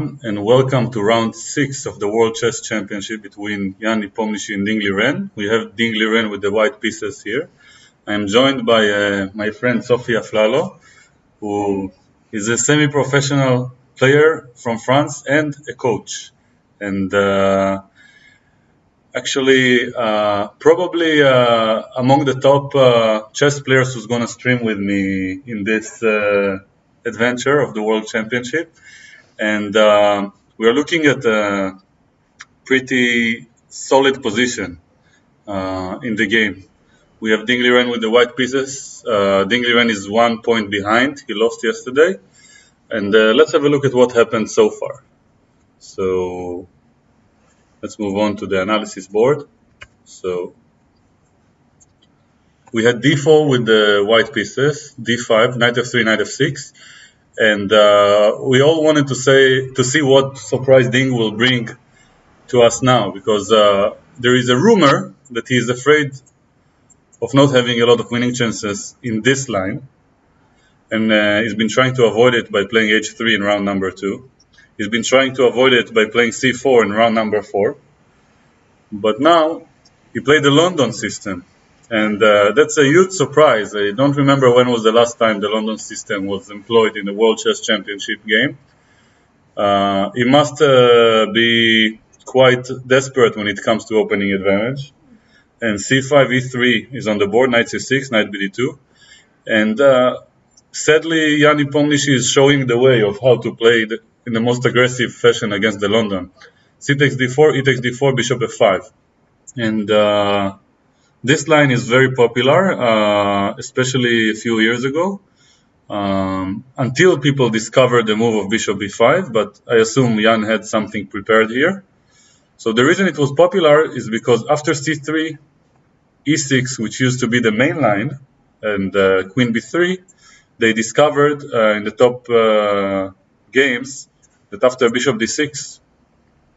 everyone, and welcome to round 6 of the World Chess Championship between Jan Nepomniachtchi and Ding Liren. We have Ding Liren with the white pieces here. I am joined by my friend Sofia Flalo, who is a semi-professional player from France and a coach. And actually, probably among the top chess players who's going to stream with me in this adventure of the World Championship. And we are looking at a pretty solid position in the game. We have Ding Liren with the white pieces. Ding Liren is 1 point behind. He lost yesterday. And let's have a look at what happened so far. So let's move on to the analysis board. So we had d4 with the white pieces, d5, knight f3, knight f6. And we all wanted to see what surprise Ding will bring to us now, because there is a rumor that he is afraid of not having a lot of winning chances in this line, and he's been trying to avoid it by playing h3 in round number 2. He's been trying to avoid it by playing c4 in round number 4. But now he played the London system. And that's a huge surprise. I don't remember when was the last time the London system was employed in the World Chess Championship game. He must be quite desperate when it comes to opening advantage. And c5, e3 is on the board, knight c6, knight bd2. And sadly, Jan Nepomniachtchi is showing the way of how to play in the most aggressive fashion against the London. C takes d4, e takes d4, bishop f5. And this line is very popular, especially a few years ago, until people discovered the move of bishop b5, but I assume Jan had something prepared here. So the reason it was popular is because after c3, e6, which used to be the main line, and queen b3, they discovered in the top games that after bishop d6,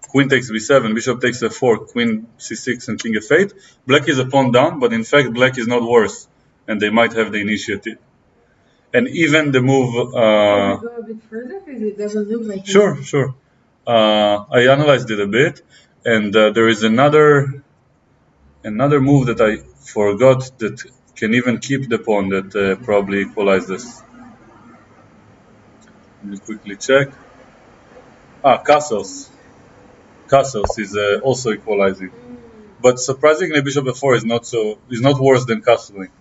queen takes b7, bishop takes f4, queen c6, and king f8. Black is a pawn down, but in fact, black is not worse, and they might have the initiative. And even the move. Can you go a bit further? Because it doesn't look like. Sure. I analyzed it a bit, and there is another move that I forgot that can even keep the pawn that probably equalizes. Let me quickly check. Castles. Castles is also equalizing, but surprisingly, bishop f4 is not worse than castling.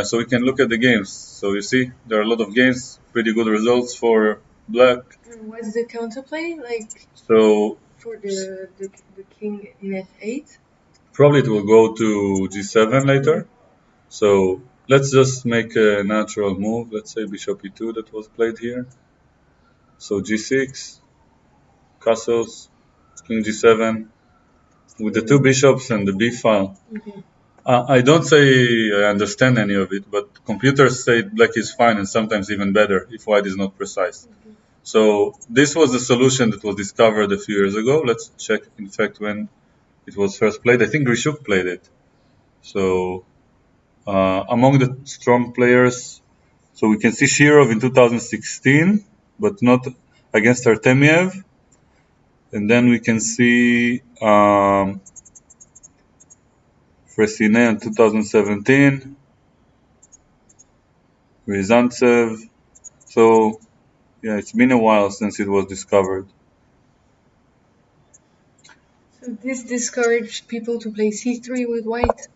So we can look at the games. So you see, there are a lot of games, pretty good results for black. And what's the counterplay like? So for the king in f8. Probably it will go to g7 later. So let's just make a natural move. Let's say bishop e2 that was played here. So g6, castles. King g7 with the two bishops and the b file. Okay. I don't say I understand any of it, but computers say black is fine and sometimes even better if white is not precise. Okay. So this was the solution that was discovered a few years ago. Let's check, in fact, when it was first played. I think Grishuk played it. So among the strong players, so we can see Shirov in 2016, but not against Artemiev. And then we can see Fressinet in 2017, Ryazantsev. So, yeah, it's been a while since it was discovered. So this discouraged people to play c3 with white?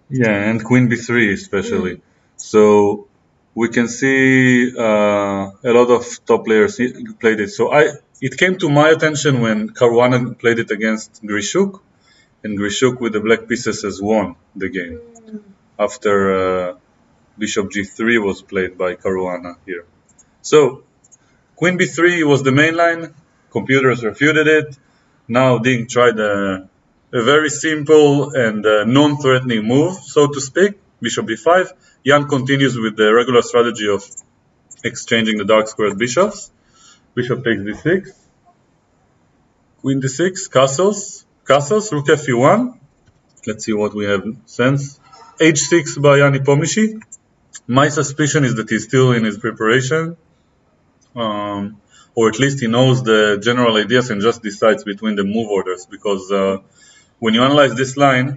Yeah, and queen b3 especially. So we can see a lot of top players played it. So it came to my attention when Caruana played it against Grishuk, and Grishuk with the black pieces has won the game after bishop g3 was played by Caruana here. So queen b3 was the main line. Computers refuted it. Now Ding tried a very simple and non-threatening move, so to speak, bishop b5. Jan continues with the regular strategy of exchanging the dark squared bishops. Bishop takes d6, queen d6, castles, rook f1. Let's see what we have since. h6 by Jan Nepomniachtchi. My suspicion is that he's still in his preparation. or at least he knows the general ideas and just decides between the move orders. Because when you analyze this line,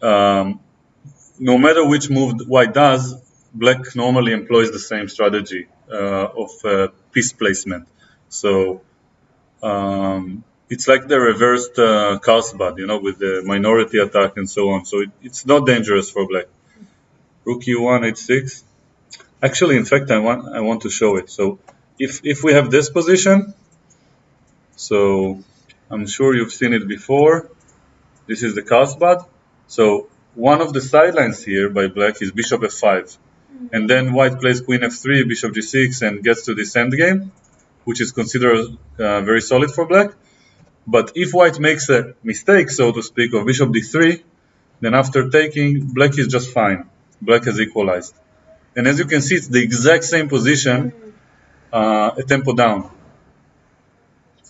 no matter which move white does, black normally employs the same strategy of piece placement. So it's like the reversed Carlsen, with the minority attack and so on. So it's not dangerous for black. Rook e1, h6. Actually, in fact, I want to show it. So if we have this position, so I'm sure you've seen it before. This is the Carlsen. So one of the sidelines here by black is bishop f5. And then white plays queen f3, bishop g6, and gets to this endgame, which is considered very solid for black. But if white makes a mistake, so to speak, of bishop d3, then after taking, black is just fine. Black has equalized. And as you can see, it's the exact same position, a tempo down.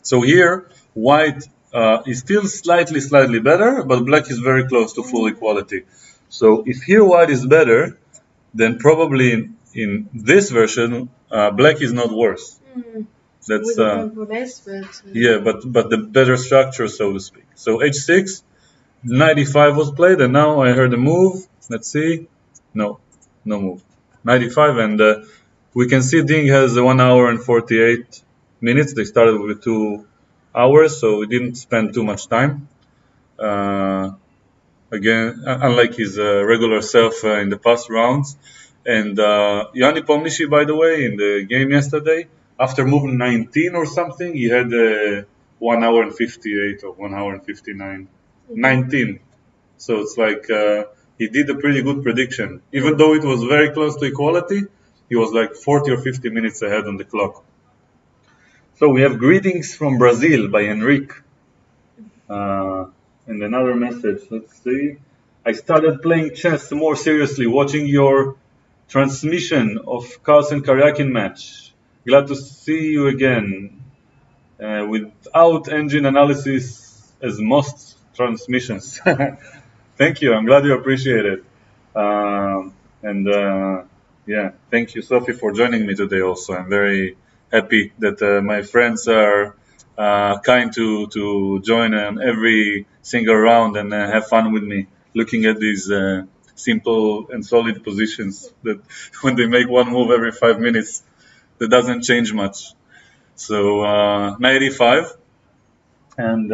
So here, white is still slightly better, but black is very close to full equality. So if here white is better, then probably in this version, black is not worse. That's yeah, but the better structure, so to speak. So h6, knight e5 was played, and now I heard a move. Let's see. No move. Knight e5, and we can see Ding has 1 hour and 48 minutes. They started with 2 hours, so we didn't spend too much time. Again, unlike his regular self in the past rounds. And Nepomniachtchi, by the way, in the game yesterday, after moving 19 or something, he had 1 hour and 58 or 1 hour and 59. 19. So it's like he did a pretty good prediction. Even though it was very close to equality, he was like 40 or 50 minutes ahead on the clock. So we have greetings from Brazil by Enrique. And another message, let's see. I started playing chess more seriously, watching your transmission of Carlsen-Karyakin match. Glad to see you again. Without engine analysis as most transmissions. Thank you, I'm glad you appreciate it. Yeah, thank you, Sophie, for joining me today also. I'm very happy that my friends are kind to join on every single round and have fun with me, looking at these simple and solid positions that when they make one move every 5 minutes, that doesn't change much. So knight e5, and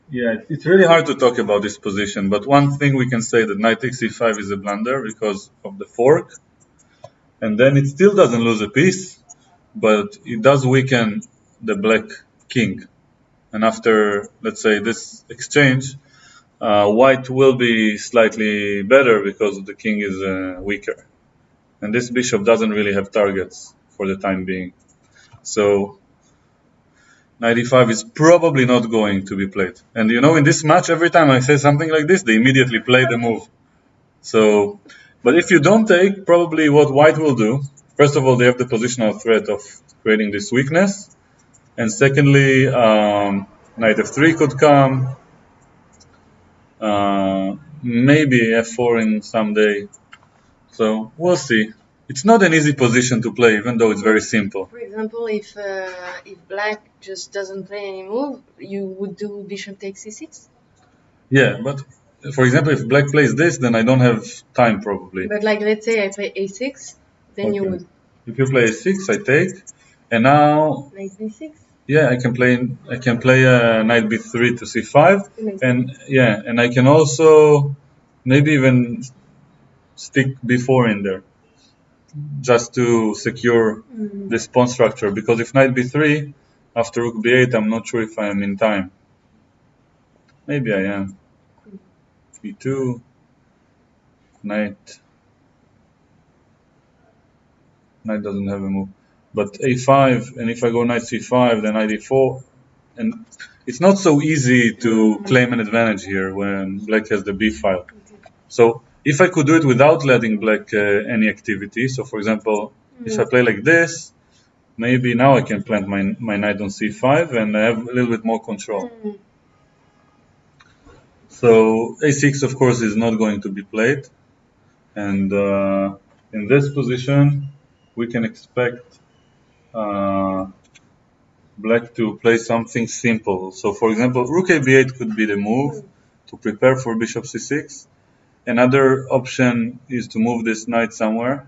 yeah, it's really hard to talk about this position, but one thing we can say that knight takes e5 is a blunder because of the fork, and then it still doesn't lose a piece, but it does weaken the black king. And after, let's say, this exchange, white will be slightly better because the king is weaker. And this bishop doesn't really have targets for the time being. So knight e5 is probably not going to be played. And you know, in this match, every time I say something like this, they immediately play the move. So, but if you don't take, probably what white will do, first of all, they have the positional threat of creating this weakness. And secondly, knight f3 could come, maybe f4 in some day. So we'll see. It's not an easy position to play, even though it's very simple. For example, if black just doesn't play any move, you would do bishop takes c6? Yeah, but for example, if black plays this, then I don't have time probably. But like, let's say I play a6, then you would. If you play a6, I take, and now Knight b6? yeah, I can play knight b3 to c5, and yeah, and I can also maybe even stick b4 in there, just to secure this pawn structure. Because if knight b3 after rook b8, I'm not sure if I am in time. Maybe I am. b2, knight doesn't have a move. But a5, and if I go knight c5, then knight e4, and it's not so easy to claim an advantage here when black has the b file. So if I could do it without letting black any activity, so for example, if I play like this, maybe now I can plant my knight on c5 and I have a little bit more control. So a6, of course, is not going to be played, and in this position we can expect black to play something simple. So, for example, rook ab8 could be the move to prepare for bishop c6. Another option is to move this knight somewhere,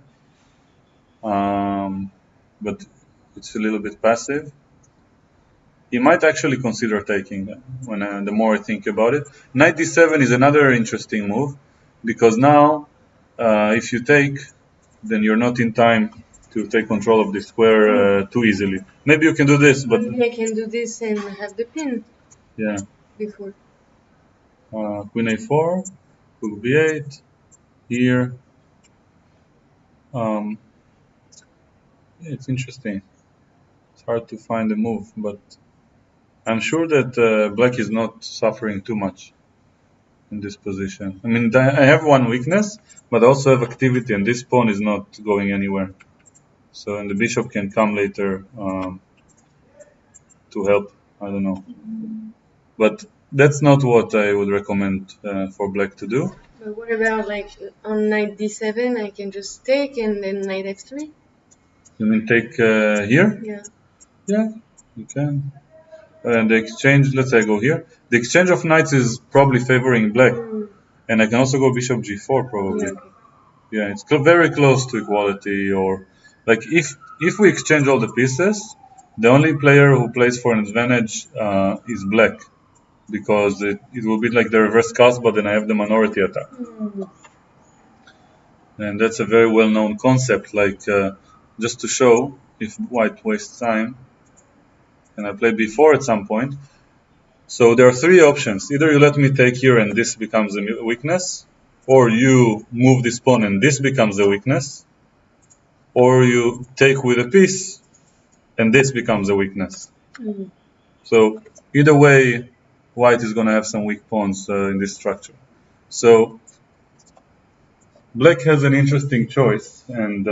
but it's a little bit passive. He might actually consider taking them when the more I think about it. Knight d7 is another interesting move because now if you take, then you're not in time to take control of the square too easily. Maybe you can do this, but maybe I can do this and have the pin. Yeah. Before. Queen a4, rook b8, here. It's interesting. It's hard to find a move, but I'm sure that black is not suffering too much in this position. I mean, I have one weakness, but I also have activity, and this pawn is not going anywhere. So, and the bishop can come later to help. I don't know. But that's not what I would recommend for black to do. But what about like on knight d7, I can just take and then knight f3? You mean take here? Yeah. Yeah, you can. And the exchange, let's say I go here. The exchange of knights is probably favoring black. And I can also go bishop g4 probably. Yeah, okay. Yeah, it's very close to equality. Or like if we exchange all the pieces, the only player who plays for an advantage is black. Because it will be like the reverse cast, but then I have the minority attack. And that's a very well-known concept. Like just to show if white wastes time, and I play b4 at some point. So there are three options. Either you let me take here and this becomes a weakness, or you move this pawn and this becomes a weakness, or you take with a piece and this becomes a weakness. So either way, white is going to have some weak pawns in this structure. So black has an interesting choice, and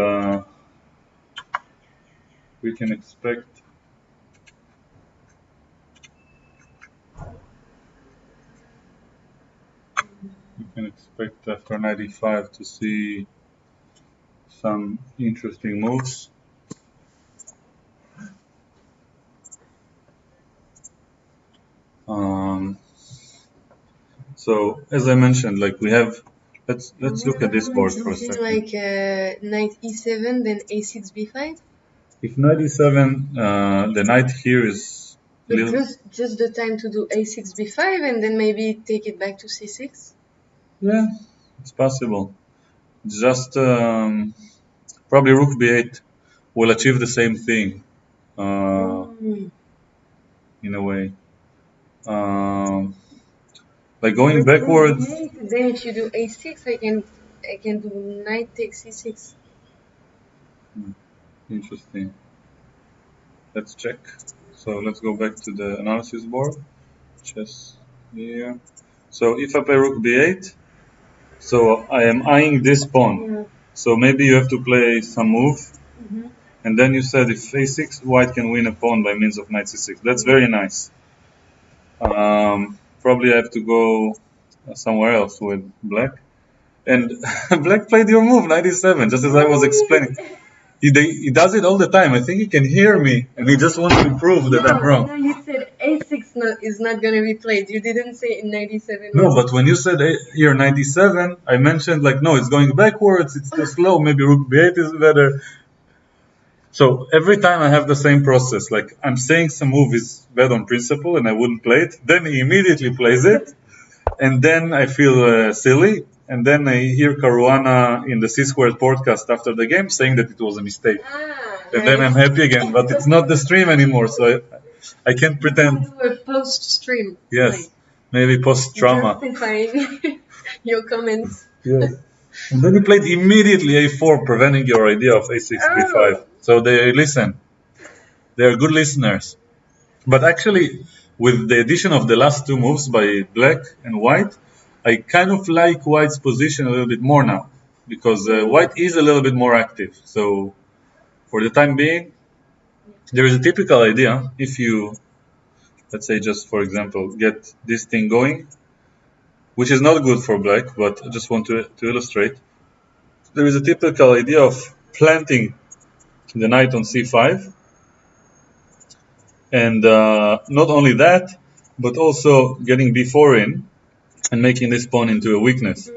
we can expect after knight e5 to see some interesting moves. So as I mentioned, like we have, let's look at this board for a second. Like knight e7, then a6, b5. If knight e7, the knight here is just the time to do a6, b5, and then maybe take it back to c6. Yeah, it's possible. Just probably rook b8 will achieve the same thing in a way. Like going backwards. Then if you do a6, I can do knight takes c6. Interesting. Let's check. So let's go back to the analysis board. Chess here. So if I play rook b8, so I am eyeing this pawn. Yeah. So maybe you have to play some move. And then you said if a6, white can win a pawn by means of knight c6. That's very nice. Probably I have to go somewhere else with black. And black played your move, knight e7, just as I was explaining. He does it all the time. I think he can hear me, and he just wants to prove that I'm wrong. No, you said a6 is not going to be played. You didn't say knight e7. No, but when you said here knight e7, I mentioned like, no, it's going backwards, it's too slow, maybe rook b8 is better. So every time I have the same process, like I'm saying some move is bad on principle and I wouldn't play it, then he immediately plays it, and then I feel silly, and then I hear Caruana in the C-Squared podcast after the game saying that it was a mistake. And then I'm happy again, but it's not the stream anymore, so I can't pretend. A post-stream. Yes, maybe post-trauma. Justifying your comments. Yes. And then he played immediately a4, preventing your idea of a6, b5. So they listen. They are good listeners. But actually, with the addition of the last two moves by black and white, I kind of like white's position a little bit more now. Because white is a little bit more active. So for the time being, there is a typical idea. If you, let's say just for example, get this thing going, which is not good for black, but I just want to illustrate. There is a typical idea of planting the knight on c5 And not only that, but also getting b4 in and making this pawn into a weakness.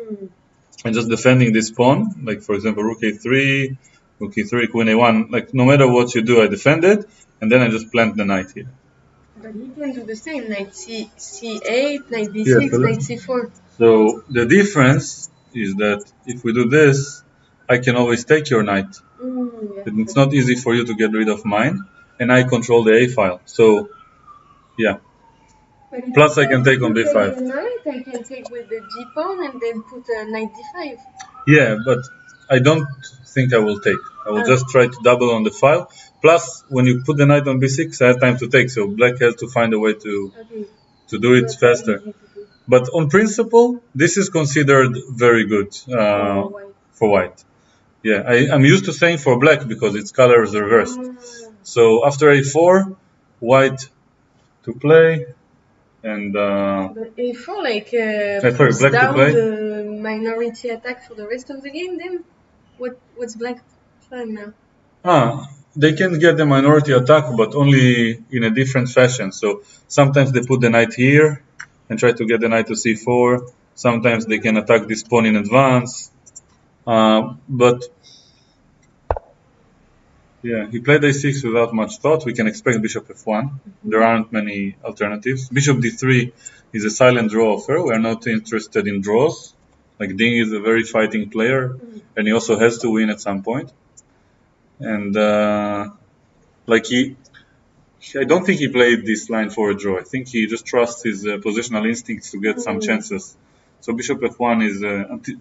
And just defending this pawn, like for example, rook a3, rook e3, queen a1. Like no matter what you do, I defend it, and then I just plant the knight here. But he can do the same, knight c8, knight b6, Yeah, knight c4. So the difference is that if we do this, I can always take your knight. Yeah. It's not easy for you to get rid of mine, and I control the a file. So, yeah. Plus, I can take on b5. The knight, I can take with the g pawn and then put a knight d5. Yeah, but I don't think I will take. I will just try to double on the file. Plus, when you put the knight on b6, I have time to take. So black has to find a way to do it faster. But on principle, this is considered very good for white. Yeah, I'm used to saying for black because its color is reversed. So after a4, white to play, and but a4 like sorry, black down to play. The minority attack for the rest of the game. Then what's black plan now? They can get the minority attack, but only in a different fashion. So sometimes they put the knight here and try to get the knight to c4. Sometimes they can attack this pawn in advance. But yeah, he played a6 without much thought. We can expect bishop f1. There aren't many alternatives. Bishop d3 is a silent draw offer. We are not interested in draws. Like Ding is a very fighting player, and he also has to win at some point. And like I don't think he played this line for a draw. I think he just trusts his positional instincts to get some chances. So bishop f1 is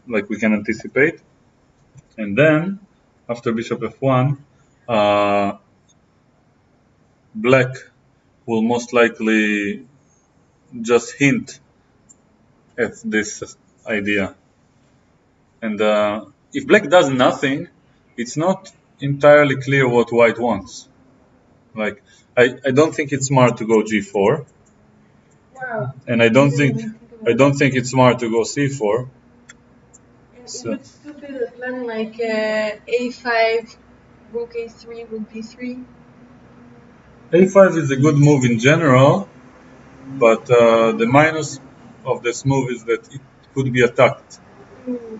like we can anticipate. And then after bishop f1, black will most likely just hint at this idea. And if black does nothing, it's not entirely clear what white wants. Like I don't think it's smart to go g4. Wow. And I don't think it's smart to go c4. So it's stupid a plan like a5, rook a3, rook b3. a5 is a good move in general, but the minus of this move is that it could be attacked.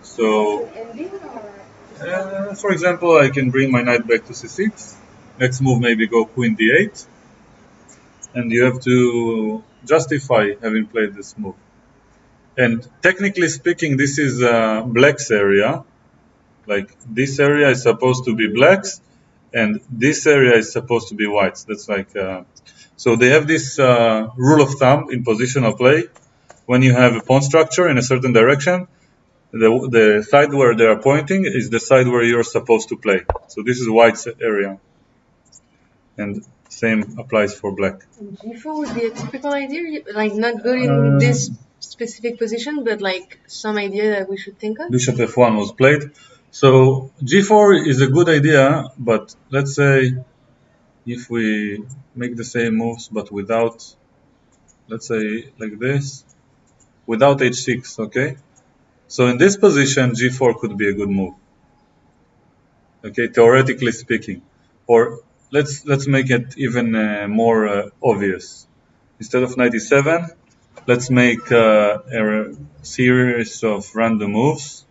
So, for example, I can bring my knight back to c6. Next move maybe go queen d8, and you have to justify having played this move. And technically speaking, this is black's area. Like this area is supposed to be black's, and this area is supposed to be white's. That's like so they have this rule of thumb in positional play. When you have a pawn structure in a certain direction, the side where they are pointing is the side where you're supposed to play. So this is white's area, and same applies for black. And g4 would be a typical idea, like not good in this specific position, but like some idea that we should think of. Bishop f1 was played. So g4 is a good idea, but let's say if we make the same moves but without, let's say like this, without h6, okay? So in this position, g4 could be a good move, okay, theoretically speaking. Or let's make it even more obvious. Instead of knight e7, let's make a series of random moves.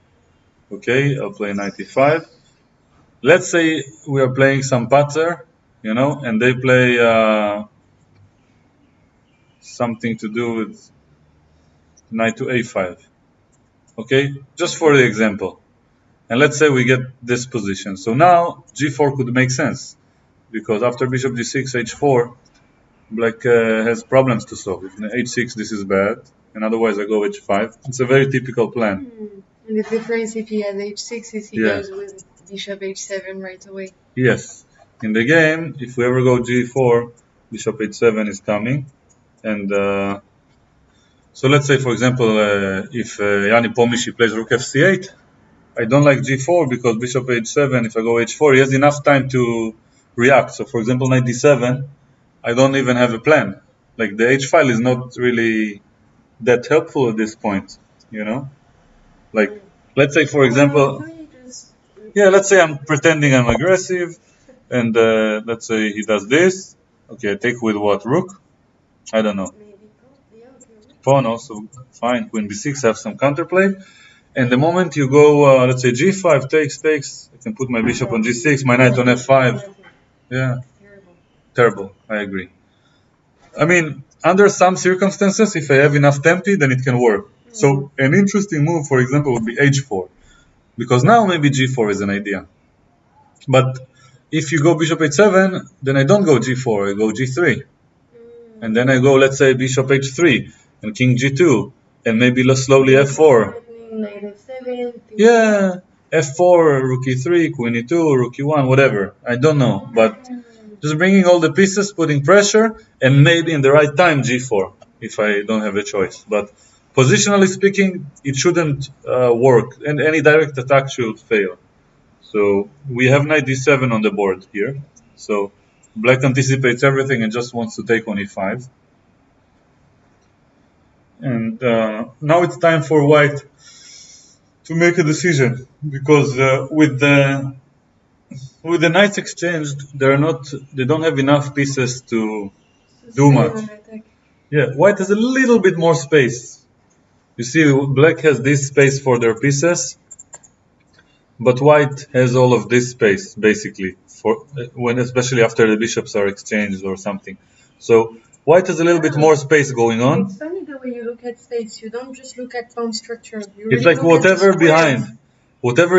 Okay, I'll play knight e5. Let's say we are playing some pattern, you know, and they play something to do with knight to a5. Okay, just for the example. And let's say we get this position. So now g4 could make sense, because after bishop g6, h4, black has problems to solve. If h6, this is bad, and otherwise I go h5. It's a very typical plan. And the difference if he has h6 is he goes with bishop h7 right away. Yes. In the game, if we ever go g4, bishop h7 is coming. And so let's say, for example, if Nepomniachtchi plays rook fc8, I don't like g4 because bishop h7, if I go h4, he has enough time to react. So for example, knight d7, I don't even have a plan. Like the h file is not really that helpful at this point, you know? Like, let's say, for example, let's say I'm pretending I'm aggressive, and let's say he does this, Okay, take with what? Rook? I don't know. Maybe pawn. Yeah, okay. Pawn also fine. Queen b6 have some counterplay. And the moment you go, let's say g5 takes, I can put my bishop on g6, my knight on f5. Yeah, Terrible. terrible. I agree. I mean, under some circumstances, if I have enough tempi, then it can work. So an interesting move, for example, would be h4, because now maybe g4 is an idea. But if you go bishop h7, then I don't go g4, I go g3. And then I go, let's say, bishop h3 and king g2, and maybe slowly f4. Knight f7. Yeah, f4, rook e3, queen e2, rook e1, whatever. I don't know, but just bringing all the pieces, putting pressure, and maybe in the right time g4 if I don't have a choice. But positionally speaking, it shouldn't work, and any direct attack should fail. So we have knight d7 on the board here. So black anticipates everything and just wants to take on e5. And now it's time for white to make a decision, because with the knights exchanged, they don't have enough pieces to do much. Yeah, white has a little bit more space. You see, black has this space for their pieces, but white has all of this space basically for when, especially after the bishops are exchanged or something. So white has a little bit more space going on. It's funny the way you look at space. You don't just look at pawn structure. It's like whatever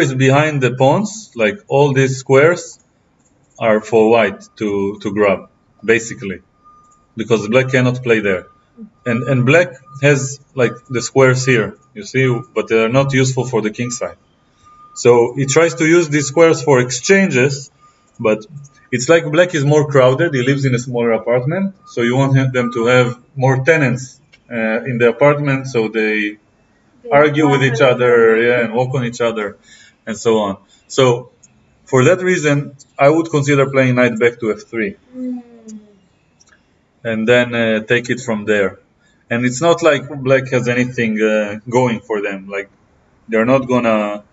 is behind the pawns, like all these squares, are for white to grab, basically, because black cannot play there. And black has like the squares here, you see, but they are not useful for the king side. So he tries to use these squares for exchanges, but it's like black is more crowded. He lives in a smaller apartment, so you want them to have more tenants in the apartment, so they argue with each other, yeah, and walk on each other, and so on. So for that reason, I would consider playing knight back to f3, and then take it from there. And it's not like black has anything going for them. Like they're not gonna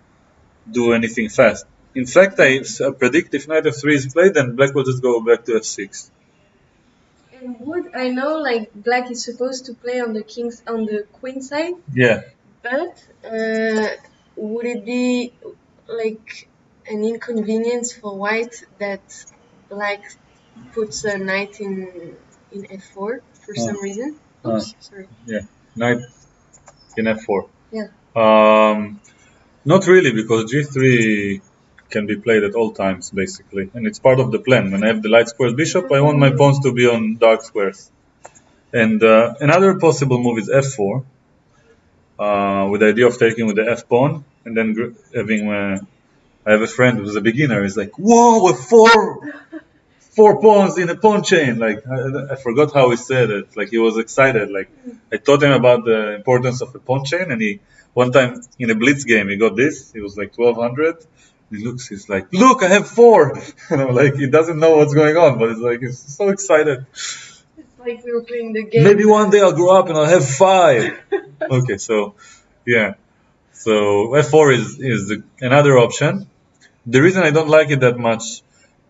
do anything fast. In fact, I predict if knight f3 is played, then black will just go back to f6. And would I know like black is supposed to play on the queen side? Yeah. But would it be like an inconvenience for white that black puts a knight in f4 for some reason? Oops, sorry. Yeah, knight in f4. Yeah. Not really, because g3 can be played at all times, basically. And it's part of the plan. When I have the light squares bishop, I want my pawns to be on dark squares. And another possible move is f4, with the idea of taking with the f pawn, and then having... I have a friend who's a beginner. He's like, whoa, with four pawns in a pawn chain. Like, I forgot how he said it. Like, he was excited. Like, I taught him about the importance of a pawn chain, and one time in a blitz game, he got this. He was like 1200. He's like, look, I have 4. And I'm like, he doesn't know what's going on, but it's like, he's so excited. It's like we were playing the game. Maybe one day I'll grow up and I'll have 5. Okay, so, yeah. So f4 is another option. The reason I don't like it that much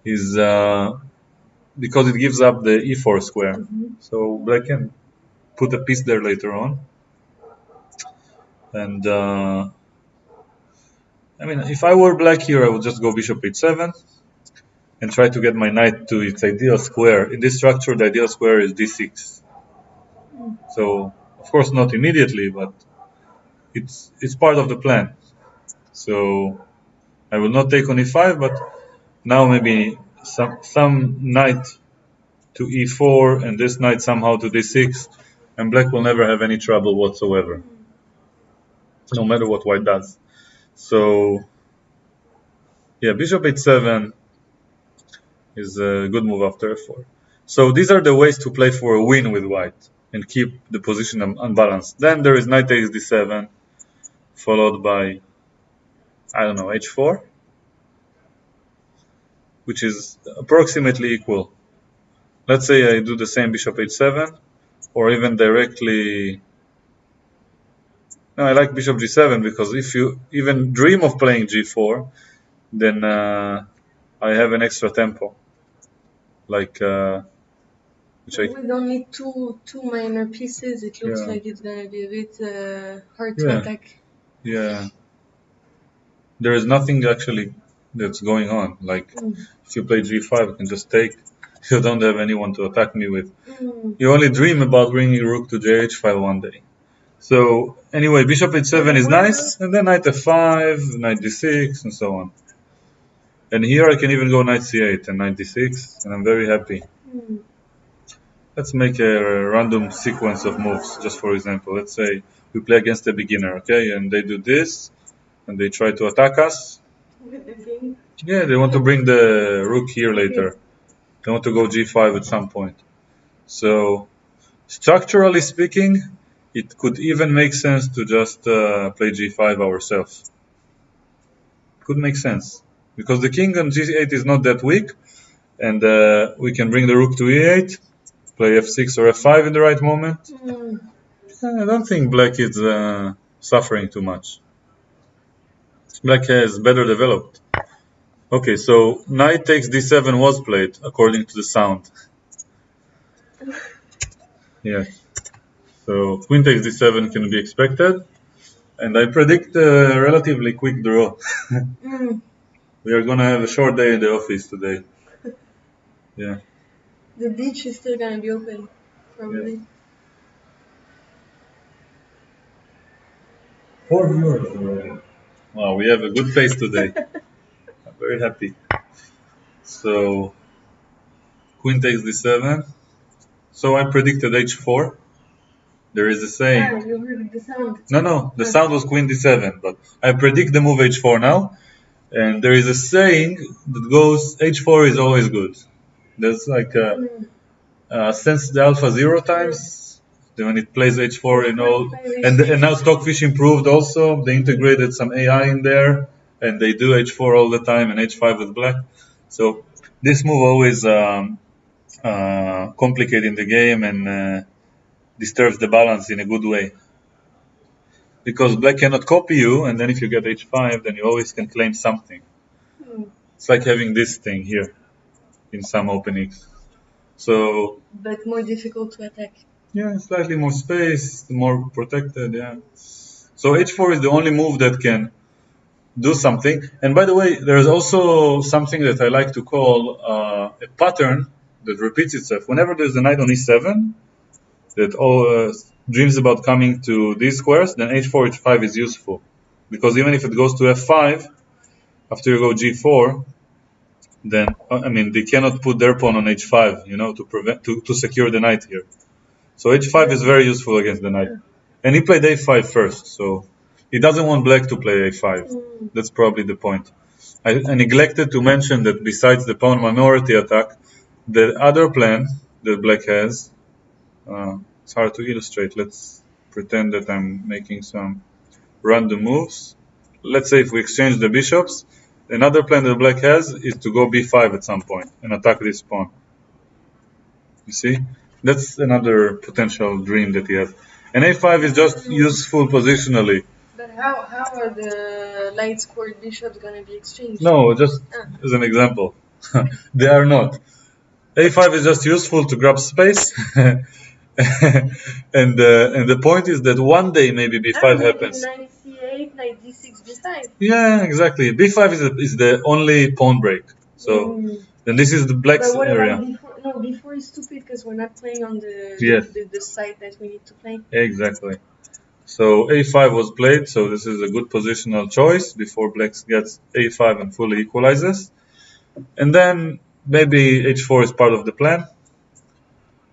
is because it gives up the e4 square. So black can put a piece there later on. And I mean, if I were black here, I would just go bishop h7 and try to get my knight to its ideal square. In this structure, the ideal square is d6. So, of course, not immediately, but it's part of the plan. So I will not take on e5, but now maybe some knight to e4 and this knight somehow to d6, and black will never have any trouble whatsoever, no matter what white does. So yeah, bishop h7 is a good move after f4. So these are the ways to play for a win with white and keep the position unbalanced. Then there is knight takes d7, followed by, I don't know, h4, which is approximately equal. Let's say I do the same bishop h7, or even directly... No, I like bishop g7, because if you even dream of playing g4, then I have an extra tempo. Like which I With only two minor pieces, it looks like it's gonna be a bit hard to attack. Yeah. There is nothing actually that's going on. Like if you play g5, you can just take. You don't have anyone to attack me with. You only dream about bringing rook to j5 one day. So anyway, bishop h7 is nice, and then knight f5, knight d6, and so on. And here I can even go knight c8 and knight d6, and I'm very happy. Let's make a random sequence of moves, just for example. Let's say we play against a beginner, okay? And they do this, and they try to attack us. Yeah, they want to bring the rook here later. They want to go g5 at some point. So, structurally speaking, it could even make sense to just play g5 ourselves. Could make sense. Because the king on g8 is not that weak, and we can bring the rook to e8, play f6 or f5 in the right moment. I don't think black is suffering too much. Black has better developed. Okay, so knight takes d7 was played according to the sound. Yes. So queen takes d7 can be expected, and I predict a relatively quick draw. We are gonna have a short day in the office today. Yeah. The beach is still gonna be open, probably. Yeah. 4 viewers already. Wow, we have a good pace today. I'm very happy. So queen takes d7. So I predicted h4. There is a saying. You heard the sound. No, the sound was queen d7, but I predict the move h4 now. And there is a saying that goes h4 is always good. There's like since the alpha 0 times, when it plays h4, and now Stockfish improved also. They integrated some AI in there, and they do h4 all the time and h5 with black. So this move always complicating the game and disturbs the balance in a good way. Because black cannot copy you, and then if you get h5, then you always can claim something. It's like having this thing here in some openings. So, but more difficult to attack. Yeah, slightly more space, more protected, yeah. So h4 is the only move that can do something. And by the way, there's also something that I like to call a pattern that repeats itself. Whenever there's a knight on e7 that dreams about coming to these squares, then h4, h5 is useful. Because even if it goes to f5, after you go g4, then, they cannot put their pawn on h5, to secure the knight here. So h5 is very useful against the knight. And he played a5 first, so he doesn't want black to play a5. That's probably the point. I neglected to mention that besides the pawn minority attack, the other plan that black has, it's hard to illustrate. Let's pretend that I'm making some random moves. Let's say if we exchange the bishops, another plan that black has is to go b5 at some point and attack this pawn. You see? That's another potential dream that he has. And a5 is just useful positionally. But how are the light squared bishops going to be exchanged? No, just as an example. They are not. a5 is just useful to grab space. and the point is that one day maybe b5 happens. Knight c8, knight d6, b5. Yeah, exactly. b5 is the only pawn break. So then this is the black's area. Before is stupid because we're not playing on the side that we need to play. Exactly. So a5 was played, so this is a good positional choice before black gets a5 and fully equalizes. And then maybe h4 is part of the plan.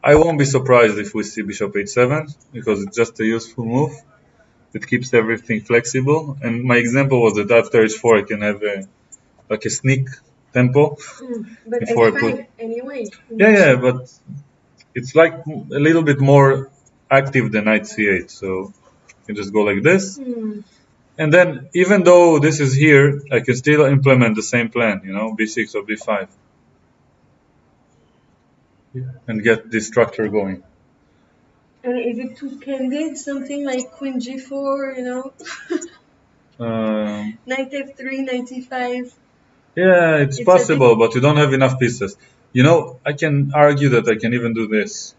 I won't be surprised if we see bishop h7 because it's just a useful move. It keeps everything flexible. And my example was that after h4 I can have a sneak tempo. But before h5 anyway. Yeah, but it's like a little bit more active than knight c8. So you just go like this. And then even though this is here, I can still implement the same plan, b6 or b5. And get this structure going. And is it too candid? Something like queen g4, Knight f3, knight e5. Yeah, it's possible, but you don't have enough pieces. You know, I can argue that I can even do this.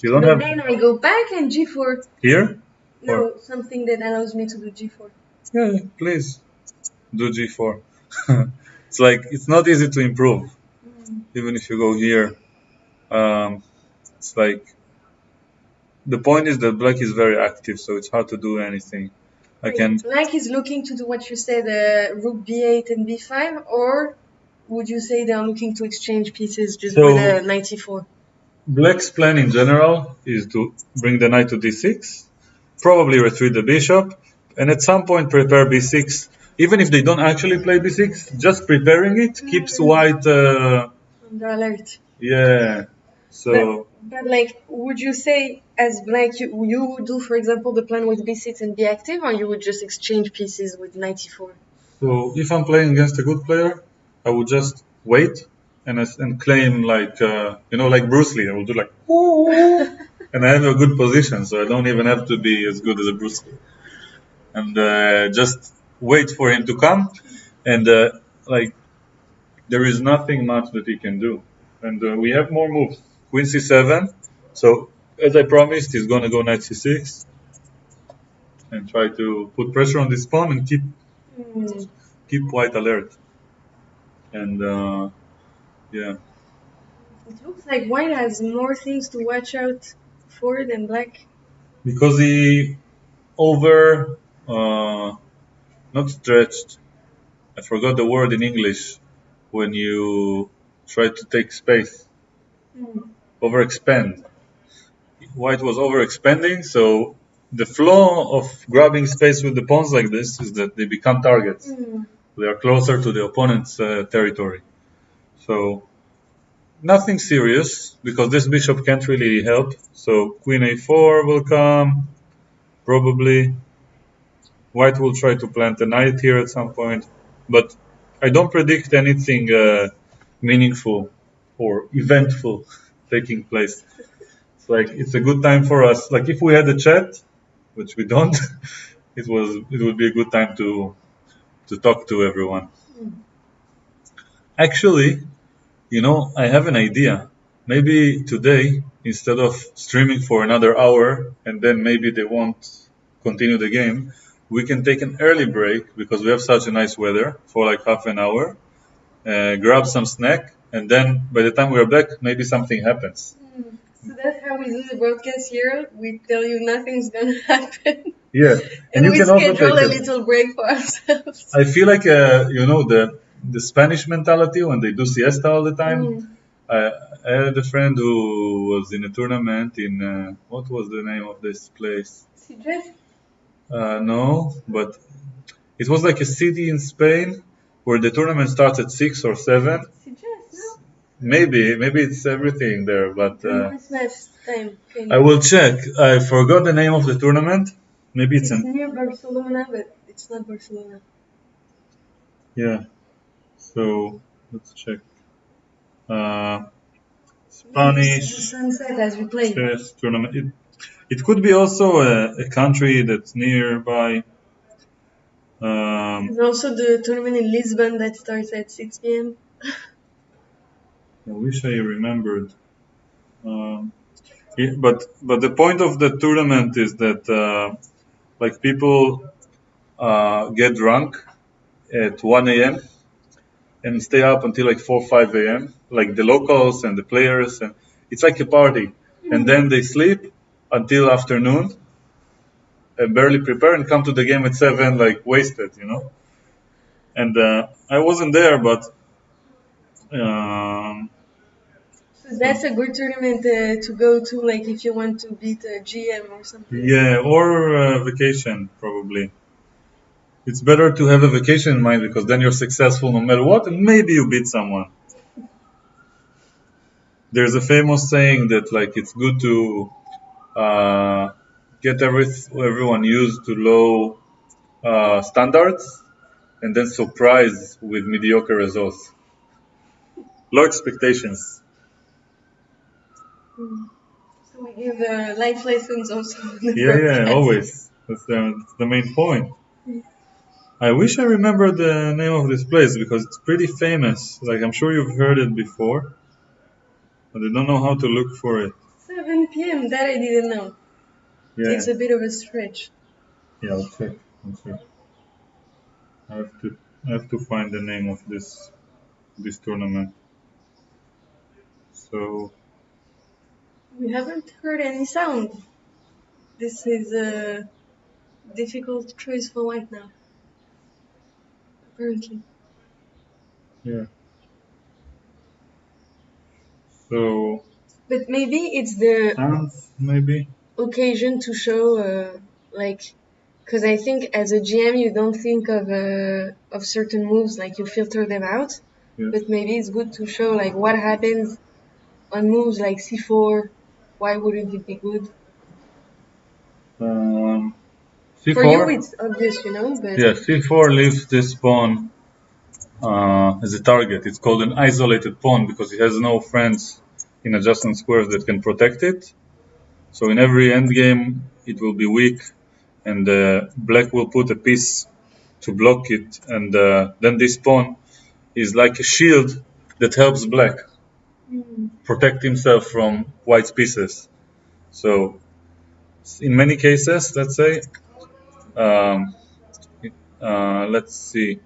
You don't But have then I go back and G4. here? No, something that allows me to do G4. Yeah, please do G4. It's like it's not easy to improve, even if you go here. It's like the point is that black is very active, so it's hard to do anything. Black is looking to do what you said, rook b8 and b5, or would you say they are looking to exchange pieces just with a knight e4? Black's plan in general is to bring the knight to d6, probably retreat the bishop, and at some point prepare b6. Even if they don't actually play b6, just preparing it keeps white under alert. Yeah. So. But like, would you say as black you would do, for example, the plan with b6 and be active, or you would just exchange pieces with knight e4? So if I'm playing against a good player, I would just wait and claim like like Bruce Lee. I would do like and I have a good position, so I don't even have to be as good as a Bruce Lee. And just wait for him to come, and like there is nothing much that he can do. And we have more moves. Queen c7. So as I promised, he's gonna go knight c6 and try to put pressure on this pawn and keep white alert. And yeah. It looks like white has more things to watch out for than black. Because he not stretched. I forgot the word in English when you try to take space. Overexpend. White was overexpending, so the flaw of grabbing space with the pawns like this is that they become targets. They are closer to the opponent's territory. So nothing serious, because this bishop can't really help. So queen a4 will come, probably. White will try to plant a knight here at some point, but I don't predict anything meaningful or eventful taking place. It's like it's a good time for us. Like if we had a chat, which we don't, it would be a good time to talk to everyone. Actually, I have an idea. Maybe today, instead of streaming for another hour and then maybe they won't continue the game, we can take an early break because we have such a nice weather for like half an hour, grab some snack, and then by the time we're back, maybe something happens. So that's how we do the broadcast here. We tell you nothing's gonna happen. Yeah, and you we can schedule a little break for ourselves. I feel like the Spanish mentality when they do siesta all the time. I had a friend who was in a tournament in what was the name of this place? Sitges? No, but it was like a city in Spain where the tournament starts at 6 or 7. Sitges, no? Maybe it's everything there, but Christmas time. I will check. I forgot the name of the tournament. Maybe it's near Barcelona, but it's not Barcelona. Yeah. So let's check. Spanish sunset as we play. chess tournament. It could be also a country that's nearby. There's also the tournament in Lisbon that starts at 6 p.m. I wish I remembered. But the point of the tournament is that like people get drunk at 1 a.m. and stay up until like 4 5 a.m. like the locals and the players, and it's like a party. And then they sleep until afternoon and barely prepare and come to the game at 7 like wasted, And I wasn't there, but so that's a good tournament to go to, like if you want to beat a GM or something. Yeah, or vacation probably. It's better to have a vacation in mind because then you're successful no matter what, and maybe you beat someone. There's a famous saying that like it's good to get everyone used to low standards and then surprise with mediocre results. Low expectations. So we give life lessons also. Yeah, always. That's the main point. I wish I remember the name of this place because it's pretty famous. Like I'm sure you've heard it before. but I don't know how to look for it. 7 p.m. That I didn't know. Yeah. It's a bit of a stretch. Yeah, I'll check. I have to find the name of this tournament. So We haven't heard any sound. This is a difficult choice for white now. Apparently. yeah. So But maybe it's the maybe. occasion to show, because I think as a GM you don't think of certain moves, like you filter them out. Yes. But maybe it's good to show like what happens on moves like c4. Why wouldn't it be good? C4. For you it's obvious, but yeah, C4 leaves this pawn as a target. It's called an isolated pawn because it has no friends in adjacent squares that can protect it. So in every endgame it will be weak, and black will put a piece to block it, and then this pawn is like a shield that helps black protect himself from white's pieces. So in many cases, let's say, let's see,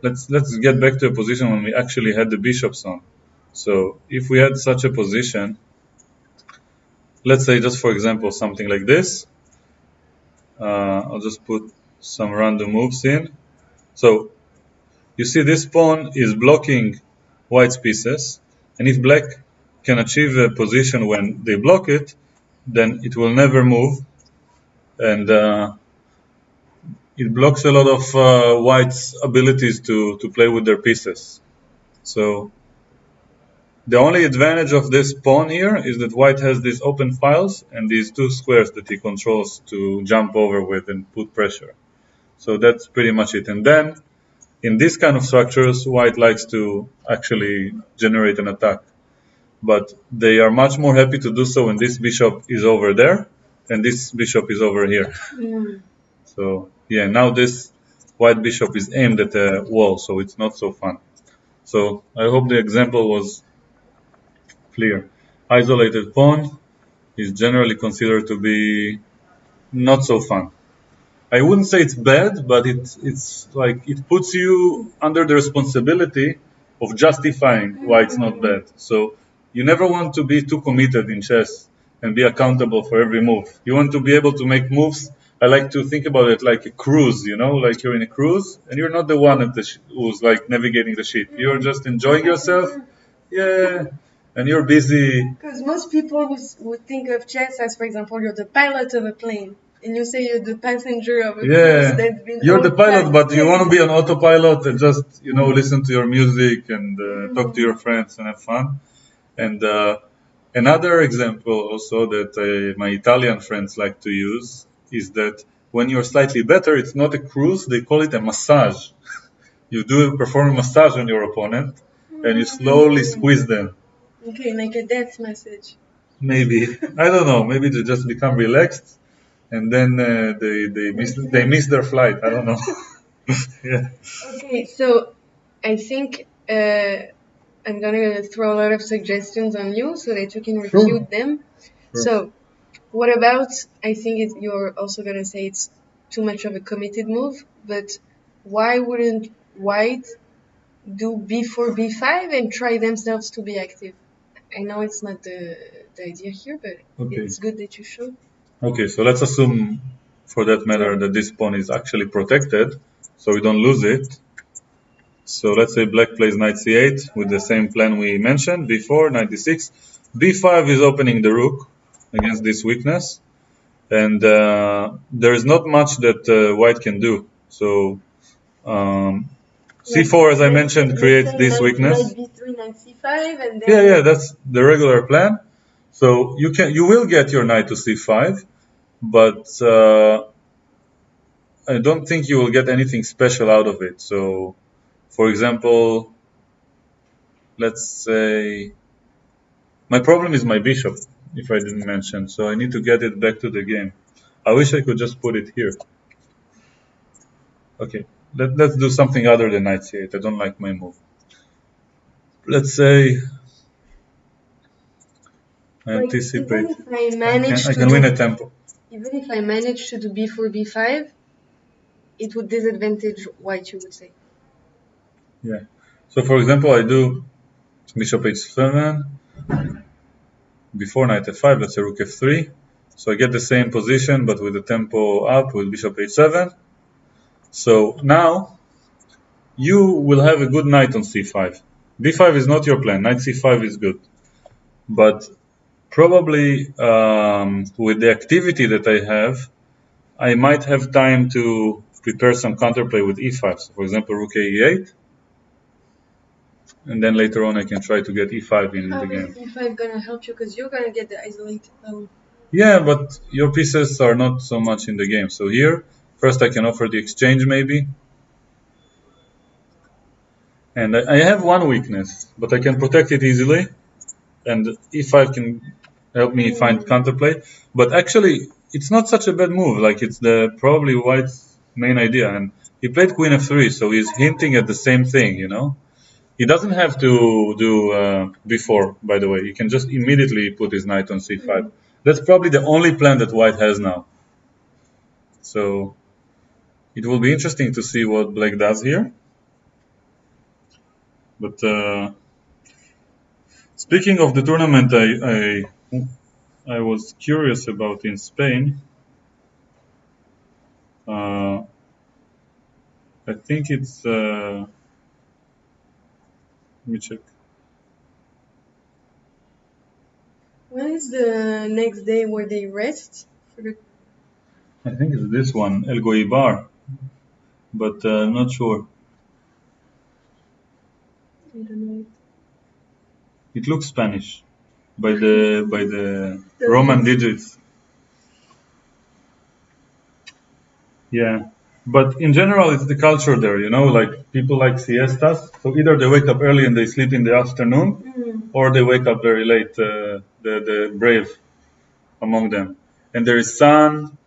let's get back to a position when we actually had the bishops on. So if we had such a position, let's say just for example something like this, I'll just put some random moves in. So you see this pawn is blocking white's pieces, and if black can achieve a position when they block it, then it will never move, and it blocks a lot of white's abilities to play with their pieces. So the only advantage of this pawn here is that white has these open files and these two squares that he controls to jump over with and put pressure. So that's pretty much it. And then in these kind of structures, white likes to actually generate an attack. But they are much more happy to do so when this bishop is over there and this bishop is over here. So yeah, now this white bishop is aimed at the wall, so it's not so fun. So I hope the example was clear. Isolated pawn is generally considered to be not so fun. I wouldn't say it's bad, but it's like it puts you under the responsibility of justifying why it's not bad. So you never want to be too committed in chess and be accountable for every move. You want to be able to make moves. I like to think about it like a cruise, like you're in a cruise and you're not the one at who's like navigating the ship. You're just enjoying yourself. Yeah. And you're busy. Because most people would think of chess as, for example, you're the pilot of a plane. And you say you're the passenger of a cruise that's been you're the pilot, all but you want to be on autopilot and just listen to your music and talk to your friends and have fun. And another example also that my Italian friends like to use is that when you're slightly better, it's not a cruise; they call it a massage. You perform a massage on your opponent, and you slowly squeeze them. Okay, like a death massage. Maybe I don't know. Maybe they just become relaxed. And then they miss their flight. I don't know. Yeah. Okay, so I think I'm gonna throw a lot of suggestions on you so that you can refute them. Sure. So, what about? I think you're also gonna say it's too much of a committed move, but why wouldn't white do b4, b5 and try themselves to be active? I know it's not the idea here, but it's good that you showed. Okay, so let's assume, for that matter, that this pawn is actually protected, so we don't lose it. So let's say black plays knight c8 with the same plan we mentioned before, knight d6. b5 is opening the rook against this weakness, and there is not much that white can do. So c4, as I mentioned, creates this weakness. Knight b3, knight c5, and then yeah, that's the regular plan. So you will get your knight to c5, but I don't think you will get anything special out of it. So, for example, let's say my problem is my bishop, if I didn't mention. So I need to get it back to the game. I wish I could just put it here. Okay, let's do something other than knight c8. I don't like my move. Let's say I Like anticipate. even if I manage I to can win a do, tempo. even if I manage to do b4, b5, it would disadvantage white, you would say. Yeah. So for example, I do bishop h7 before knight f5. Let's say rook f3. So I get the same position, but with the tempo up with bishop h7. So now you will have a good knight on c5. b5 is not your plan. Knight c5 is good, but probably with the activity that I have, I might have time to prepare some counterplay with e5. So for example, rook a e8, and then later on I can try to get e5 in the game. e5 gonna help you because you're gonna get the isolated pawn. Yeah, but your pieces are not so much in the game. So here, first I can offer the exchange maybe. And I have one weakness, but I can protect it easily. And e5 can help me find counterplay. But actually, it's not such a bad move. Like, it's the probably white's main idea. And he played queen f3, so he's hinting at the same thing, you know? He doesn't have to do b4, by the way. He can just immediately put his knight on c5. That's probably the only plan that white has now. So it will be interesting to see what black does here. But speaking of the tournament, I was curious about in Spain. I think it's let me check. When is the next day where they rest? I think it's this one, El Goibar, but I'm not sure. I don't know. It looks Spanish by the Roman digits. Yeah, but in general, it's the culture there. You know, like people like siestas. So either they wake up early and they sleep in the afternoon, or they wake up very late. The brave among them, and there is sun.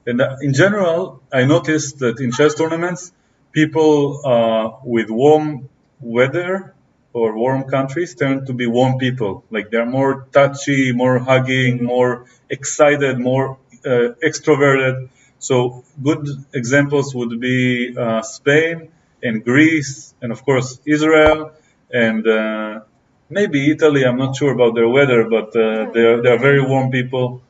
And in general, I noticed that in chess tournaments, people with warm weather or warm countries tend to be warm people. Like they're more touchy, more hugging, more excited, more extroverted. So good examples would be Spain and Greece, and of course Israel, and maybe Italy. I'm not sure about their weather, but they're very warm people.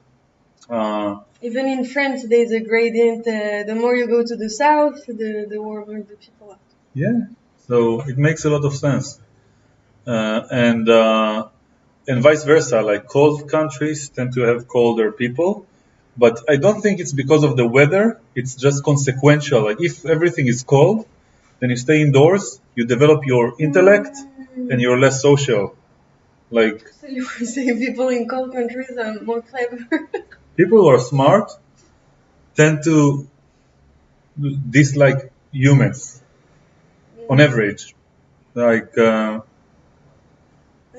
Even in France, there's a gradient. The more you go to the south, the warmer the people are. Yeah, so it makes a lot of sense, and vice versa. Like cold countries tend to have colder people, but I don't think it's because of the weather. It's just consequential. Like if everything is cold, then you stay indoors, you develop your intellect, and you're less social. Like So you were saying people in cold countries are more clever. people who are smart tend to dislike humans on average. Like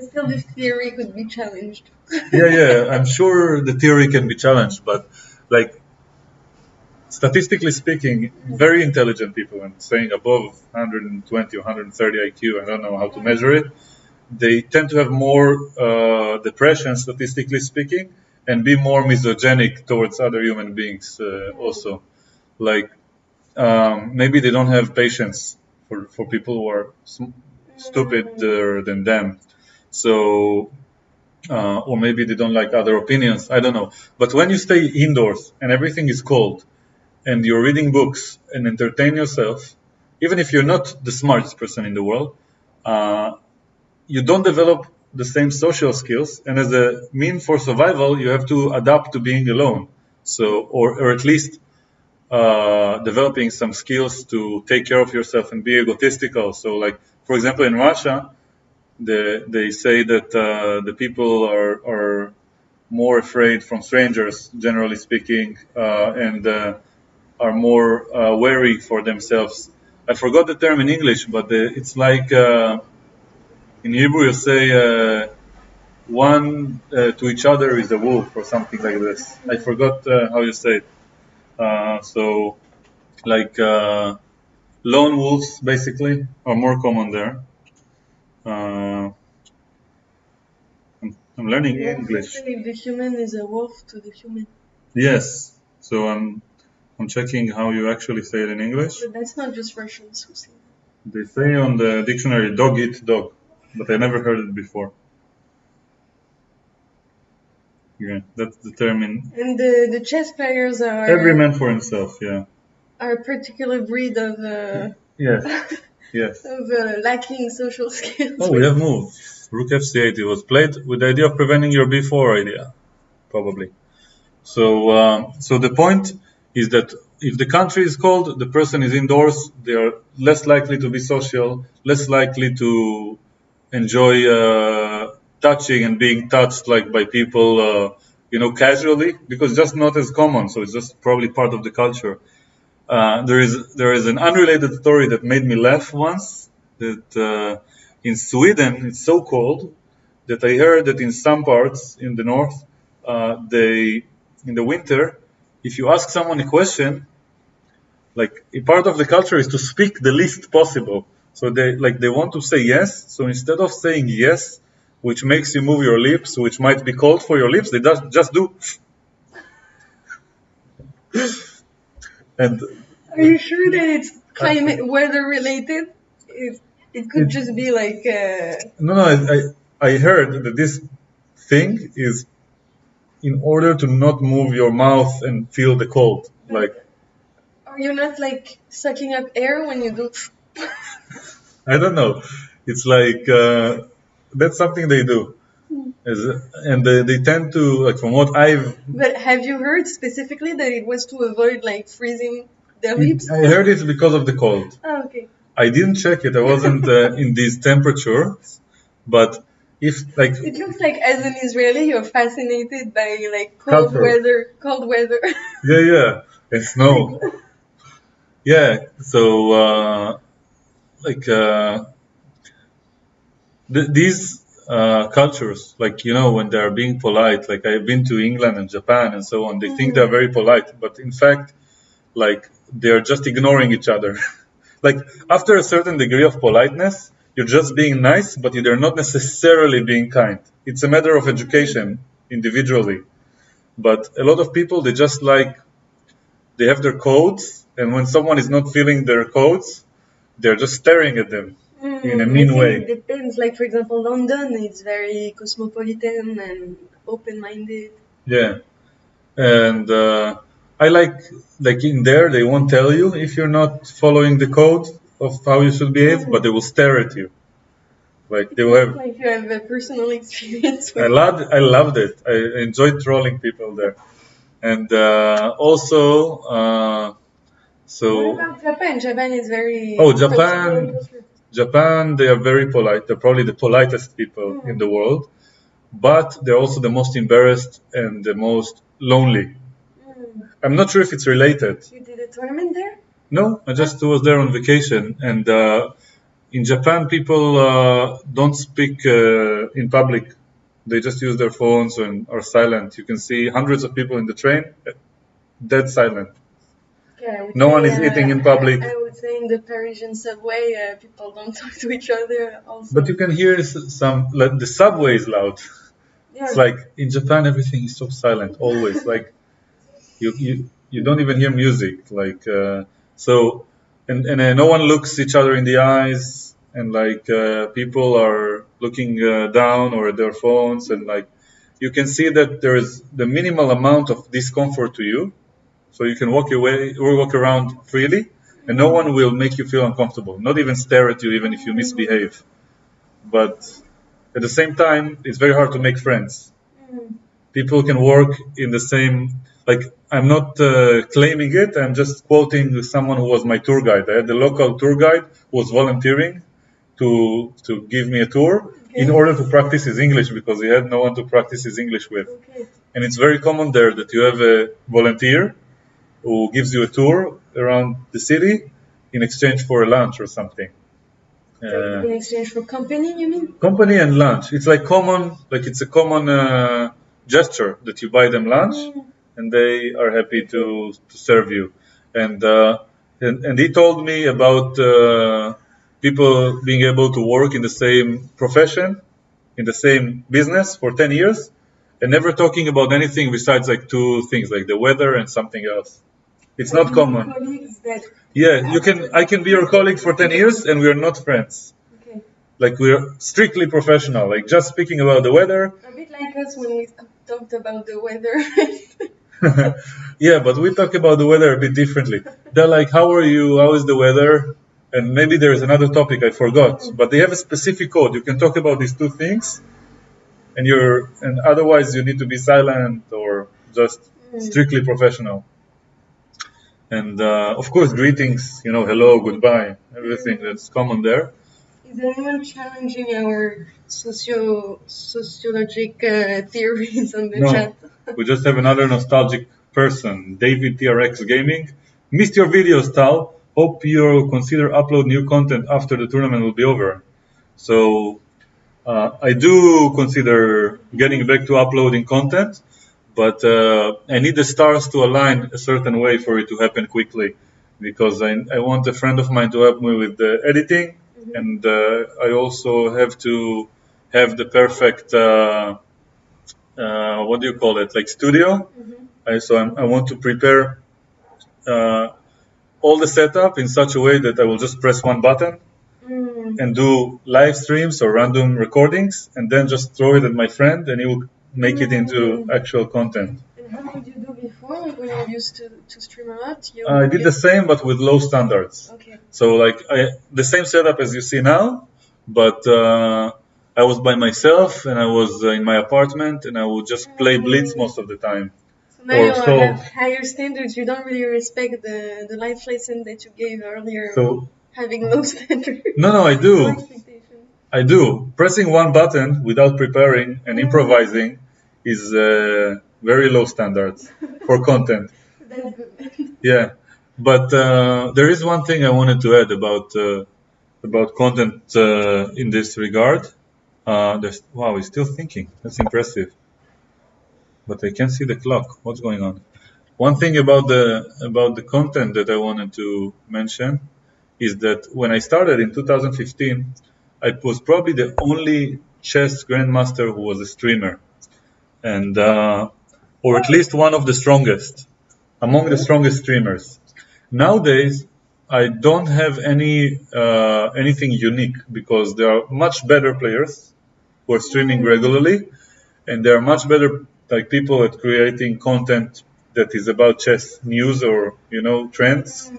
Still, this theory could be challenged. yeah, I'm sure the theory can be challenged, but like statistically speaking, very intelligent people, and saying above 120 or 130 IQ, I don't know how to measure it, they tend to have more depression, statistically speaking, and be more misogynic towards other human beings also. Like maybe they don't have patience for people who are stupider than them. So or maybe they don't like other opinions. I don't know. But when you stay indoors and everything is cold, and you're reading books and entertain yourself, even if you're not the smartest person in the world, you don't develop the same social skills. And as a mean for survival, you have to adapt to being alone. So, or at least developing some skills to take care of yourself and be egotistical. So, like for example, in Russia, they say that the people are more afraid from strangers, generally speaking, and are more wary for themselves. I forgot the term in English, but it's like in Hebrew you say one to each other is a wolf or something like this. I forgot how you say it. So like lone wolves basically are more common there. I'm I'm learning You want to English. say if the human is a wolf to the human. Yes. So I'm checking how you actually say it in English. But that's not just Russians who say that. They say on the dictionary, dog eat dog, but I never heard it before. Yeah, that's the term in And the chess players are every man for himself. Yeah. are a particular breed of Yes. Yes. of lacking social skills. Oh, we have moved. Rook FC8. It was played with the idea of preventing your b4 idea, probably. So the point is that if the country is cold, the person is indoors. They are less likely to be social, less likely to enjoy touching and being touched like by people, casually, because it's just not as common. So it's just probably part of the culture. There is an unrelated story that made me laugh once. That in Sweden it's so cold that I heard that in some parts in the north, they in the winter, if you ask someone a question, like a part of the culture is to speak the least possible. So they want to say yes. So instead of saying yes, which makes you move your lips, which might be cold for your lips, they just do. And Are you sure that it's climate weather related? It could just be like. No, I heard that this thing is in order to not move your mouth and feel the cold. Like, Are you not like sucking up air when you do? I don't know. It's like that's something they do, and they tend to, like, from what I've. But have you heard specifically that it was to avoid like freezing their lips? I heard it's because of the cold. Oh, okay. I didn't check it. I wasn't in these temperatures, but if like. It looks like as an Israeli, you're fascinated by like cold Culture. weather. Yeah, and snow. Yeah, so these cultures, like, when they are being polite, like I've been to England and Japan and so on, they think they're very polite, but in fact, like, they're just ignoring each other. Like, after a certain degree of politeness, you're just being nice, but you're not necessarily being kind. It's a matter of education individually. But a lot of people, they have their codes, and when someone is not feeling their codes, they're just staring at them in a mean way. It depends. Like, for example, London is very cosmopolitan and open-minded. Yeah. And I like in there, they won't tell you if you're not following the code of how you should behave, but they will stare at you. Like, they will have. Like you have a personal experience with I loved it. I enjoyed trolling people there. And also, so. What about Japan? Japan is very. Oh, Japan, they are very polite. They're probably the politest people in the world, but they're also the most embarrassed and the most lonely. I'm not sure if it's related. You did a tournament there? No, I just was there on vacation. And in Japan, people don't speak in public. They just use their phones and are silent. You can see hundreds of people in the train, dead silent. Yeah, no one is eating in public. I would say in the Parisian subway, people don't talk to each other also. But you can hear like, the subway is loud. Yeah. It's like in Japan, everything is so silent, always. Like you don't even hear music. Like so, and no one looks each other in the eyes, and like people are looking down or at their phones, and like you can see that there is the minimal amount of discomfort to you. So you can walk away or walk around freely, and no one will make you feel uncomfortable, not even stare at you, even if you misbehave. But at the same time, it's very hard to make friends. People can work in the same, like, I'm not claiming it, I'm just quoting someone who was my tour guide. I had the local tour guide who was volunteering to give me a tour in order to practice his English, because he had no one to practice his English with. And it's very common there that you have a volunteer who gives you a tour around the city in exchange for a lunch or something. In exchange for company, you mean? Company and lunch. It's like it's a common gesture that you buy them lunch, and they are happy to serve you. And he told me about people being able to work in the same profession in the same business for 10 years and never talking about anything besides like two things, like the weather and something else. It's not common. Yeah, I can be your colleague for 10 years and we are not friends. Okay. Like we're strictly professional, like just speaking about the weather. A bit like us when we talked about the weather. Yeah, but we talk about the weather a bit differently. They're like, how are you? How is the weather? And maybe there is another topic I forgot, but they have a specific code. You can talk about these two things, and otherwise you need to be silent or just strictly professional. And of course, greetings, hello, goodbye, everything that's common there. Is anyone challenging our sociologic theories on the chat? We just have another nostalgic person, David TRX Gaming. Missed your videos, Tal. Hope you'll consider upload new content after the tournament will be over. So I do consider getting back to uploading content, but I need the stars to align a certain way for it to happen quickly, because I want a friend of mine to help me with the editing, and I also have to have the perfect, what do you call it, like studio. So I want to prepare all the setup in such a way that I will just press one button and do live streams or random recordings, and then just throw it at my friend, and he will make it into actual content. And how did you do before, like when you used to stream a lot? I did the same, but with low standards. Okay. So like the same setup as you see now, but I was by myself and I was in my apartment, and I would just play Blitz most of the time. Now you have higher standards. You don't really respect the life lesson that you gave earlier. So, having low standards. No, I do. I do. Pressing one button without preparing and improvising is very low standards for content. That's good. Yeah, but there is one thing I wanted to add about content in this regard. Wow, he's still thinking. That's impressive. But I can't see the clock. What's going on? One thing about the content that I wanted to mention is that when I started in 2015, I was probably the only chess grandmaster who was a streamer, and or at least one of the strongest, among the strongest streamers. Nowadays, I don't have anything unique, because there are much better players who are streaming regularly, and there are much better people at creating content that is about chess news or trends.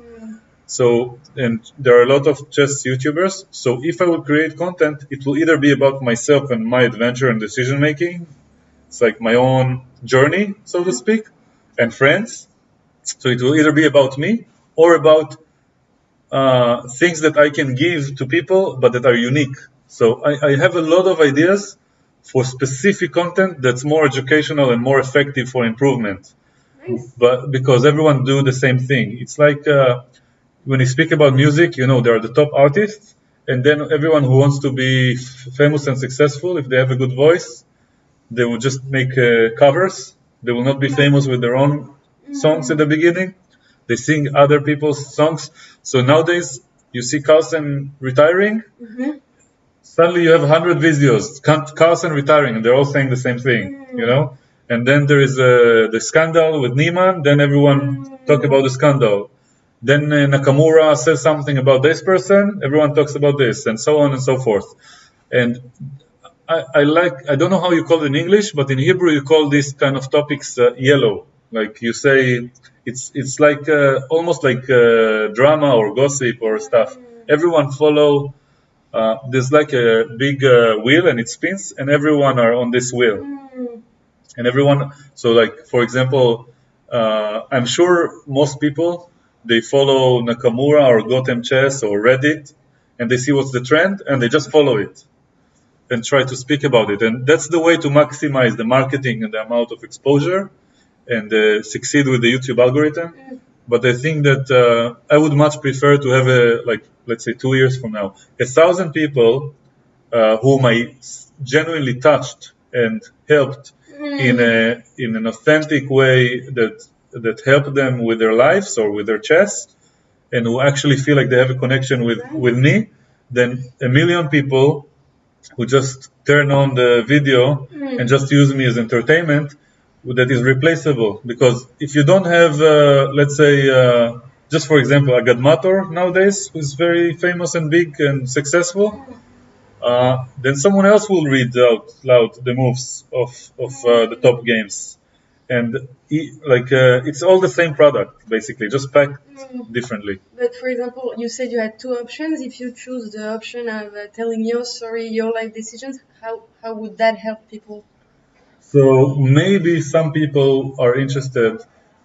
So, and there are a lot of chess YouTubers. So if I will create content, it will either be about myself and my adventure and decision making. It's like my own journey, so to speak, and friends. So it will either be about me or about things that I can give to people, but that are unique. So I have a lot of ideas for specific content that's more educational and more effective for improvement. Nice. But because everyone do the same thing. It's like when you speak about music, there are the top artists, and then everyone who wants to be famous and successful, if they have a good voice, they will just make covers. They will not be famous with their own songs at the beginning. They sing other people's songs. So nowadays, you see Carlsen retiring. Suddenly you have 100 videos, Carlsen retiring, and they're all saying the same thing, And then there is the scandal with Niemann, then everyone talk about the scandal. Then Nakamura says something about this person, everyone talks about this, and so on and so forth. And I don't know how you call it in English, but in Hebrew you call these kind of topics yellow. Like you say, it's like almost like drama or gossip or stuff. Everyone follow. There's like a big wheel and it spins, and everyone are on this wheel. And everyone, so like, for example, I'm sure most people, they follow Nakamura or Gotham Chess or Reddit, and they see what's the trend, and they just follow it and try to speak about it. And that's the way to maximize the marketing and the amount of exposure and succeed with the YouTube algorithm. But I think that I would much prefer to have let's say 2 years from now, 1,000 people whom I genuinely touched and helped in an authentic way that helped them with their lives or with their chess, and who actually feel like they have a connection with me. Then 1 million people who just turn on the video and just use me as entertainment, that is replaceable. Because if you don't have, let's say, just for example, a Gadmator nowadays, who's very famous and big and successful, then someone else will read out loud the moves of the top games. And it's all the same product, basically, just packed differently. But for example, you said you had two options. If you choose the option of telling your story, your life decisions, how would that help people? So maybe some people are interested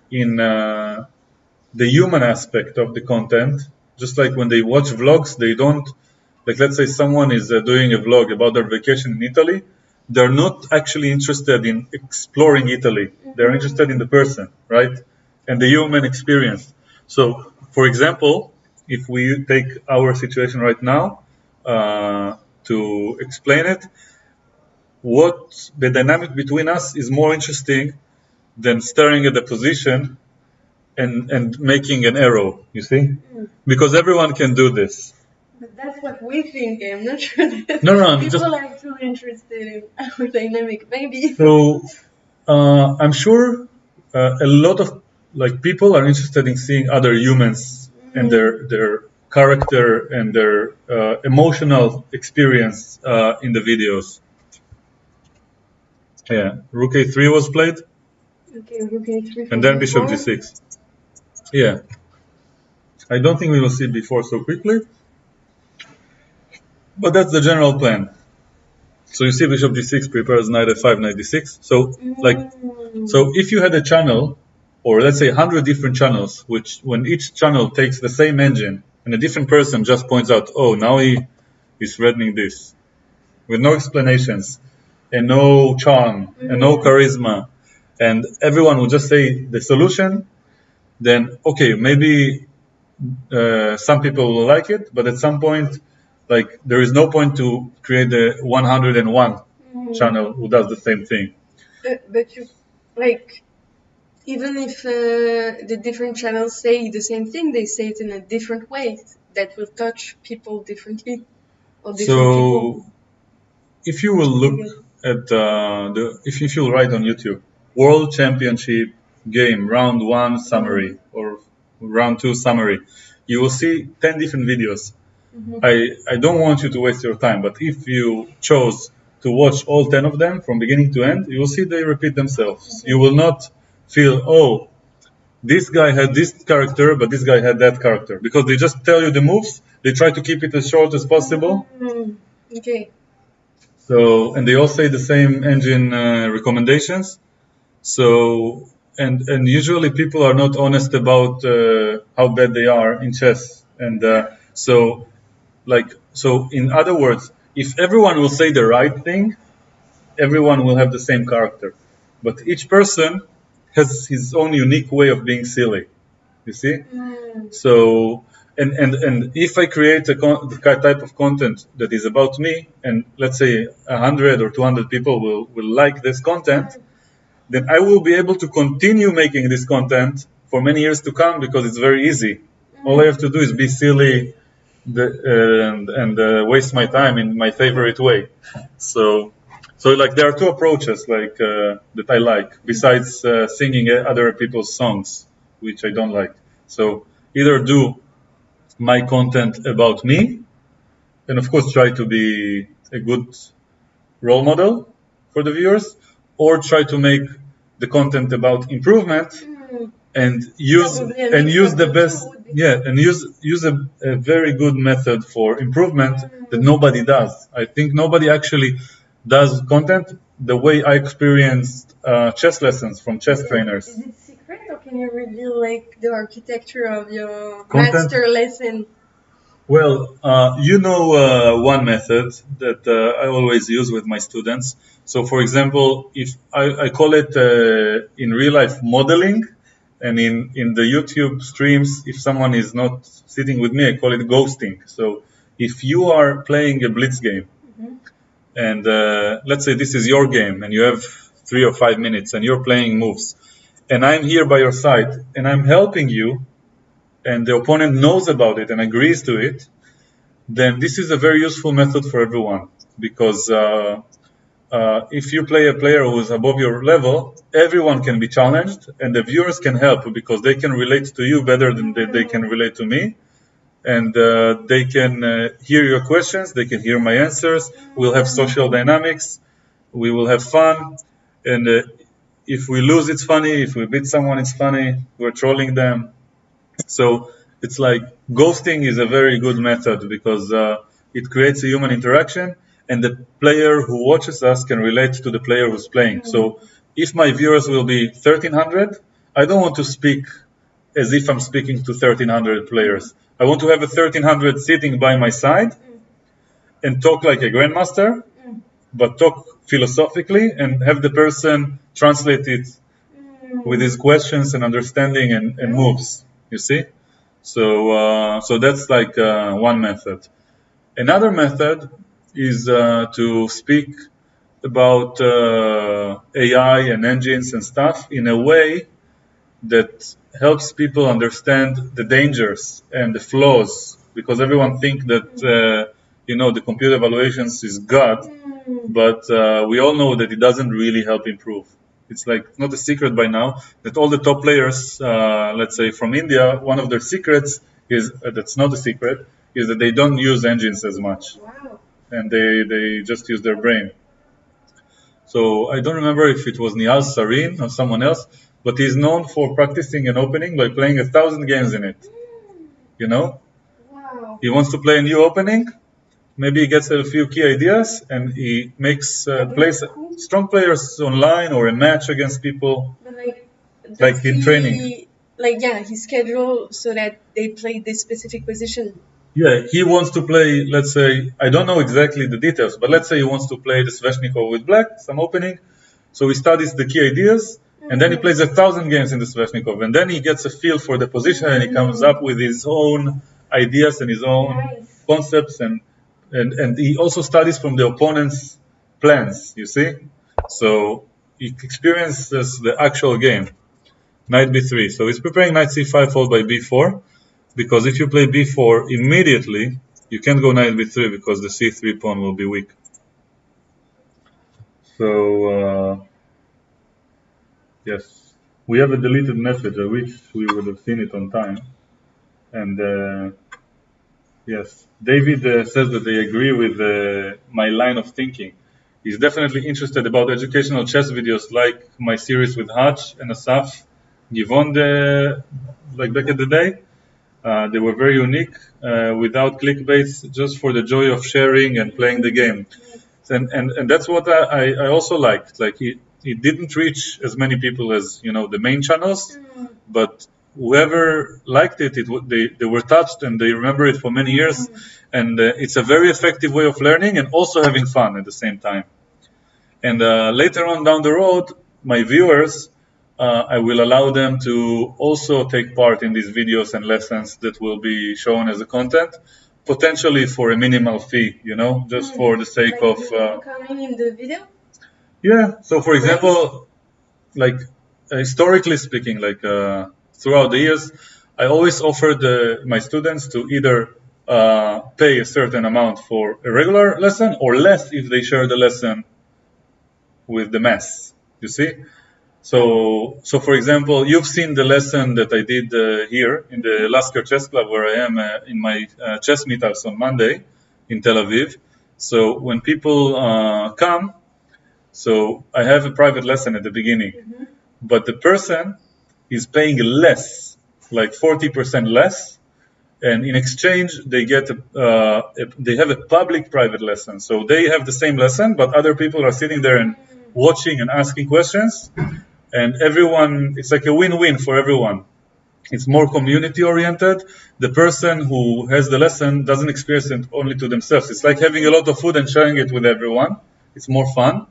in the human aspect of the content. Just like when they watch vlogs, they don't, like let's say someone is doing a vlog about their vacation in Italy, they're not actually interested in exploring Italy. They're interested in the person, right? And the human experience. So, for example, if we take our situation right now to explain it, what the dynamic between us is more interesting than staring at the position and making an arrow, you see? Because everyone can do this. But that's what we think. I'm not sure that No, people are too interested in our dynamic. Maybe. So I'm sure a lot of people are interested in seeing other humans and their character and their emotional experience in the videos. Yeah, Rook A3 was played. Okay, Rook A3. And then Bishop G6. Yeah. I don't think we will see before so quickly. But that's the general plan. So you see Bishop G6 prepares Knight F5, Knight D6. So if you had a channel, or let's say 100 different channels, which when each channel takes the same engine, and a different person just points out, oh, now he is threatening this, with no explanations, and no charm, and no charisma, and everyone will just say the solution, then okay, maybe some people will like it, but at some point, there is no point to create the 101 channel who does the same thing. But you, even if the different channels say the same thing, they say it in a different way that will touch people differently. Or different people. If you will look at if you will write on YouTube, World Championship game round 1 summary or round 2 summary, you will see 10 different videos. I don't want you to waste your time, but if you chose to watch all 10 of them from beginning to end, you will see they repeat themselves. You will not feel, oh, this guy had this character, but this guy had that character. Because they just tell you the moves, they try to keep it as short as possible. Okay. So, and they all say the same engine recommendations. So, and usually people are not honest about how bad they are in chess. And so in other words, if everyone will say the right thing, everyone will have the same character. But each person has his own unique way of being silly. You see? So, and if I create the type of content that is about me, and let's say 100 or 200 people will like this content, then I will be able to continue making this content for many years to come because it's very easy. All I have to do is be silly and waste my time in my favorite way. So there are two approaches that I like besides singing other people's songs, which I don't like. So either do my content about me, and of course try to be a good role model for the viewers, or try to make the content about improvement and use the best, and use a very good method for improvement that nobody does. I think nobody actually does content the way I experienced chess lessons from chess trainers. Is it secret, or can you reveal the architecture of your content? Master lesson? Well, one method that I always use with my students. So, for example, if I call it in real life modeling, and in the YouTube streams, if someone is not sitting with me, I call it ghosting. So, if you are playing a blitz game, and let's say this is your game, and you have 3 or 5 minutes, and you're playing moves, and I'm here by your side, and I'm helping you, and the opponent knows about it and agrees to it, then this is a very useful method for everyone. because if you play a player who is above your level, everyone can be challenged, and the viewers can help because they can relate to you better than they can relate to me. And they can hear your questions, they can hear my answers. We'll have social dynamics, we will have fun, and if we lose, it's funny. If we beat someone, it's funny. We're trolling them. So it's like ghosting is a very good method because it creates a human interaction, and the player who watches us can relate to the player who's playing. So if my viewers will be 1,300, I don't want to speak as if I'm speaking to 1,300 players. I want to have a 1,300 sitting by my side and talk like a grandmaster, but talk philosophically and have the person translate it with his questions and understanding and moves. You see? So that's like one method. Another method is to speak about AI and engines and stuff in a way that helps people understand the dangers and the flaws, because everyone thinks that the computer evaluations is God, but we all know that it doesn't really help improve. It's like not a secret by now that all the top players, let's say from India, one of their secrets is that's not a secret, is that they don't use engines as much. Wow. And they just use their brain. So I don't remember if it was Nihal Sarin or someone else, but he's known for practicing an opening by playing 1,000 games in it. You know? Wow. He wants to play a new opening, maybe he gets a few key ideas, and he makes plays strong players online or a match against people, But like in training. His schedule so that they play this specific position. Yeah, he wants to play, let's say, I don't know exactly the details, but let's say he wants to play the Sveshnikov with black, some opening. So he studies the key ideas, and then he plays 1,000 games in the Sveshnikov, and then he gets a feel for the position, and he comes up with his own ideas and his own concepts, and he also studies from the opponent's plans, you see? So he experiences the actual game. Knight b3. So he's preparing knight c5 followed by b4, because if you play b4 immediately, you can't go knight b3 because the c3 pawn will be weak. So, yes, we have a deleted message. I wish we would have seen it on time. And yes, David says that they agree with my line of thinking. He's definitely interested about educational chess videos like my series with Hutch and Asaf Givon, like back in the day. They were very unique, without clickbaits, just for the joy of sharing and playing the game. And that's what I also liked. Like it didn't reach as many people as the main channels, but whoever liked it, they were touched and they remember it for many years. And it's a very effective way of learning and also having fun at the same time. And later on down the road, my viewers, I will allow them to also take part in these videos and lessons that will be shown as a content, potentially for a minimal fee, just for the sake of... coming in the video? Yeah, so for example, like historically speaking, like throughout the years, I always offered my students to either pay a certain amount for a regular lesson or less if they share the lesson with the mass, you see? So for example, you've seen the lesson that I did here in the Lasker Chess Club, where I am in my chess meetups on Monday in Tel Aviv. So when people come, so I have a private lesson at the beginning, but the person is paying less, like 40% less, and in exchange they get they have a public private lesson. So they have the same lesson, but other people are sitting there and watching and asking questions. And everyone, it's like a win-win for everyone. It's more community-oriented. The person who has the lesson doesn't experience it only to themselves. It's like having a lot of food and sharing it with everyone. It's more fun,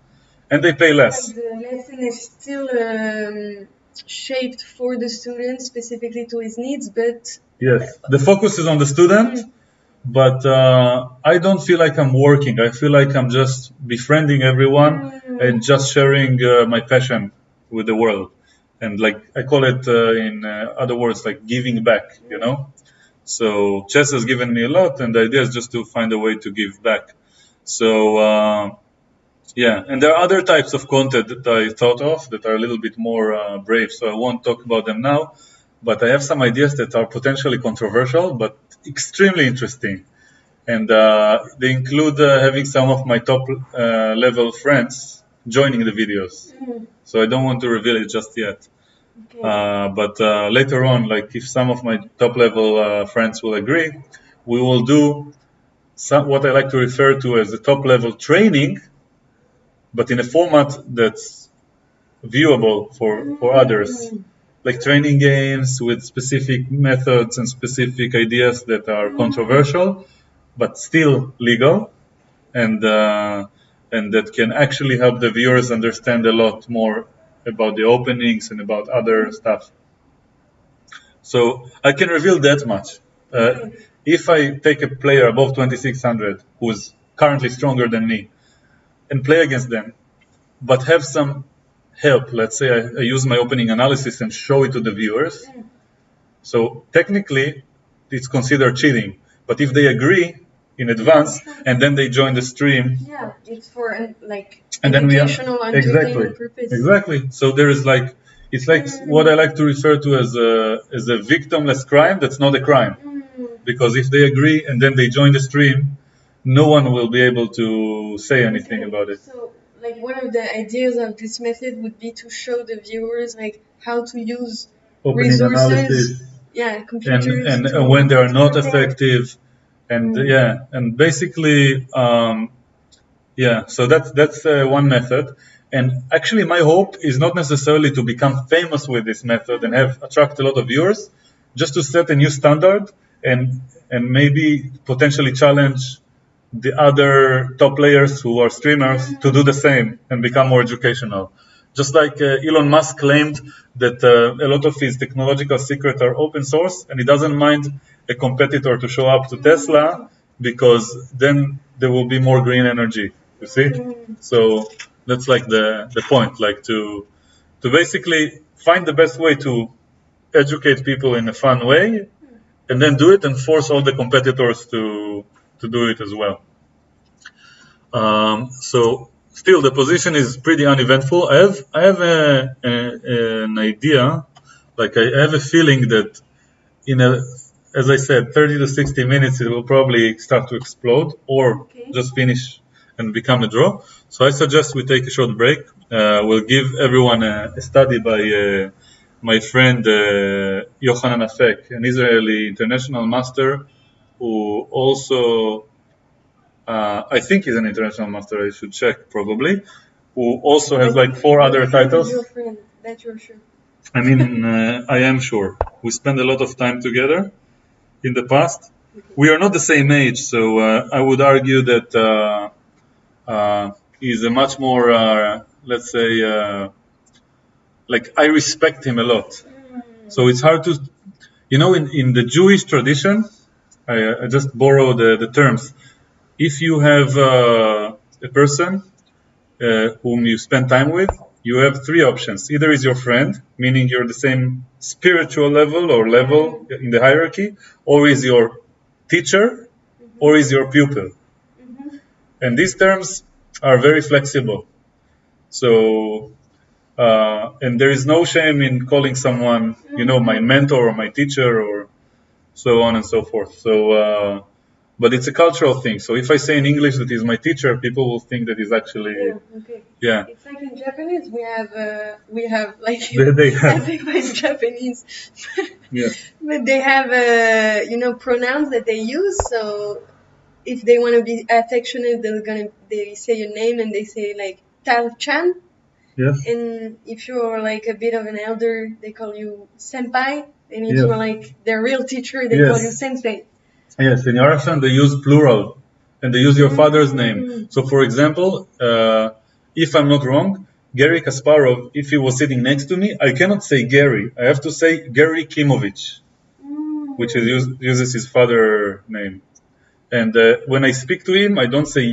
and they pay less. Like the lesson is still shaped for the student, specifically to his needs, but... Yes, the focus is on the student, but I don't feel like I'm working. I feel like I'm just befriending everyone and just sharing my passion with the world, and like I call it in other words, like giving back, So chess has given me a lot, and the idea is just to find a way to give back. So yeah, and there are other types of content that I thought of that are a little bit more brave, so I won't talk about them now, but I have some ideas that are potentially controversial, but extremely interesting. And they include having some of my top level friends joining the videos. So I don't want to reveal it just yet. Okay. But later on, like if some of my top level friends will agree, we will do what I like to refer to as the top level training, but in a format that's viewable for others, like training games with specific methods and specific ideas that are controversial, but still legal, and that can actually help the viewers understand a lot more about the openings and about other stuff. So I can reveal that much. If I take a player above 2600 who's currently stronger than me and play against them, but have some help, let's say I use my opening analysis and show it to the viewers, so technically it's considered cheating. But if they agree in advance and then they join the stream, yeah, it's for like and then educational exactly purpose. Exactly. So there is like, it's like what I like to refer to as a victimless crime that's not a crime, because if they agree and then they join the stream, no one will be able to say anything about it. So like one of the ideas of this method would be to show the viewers like how to use Opening resources, analysis, computers, and when they are not effective, and and basically so that's one method. And actually my hope is not necessarily to become famous with this method and attract a lot of viewers, just to set a new standard and maybe potentially challenge the other top players who are streamers to do the same and become more educational. Just like Elon Musk claimed that a lot of his technological secrets are open source, and he doesn't mind a competitor to show up to Tesla, because then there will be more green energy, you see? So that's like the point, like to basically find the best way to educate people in a fun way, and then do it and force all the competitors to do it as well. So still, the position is pretty uneventful. I have an idea, like I have a feeling that as I said, 30 to 60 minutes, it will probably start to explode or just finish and become a draw. So I suggest we take a short break. We'll give everyone a study by my friend Yochanan Afek, an Israeli international master who also I think he's an international master. I should check probably. Who also has like 4 other titles. Your friend, that you're sure. I mean, I am sure. We spend a lot of time together in the past. We are not the same age, so I would argue that he's a much more, let's say, like I respect him a lot. So it's hard to, in the Jewish tradition, I just borrow the terms. If you have a person whom you spend time with, you have 3 options. Either is your friend, meaning you're the same spiritual level or level in the hierarchy, or is your teacher, or is your pupil. And these terms are very flexible. So, and there is no shame in calling someone, my mentor or my teacher or so on and so forth. So, but it's a cultural thing. So if I say in English that he's my teacher, people will think that he's actually It's like in Japanese we have like they have everybody's Japanese, but they have pronouns that they use. So if they want to be affectionate, they say your name and they say like Tal-chan. Yes. And if you're like a bit of an elder, they call you senpai. And if you're like their real teacher, they call you sensei. Yes, in Russian they use plural, and they use your father's name. So, for example, if I'm not wrong, Gary Kasparov, if he was sitting next to me, I cannot say Gary. I have to say Gary Kimovich, which uses his father's name. And when I speak to him, I don't say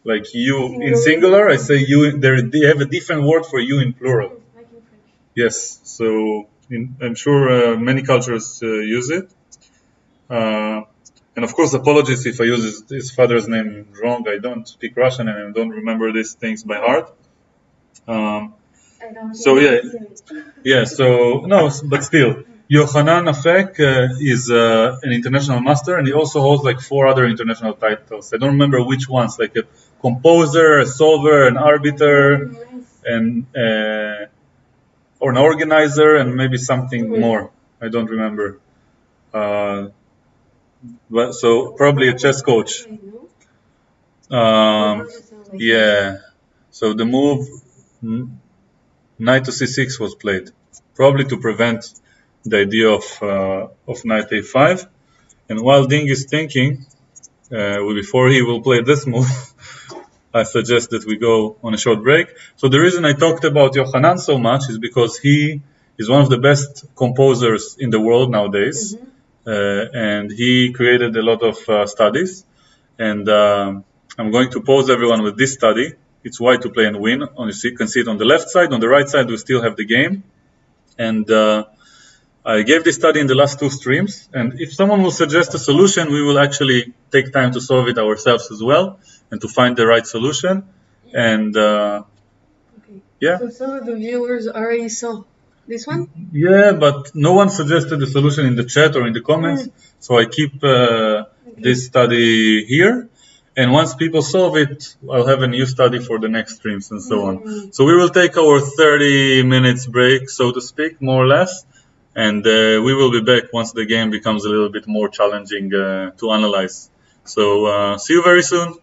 like you in singular. I say you. They have a different word for you in plural. Like in French. Yes. So I'm sure many cultures use it. And of course, apologies if I use his father's name wrong. I don't speak Russian and I don't remember these things by heart. So yeah. So no, but still, Yohanan Afek is an international master, and he also holds like 4 other international titles. I don't remember which ones, like a composer, a solver, an arbiter, and or an organizer, and maybe something more. I don't remember. But so probably a chess coach. Yeah. So the move knight to c6 was played, probably to prevent the idea of knight a5. And while Ding is thinking, before he will play this move, I suggest that we go on a short break. So the reason I talked about Yohanan so much is because he is one of the best composers in the world nowadays, and he created a lot of studies. And I'm going to pose everyone with this study. It's why to play and win. You can see it on the left side. On the right side, we still have the game. And I gave this study in the last 2 streams. And if someone will suggest a solution, we will actually take time to solve it ourselves as well and to find the right solution. And yeah. So some of the viewers already saw this one? Yeah, but no one suggested the solution in the chat or in the comments. So I keep this study here. And once people solve it, I'll have a new study for the next streams and so on. So we will take our 30 minutes break, so to speak, more or less. And we will be back once the game becomes a little bit more challenging to analyze. So see you very soon.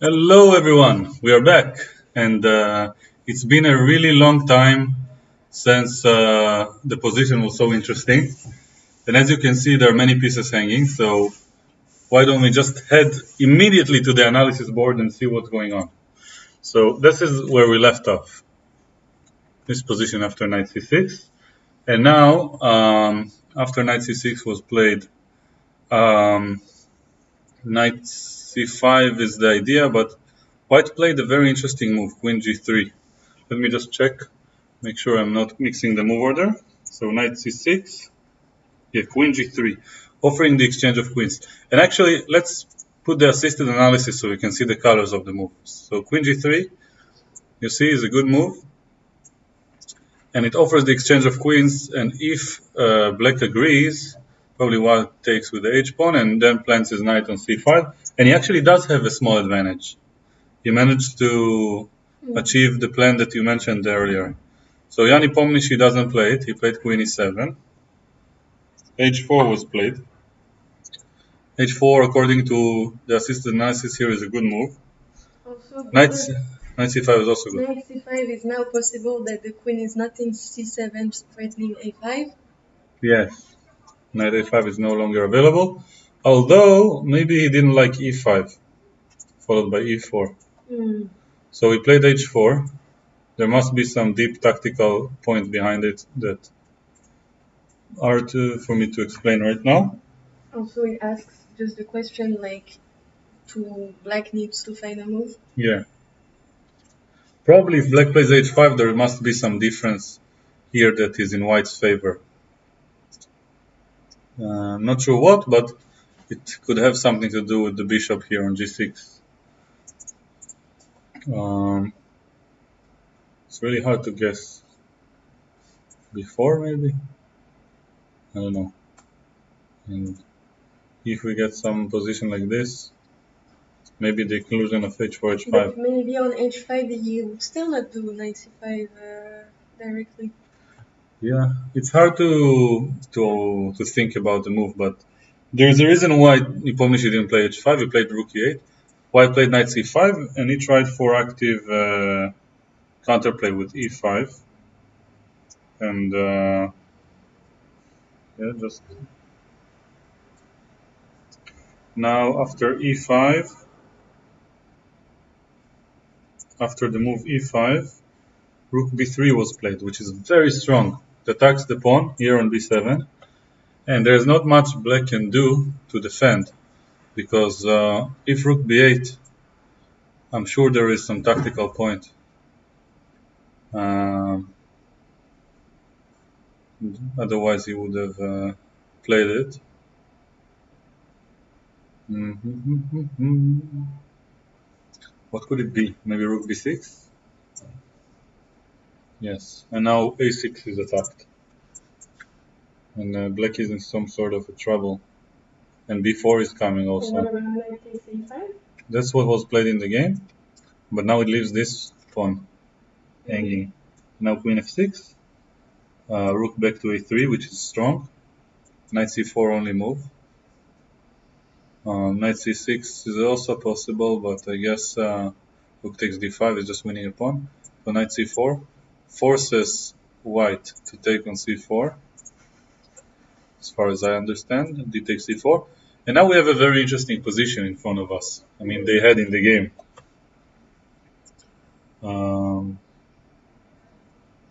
Hello, everyone. We are back, and it's been a really long time since the position was so interesting. And as you can see, there are many pieces hanging. So why don't we just head immediately to the analysis board and see what's going on? So this is where we left off. This position after knight c6, and now after knight c6 was played, knight c5 is the idea, but white played a very interesting move, queen g3. Let me just check, make sure I'm not mixing the move order. So knight c6, yeah, queen g3, offering the exchange of queens. And actually, let's put the assisted analysis so we can see the colors of the moves. So queen g3, you see, is a good move, and it offers the exchange of queens. And if black agrees, probably white takes with the h-pawn and then plants his knight on c5. And he actually does have a small advantage. He managed to achieve the plan that you mentioned earlier. So Nepomniachtchi doesn't play it. He played queen e7. h4 was played. h4, according to the assisted analysis here, is a good move. Also, Knight c5 is also good. knight c5 is now possible that the queen is not in c7 threatening a5. Yes, knight a5 is no longer available. Although, maybe he didn't like e5, followed by e4. So he played h4. There must be some deep tactical point behind it that are for me to explain right now. Also, it asks just the question like, black needs to find a move. Yeah. Probably if black plays h5, there must be some difference here that is in white's favor. I'm not sure what, but it could have something to do with the bishop here on g6. It's really hard to guess. Before, maybe? I don't know. And if we get some position like this, maybe the inclusion of h4, h5. But maybe on h5 he would still not do knight c5 directly. Yeah, it's hard to think about the move, but there's a reason why Nepomniachtchi didn't play h5. He played rook e8. White played knight c5, and he tried for active counterplay with e5. And yeah, just now after e5, after the move e5, rook b3 was played, which is very strong. It attacks the pawn here on b7, and there's not much black can do to defend, because if rook b8, I'm sure there is some tactical point. Otherwise he would have played it. What could it be? Maybe rook b6? Yes, and now a6 is attacked. And black is in some sort of a trouble. And b4 is coming also. What about knight takes a5? That's what was played in the game. But now it leaves this pawn hanging. Now queen f6. Rook back to a3, which is strong. Knight c4 only move. Knight c6 is also possible, but I guess rook takes d5 is just winning a pawn. So knight c4 forces white to take on c4, as far as I understand. D takes c4. And now we have a very interesting position in front of us. I mean, they had in the game.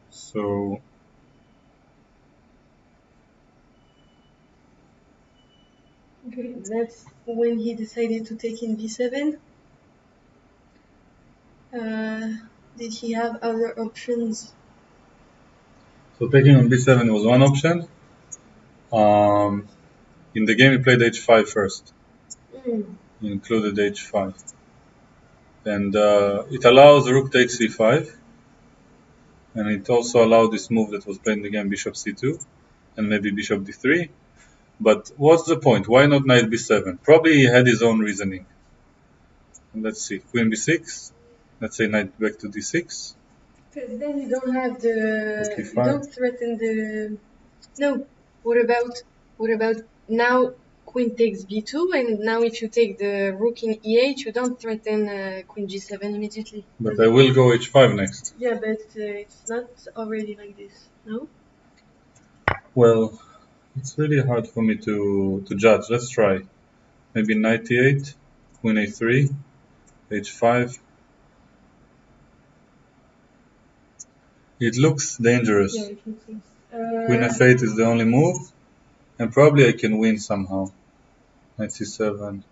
So okay, that's when he decided to take in b7. Did he have other options? So taking on b7 was one option. In the game he played h5 first. He included h5. And it allows rook takes c5. And it also allowed this move that was played in the game, bishop c2. And maybe bishop d3. But what's the point? Why not knight b7? Probably he had his own reasoning. And let's see, queen b6. Let's say knight back to d6. Because then you don't have you don't threaten the. No. What about now? queen takes b2, and now if you take the rook in e8, you don't threaten queen g7 immediately. But I will go h5 next. Yeah, but it's not already like this, no? Well, it's really hard for me to judge. Let's try. Maybe knight e8, queen a3, h5. It looks dangerous. Yeah, it looks nice. Queen f8 is the only move, and probably I can win somehow. Knight c7,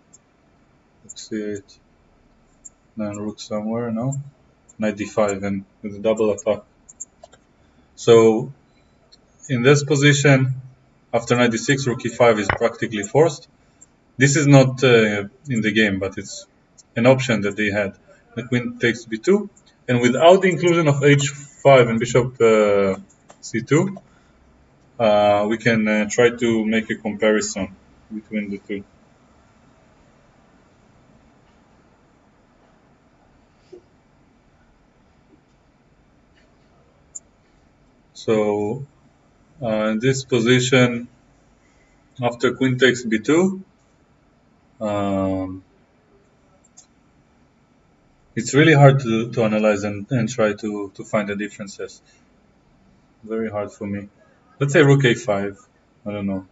rook c8, then rook somewhere, no? Knight d5, and with a double attack. So, in this position, after knight d6, rook e5 is practically forced. This is not in the game, but it's an option that they had. The queen takes b2, and without the inclusion of h5 and bishop c2, we can try to make a comparison between the two. So in this position, after queen takes b2, it's really hard to analyze and try to find the differences. Very hard for me. Let's say rook a5. I don't know.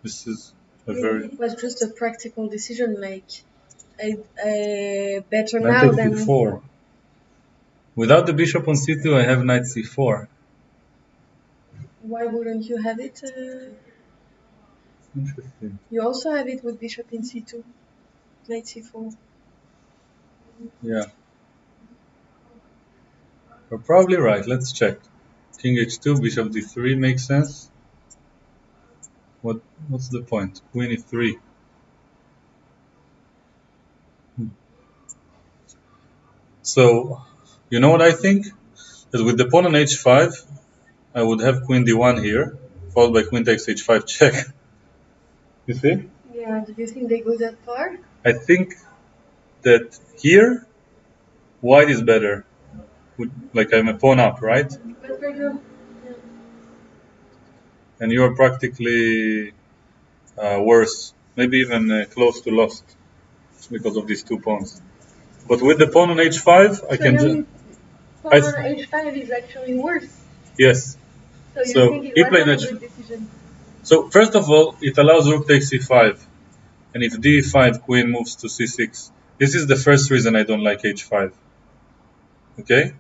This is a very... It was just a practical decision, like better Knight now takes than... b4. Without the bishop on c2, I have knight c4. Why wouldn't you have it? Interesting. You also have it with bishop in c2, knight c4. Yeah. You're probably right. Let's check. King h2, bishop d3 makes sense. What's the point? Queen e3. So, you know what I think? That with the pawn on h5, I would have queen d1 here, followed by queen takes h5 check. You see? Yeah, do you think they go that far? I think that here, white is better. Like I'm a pawn up, right? But right now, And you are practically worse, maybe even close to lost because of these 2 pawns. But with the pawn on h5, I can just... Pawn on h5 is actually worse. Yes. So you think it wasn't a good decision? So first of all, it allows rook takes c5. And if d5, queen moves to c6. This is the first reason I don't like h5. Okay?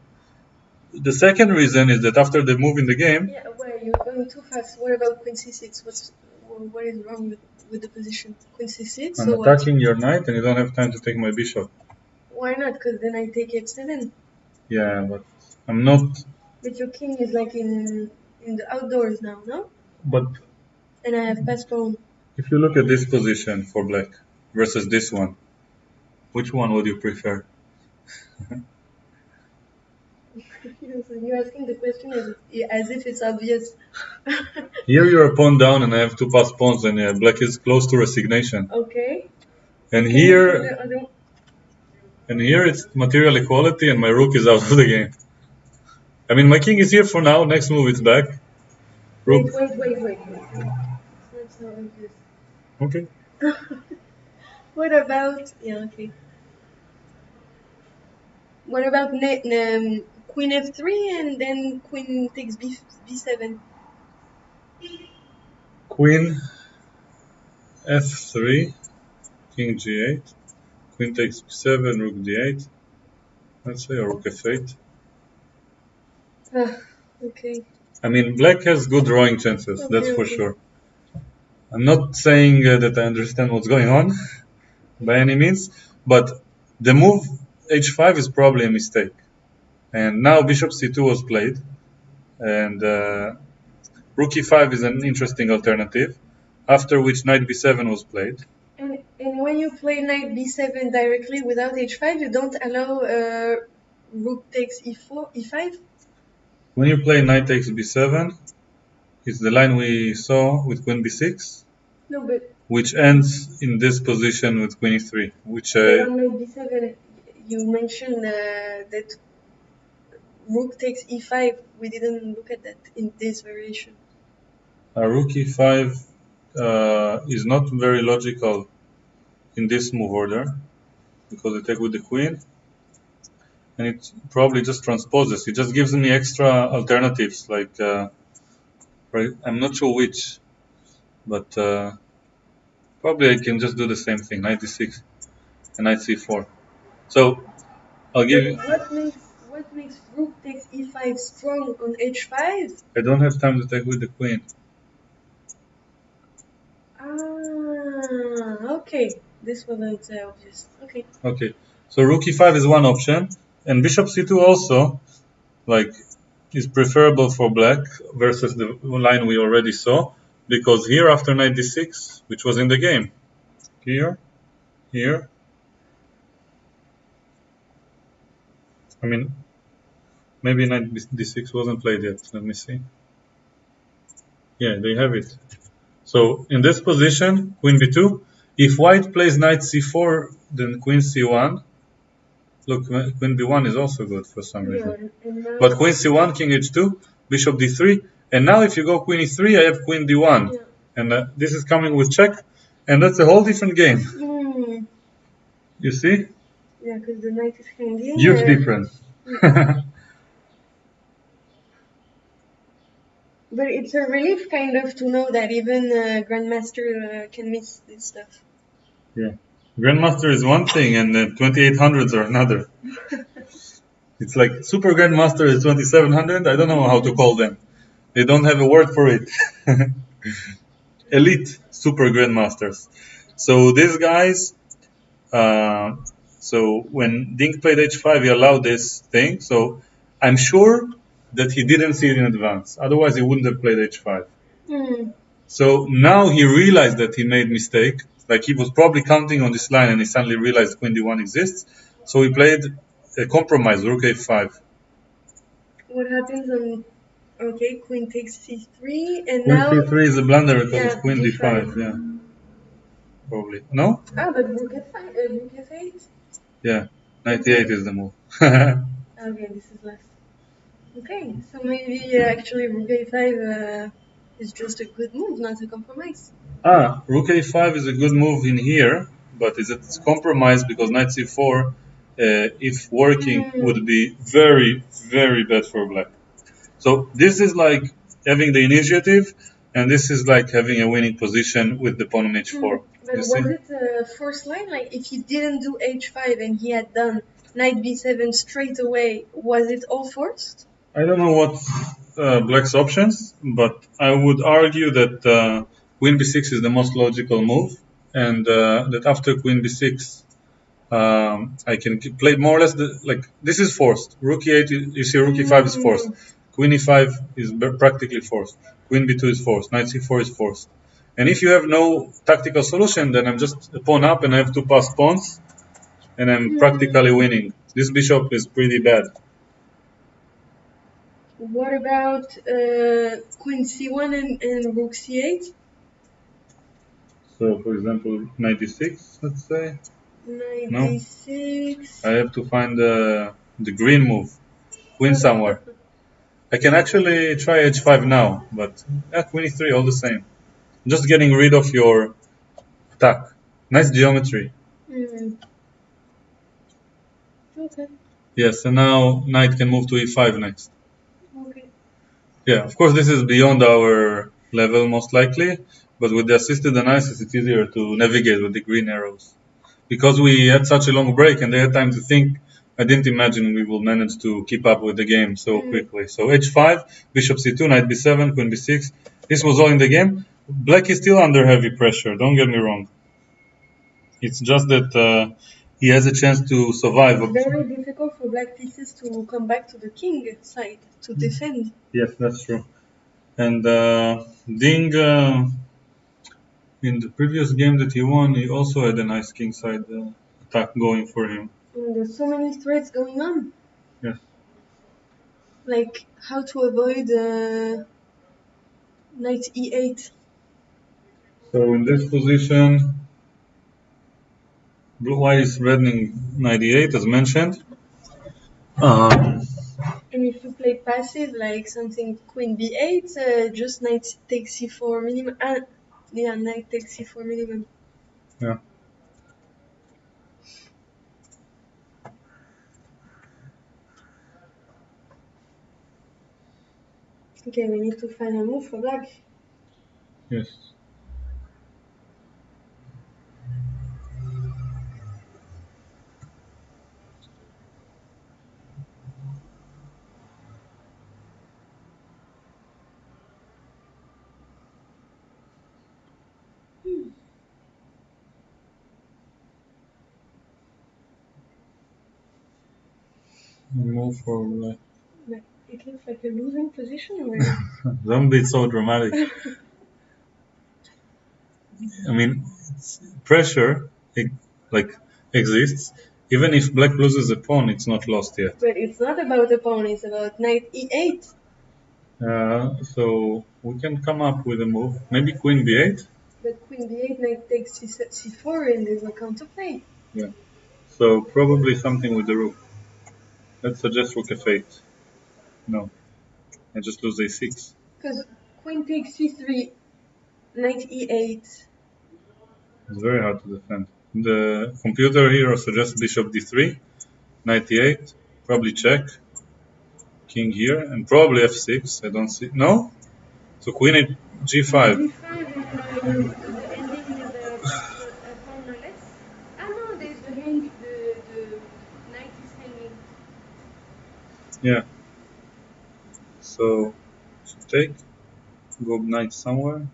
The second reason is that after the move in the game... Yeah, well, you're going too fast. What about queen c6? What is wrong with the position? Queen c6? I'm attacking your knight and you don't have time to take my bishop. Why not? Because then I take h7. Yeah, but I'm not... But your king is like in the outdoors now, no? But... And I have passed pawn. If you look at this position for black versus this one, which one would you prefer? You're asking the question as if it's obvious. Here you're a pawn down and I have 2 passed pawns and black is close to resignation. Okay. And here it's material equality and my rook is out of the game. I mean, my king is here for now. Next move it's back. Rook. Wait. It's not so obvious. Okay. What about... Yeah, okay. What about queen f3 and then queen takes b7? Queen f3, king g8, queen takes b7, rook d8, let's say, or rook f8. Okay. I mean, black has good drawing chances, Okay, that's for sure. I'm not saying that I understand what's going on by any means, but the move h5 is probably a mistake. And now bishop c2 was played, and rook e5 is an interesting alternative, after which knight b7 was played. And when you play knight b7 directly without h5, you don't allow rook takes e5? When you play knight takes b7, it's the line we saw with queen b6, no, but which ends in this position with queen e3. Which on knight b7, you mentioned that rook takes e5. We didn't look at that in this variation. rook e5 is not very logical in this move order, because I take with the queen, and it probably just transposes. It just gives me extra alternatives, like, right, I'm not sure which, but probably I can just do the same thing, knight d6 and knight c4. So I'll give you... What makes rook takes e5 strong on h5? I don't have time to take with the queen. Ah, okay. This wasn't obvious. Okay. Okay. So rook e5 is one option, and bishop c2 also, like, is preferable for black versus the line we already saw, because here after knight d6, which was in the game, here, I mean, maybe knight d6 wasn't played yet. Let me see. Yeah, they have it. So in this position, queen b2, if white plays knight c4, then queen c1. Look, queen b1 is also good for some reason. But queen c1, king h2, bishop d3, and now if you go queen e3, I have queen d1. Yeah. And this is coming with check, and that's a whole different game. You see? Yeah, because the knight is hanging. Huge difference. But it's a relief kind of to know that even Grandmaster can miss this stuff. Yeah. Grandmaster is one thing and the 2800s are another. It's like Super Grandmaster is 2700. I don't know how to call them. They don't have a word for it. Elite Super Grandmasters. So these guys, so when Dink played h5, he allowed this thing. So I'm sure that he didn't see it in advance. Otherwise, he wouldn't have played h5. So now he realized that he made mistake. Like he was probably counting on this line and he suddenly realized queen d1 exists. So he played a compromise, rook a5. What happens on, okay, queen takes c3 and queen now... Queen c3 is a blunder because of queen d5, yeah. Probably. No? Ah, but rook f8? Yeah, knight e8 is the move. Okay, this is less. Okay, so maybe actually rook a5 is just a good move, not a compromise. Rook a5 is a good move in here, but it's compromise because knight c4, if working, would be very, very bad for black. So this is like having the initiative, and this is like having a winning position with the pawn on h4. But was it a forced line? Like if he didn't do h5 and he had done knight b7 straight away, was it all forced? I don't know what black's options, but I would argue that queen b6 is the most logical move, and that after queen b6, I can play more or less like this is forced. Rook e8, you see, rook e5 is forced. Queen e5 is practically forced. Queen b2 is forced. Knight c4 is forced. And if you have no tactical solution, then I'm just a pawn up and I have two passed pawns, and I'm practically winning. This bishop is pretty bad. What about queen c1 and rook c8? So, for example, knight d6, let's say. Knight d6. I have to find the green move. Queen somewhere. I can actually try h5 now, but queen e3, all the same. Just getting rid of your attack. Nice geometry. Okay. Yes, and now knight can move to e5 next. Okay. Yeah, of course this is beyond our level most likely, but with the assisted analysis it's easier to navigate with the green arrows. Because we had such a long break and they had time to think, I didn't imagine we will manage to keep up with the game so quickly. So h5, bishop c2, knight b7, queen b6. This was all in the game. Black is still under heavy pressure, don't get me wrong. It's just that he has a chance to survive. Very difficult for black pieces to come back to the king side to defend. Yes, that's true. And Ding, in the previous game that he won, he also had a nice king side attack going for him. And there's so many threats going on. Yes. Like how to avoid knight e8. So in this position, white is threatening knight e8 as mentioned. And if you play passive, like something queen b8, just knight takes c4 minimum. Yeah, knight takes c4 minimum. Yeah. Okay, we need to find a move for black. Yes. Move for black. But it looks like a losing position, or Don't be so dramatic. I mean, pressure like exists. Even if black loses a pawn, it's not lost yet. but it's not about a pawn. It's about knight e8. So we can come up with a move. Maybe queen b8. But queen b8, knight takes c4, and there's no counterplay. Yeah. So probably something with the rook. Let's suggest rook f8. No. I just lose a6. Because queen takes c3, knight e8. It's very hard to defend. The computer here suggests bishop d3, knight e8, probably check, king here, and probably f6. I don't see. No? So queen at g5. g5 and the ending with a pawn or less. Ah no, there's the knight is hanging. Yeah. So should take, go knight somewhere.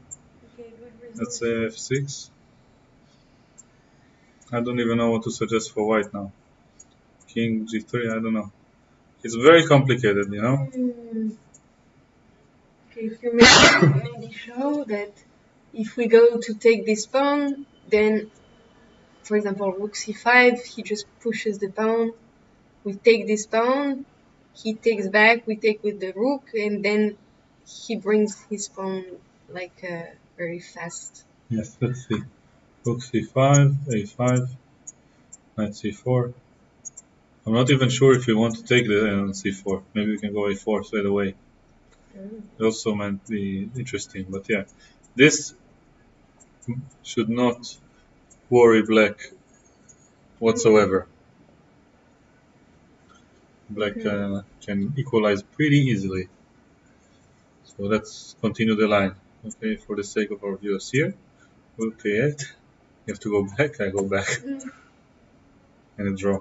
Okay, good result. Let's say f6. I don't even know what to suggest for white now. King g3, I don't know. It's very complicated, you know? Okay, if you maybe show that if we go to take this pawn, then, for example, rook c5, he just pushes the pawn. We take this pawn, he takes back, we take with the rook, and then he brings his pawn like very fast. Yes, let's see. Rook c5, a5, knight c4. I'm not even sure if we want to take the c4. Maybe we can go a4 straight away. It also might be interesting, but yeah. This should not worry black whatsoever. Black can equalize pretty easily. So let's continue the line. Okay, for the sake of our viewers here. Okay, you have to go back, I go back. And a draw.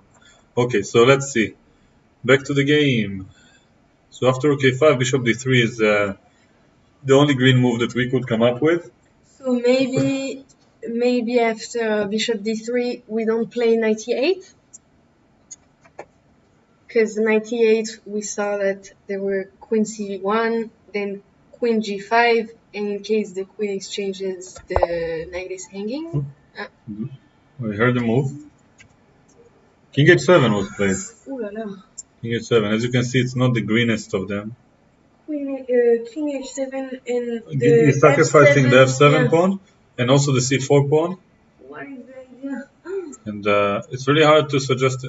Okay, so let's see. Back to the game. So after rook a5, bishop d3 is the only green move that we could come up with. So maybe after bishop d3 we don't play knight e8, because knight e8 we saw that there were queen c1, then queen g5, and in case the queen exchanges, the knight is hanging. We heard the move. King h7 was played. Ooh la la. King h7. As you can see, it's not the greenest of them. King h7 and He's sacrificing the f7 yeah. pawn and also the c4 pawn. What is the idea? And it's really hard to suggest.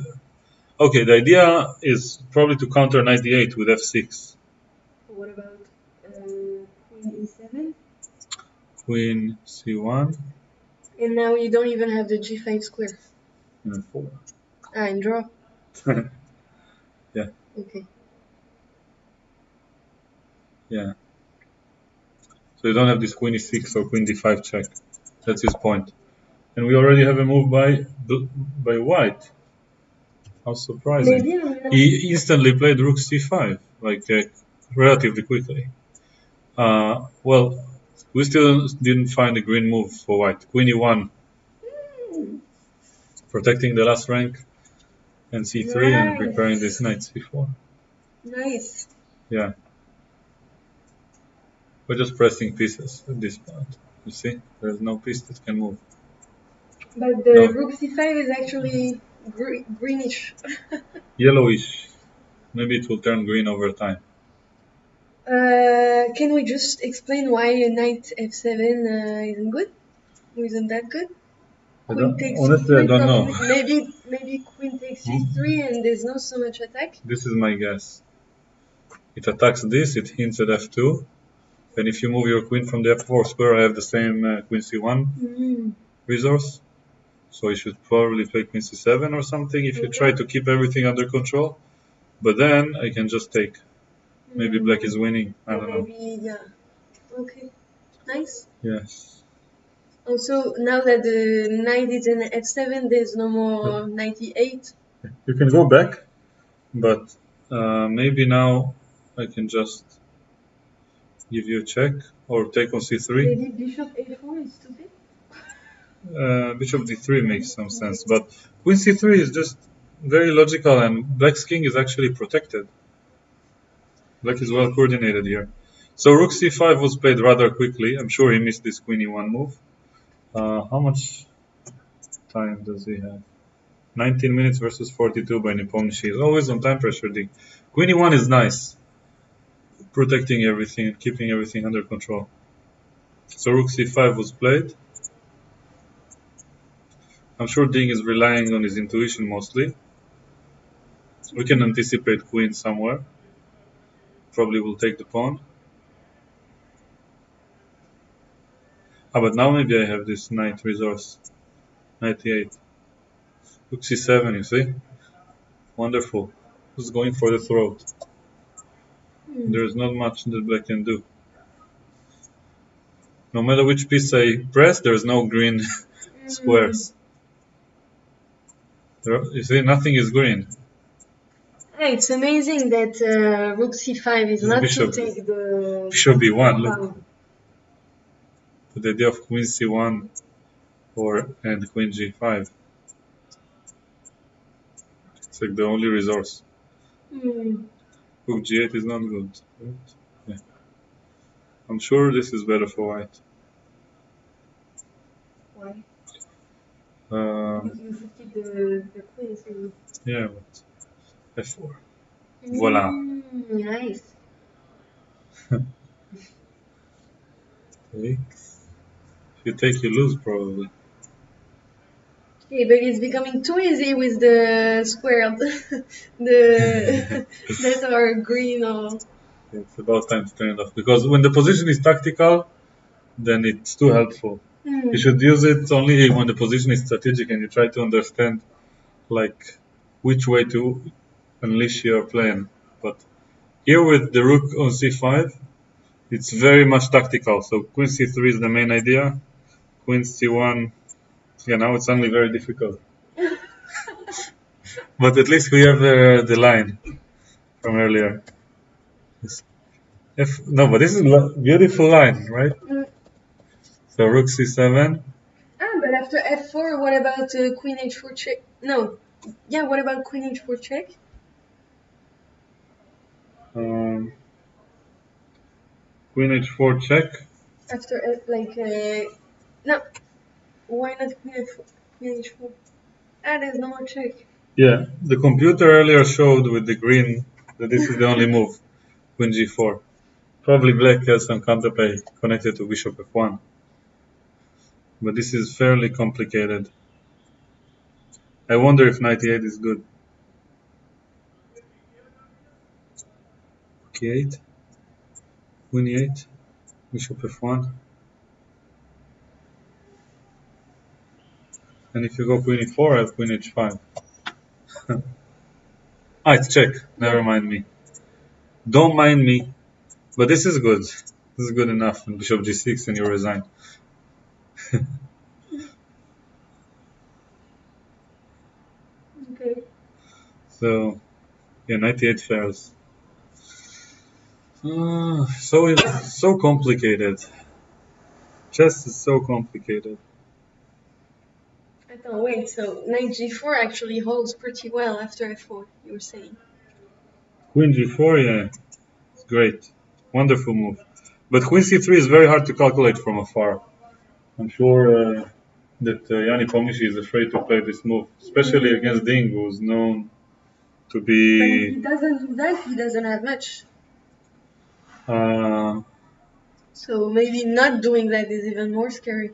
Okay, the idea is probably to counter knight d8 with f6. What about queen e7? Queen c1. And now you don't even have the g5 square. And 4. Ah, and draw. Yeah. Okay. Yeah. So you don't have this queen e6 or queen d5 check. That's his point. And we already have a move by white. How surprising. Maybe He instantly played rook c5, like relatively quickly. Well, we still didn't find a green move for white. Queen e1, protecting the last rank, and c3, and preparing this knight c4. Nice. Yeah. We're just pressing pieces at this point. You see, there's no piece that can move. But the rook c5 is actually greenish. Yellowish. Maybe it will turn green over time. Can we just explain why knight f7 isn't good? Isn't that good? Honestly, I don't know. Maybe queen takes c3 and there's not so much attack. This is my guess. It attacks this, it hints at f2, And if you move your queen from the f4 square, I have the same queen c1 resource. So you should probably play queen c7 or something if you try to keep everything under control. But then I can just take. Maybe black is winning. I don't know. Maybe, yeah. Okay. Nice. Yes. Also, now that the knight is in f7, there's no more knight e8. You can go back, but maybe now I can just give you a check or take on c3. Maybe bishop a4 is too big? Bishop d3 makes some sense, but queen c3 is just very logical, and black's king is actually protected. Black is well coordinated here. So rook c5 was played rather quickly. I'm sure he missed this queen e1 move. How much time does he have? 19 minutes versus 42 by Nepomniachtchi. He's always on time pressure. The queen e1 is nice, protecting everything and keeping everything under control. So rook c5 was played. I'm sure Ding is relying on his intuition mostly. We can anticipate queen somewhere. Probably will take the pawn. But now maybe I have this knight resource. Knight e8. Rook c7, you see? Wonderful. Who's going for the throat? There's not much that black can do. No matter which piece I press, there's no green squares. You see, nothing is green. It's amazing that rook c5 is not to take the bishop b1. Look, the idea of queen c1 and queen g5. It's like the only resource. Rook g8 is not good. Right? Yeah. I'm sure this is better for white. Why? Because you should keep the queen. So... Yeah, but f4. Voila. Nice. Take. If you take, you lose probably. Okay, but it's becoming too easy with the squared. that are green or... It's about time to turn it off, because when the position is tactical, then it's too helpful. You should use it only when the position is strategic and you try to understand like which way to unleash your plan. But here with the rook on c5, it's very much tactical. So queen c3 is the main idea. Queen c1, yeah, now it's suddenly very difficult. But at least we have the line from earlier. No, but this is a beautiful line, right? So rook c7. But after f4, what about queen h4 check? No. Yeah, what about queen h4 check? Queen h4 check. After no. Why not queen h4? There's no more check. Yeah, the computer earlier showed with the green that this is the only move. Queen g4. Probably black has some counterplay connected to bishop f1. But this is fairly complicated. I wonder if knight e8 is good. K8, queen e8, bishop f1. And if you go queen e4, I have queen h5. It's check. Never mind me. Don't mind me. But this is good. This is good enough. And bishop g6 and you resign. Okay. So, yeah, knight e8 fails. So complicated. Chess is so complicated. Wait, so knight g4 actually holds pretty well after f4, you were saying. Queen g4, yeah, it's great. Wonderful move. But queen c3 is very hard to calculate from afar. I'm sure that Yanni Nepomniachtchi is afraid to play this move, especially against Ding, who's known to be... But if he doesn't do that, he doesn't have much. So maybe not doing that is even more scary.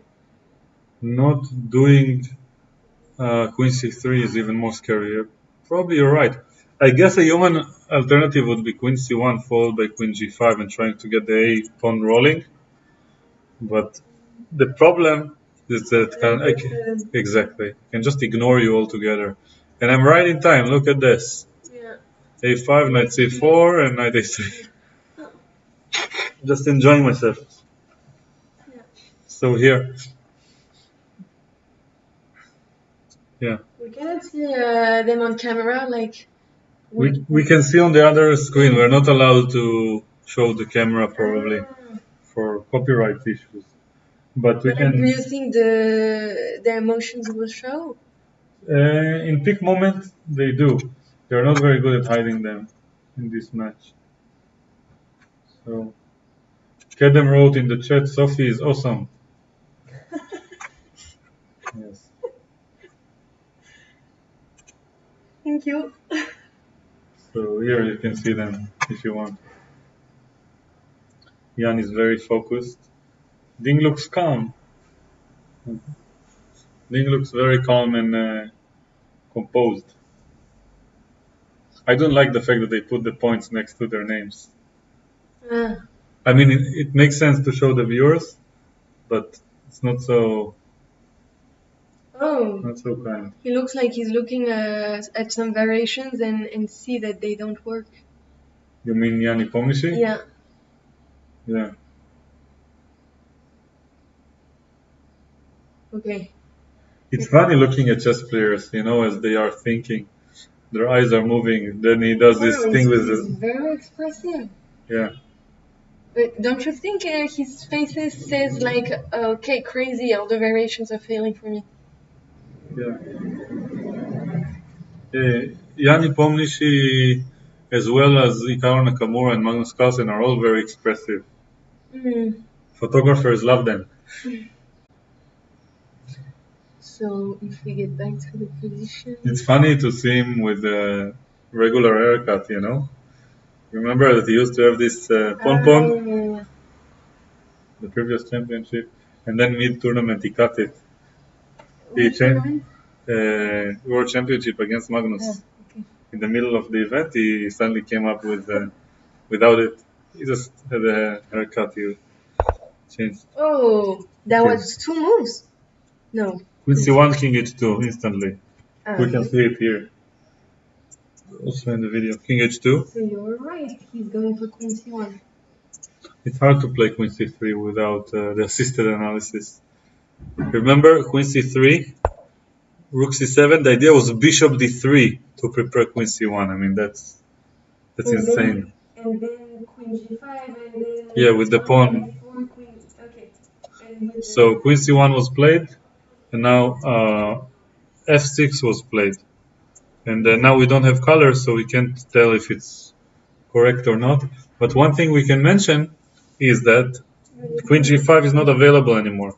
Not doing queen c3 is even more scary. Probably you're right. I guess a human alternative would be queen c1 followed by queen g5 and trying to get the a pawn rolling. But the problem is that exactly I can just ignore you altogether. And I'm right in time. Look at this. Yeah. A5, knight c4, and knight a3. Just enjoying myself. Yeah. So here. Yeah. We cannot see them on camera, like. We can see on the other screen. We're not allowed to show the camera probably for copyright issues. But we can. Do you think the emotions will show? In peak moment, they do. They're not very good at hiding them in this match. So, Kedem wrote in the chat, Sophie is awesome. Yes. Thank you. So here you can see them if you want. Jan is very focused. Ding looks calm. Ding looks very calm and composed. I don't like the fact that they put the points next to their names. I mean, it makes sense to show the viewers, but it's not so. Oh. Not so kind. He looks like he's looking at some variations and see that they don't work. You mean Jan Nepomniachtchi? Yeah. Yeah. Okay. It's funny looking at chess players, you know, as they are thinking. Their eyes are moving. Then he does this thing with his. Very expressive. Yeah. But don't you think his faces says like, okay, crazy, all the variations are failing for me? Yeah. Jan Nepomniachtchi, as well as Hikaru Nakamura and Magnus Carlsen, are all very expressive. Photographers love them. So if we get back to the position, it's funny to see him with a regular haircut, you know. Remember that he used to have this pon-pon, the previous championship, and then mid-tournament he cut it. He changed World Championship against Magnus. Okay. In the middle of the event, he suddenly came up with without it. He just had a haircut. He changed. Oh, that was 2 moves. No. Queen c1, king h2 instantly. We can see it here. Also in the video. King h2. So you're right. He's going for queen c1. It's hard to play queen c3 without the assisted analysis. Remember queen c3, rook c7. The idea was bishop d3 to prepare queen c1. I mean that's insane. And then queen g5 and then yeah, with the pawn. Okay. So queen c1 was played, and now f6 was played. And now we don't have colors, so we can't tell if it's correct or not. But one thing we can mention is that queen g5 is not available anymore.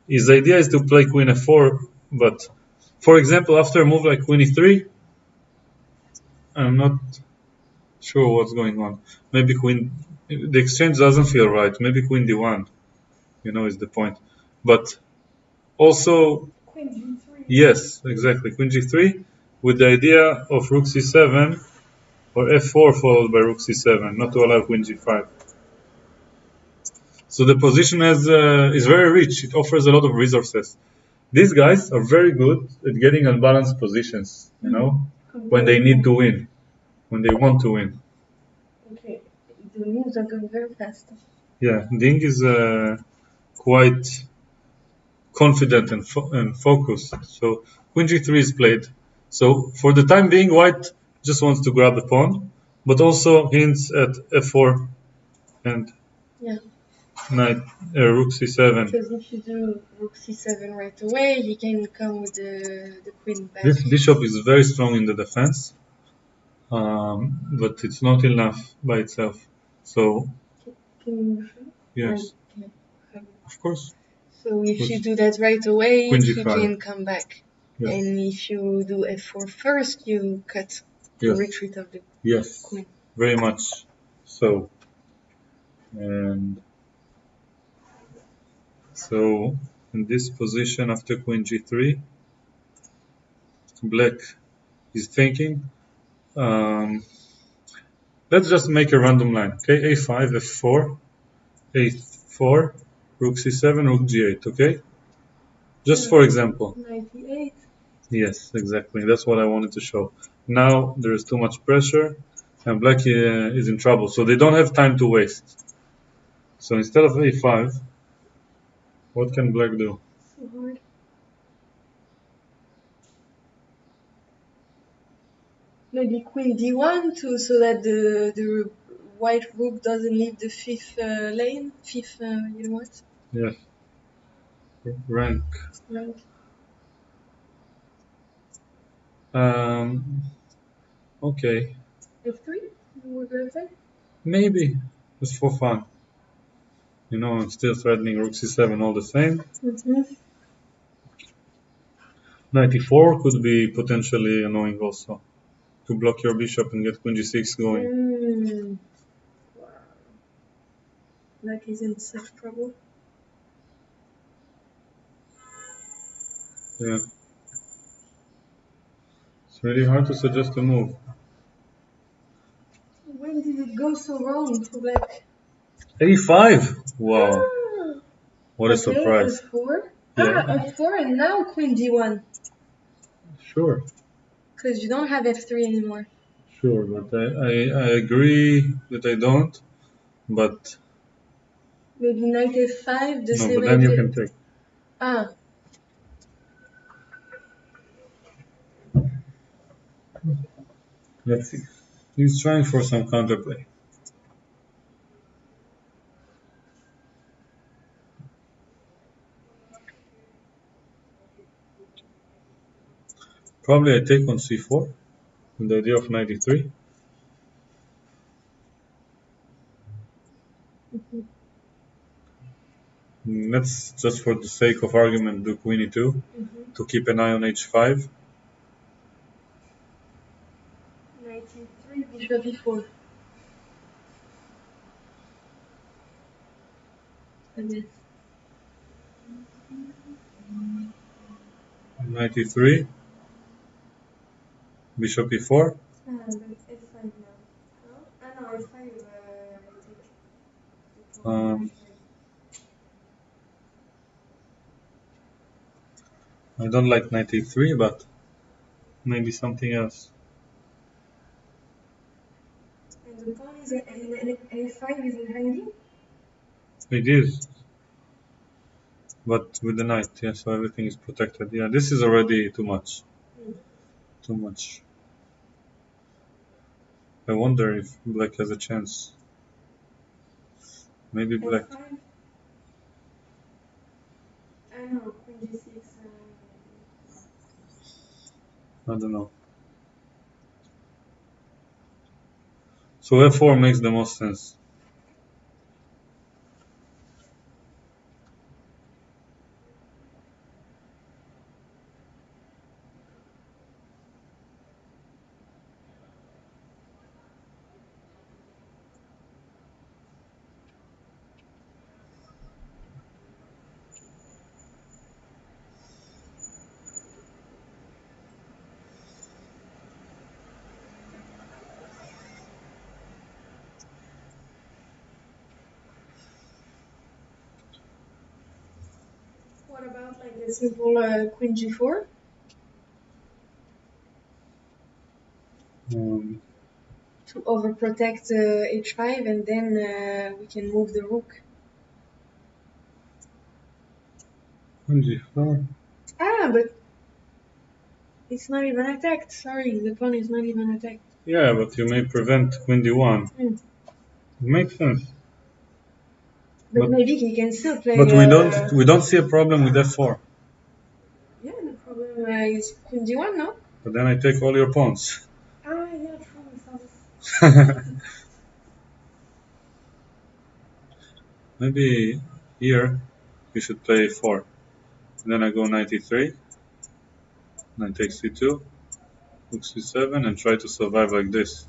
His idea is to play queen f4, but for example, after a move like queen e3, I'm not sure what's going on. Maybe the exchange doesn't feel right. Maybe queen d1, you know, is the point. But also, queen g3. Yes, exactly, queen g3 with the idea of rook c7 or f4 followed by rook c7, not to allow queen g5. So the position is very rich. It offers a lot of resources. These guys are very good at getting unbalanced positions, you know, when they need to win, when they want to win. Okay, the moves are going very fast. Yeah, Ding is quite confident and focused. So queen g3 is played. So for the time being, white just wants to grab the pawn, but also hints at f4 and knight rook c7. Because if you do rook c7 right away, he can come with the queen back. This bishop is very strong in the defense, but it's not enough by itself. So can you show? Yes, of course. So if you do that right away, he can come back. Yes. And if you do f4 first, you cut the retreat of the queen. Very much so. And so in this position after queen g3, black is thinking, Um, let's just make a random line. Okay, a5, f4, a4, rook c7, rook g8. Okay, just for example. 98. Yes, exactly. That's what I wanted to show. Now there is too much pressure, and black is in trouble. So they don't have time to waste. So instead of a5, what can black do? So hard. Maybe queen d1 too, so that the white rook doesn't leave the fifth lane. Fifth, you know what? Yes, rank. Rank. Okay, F3? You were gonna say? maybe just for fun. You know, I'm still threatening rook c7 all the same. Mm-hmm. 94 could be potentially annoying also, to block your bishop and get queen g6 going. Wow. Black is in such trouble. Yeah, it's really hard to suggest a move. When did it go so wrong for black? a5. Wow, Ah, what a okay, surprise. F4. Yeah, F4 and now queen d1. sure, Because you don't have F3 anymore. sure, but I agree that I don't. But Maybe knight F5, the no, same but then you idea. can take. Ah, Let's see. He's trying for some counterplay. Probably I take on c4 with the idea of 93. Let's just for the sake of argument do queen e2 to keep an eye on h5. 93, bishop e4. And then 93, bishop e4. but F5 now. No? Ah, no, F5, I take. Um, I don't like 93, but maybe something else. And the pawn is F5 is in hiding? It is, but with the knight, yeah, so everything is protected. Yeah, this is already too much. Too much. I wonder if black has a chance. Maybe black. F5? I know, queen g6. I don't know. So f4 makes the most sense. What about like a simple queen g4? Um, To overprotect h5 and then we can move the rook. g4. Ah, but it's not even attacked. Sorry, the pawn is not even attacked. Yeah, but you may prevent queen d1. It makes sense. But maybe he can still play. But we don't see a problem with f4. Yeah, the problem is queen d1, no? But then I take all your pawns. Ah, yeah, true. Maybe here you should play 4. Then I go 93. Then take c2, rook c7, and try to survive like this.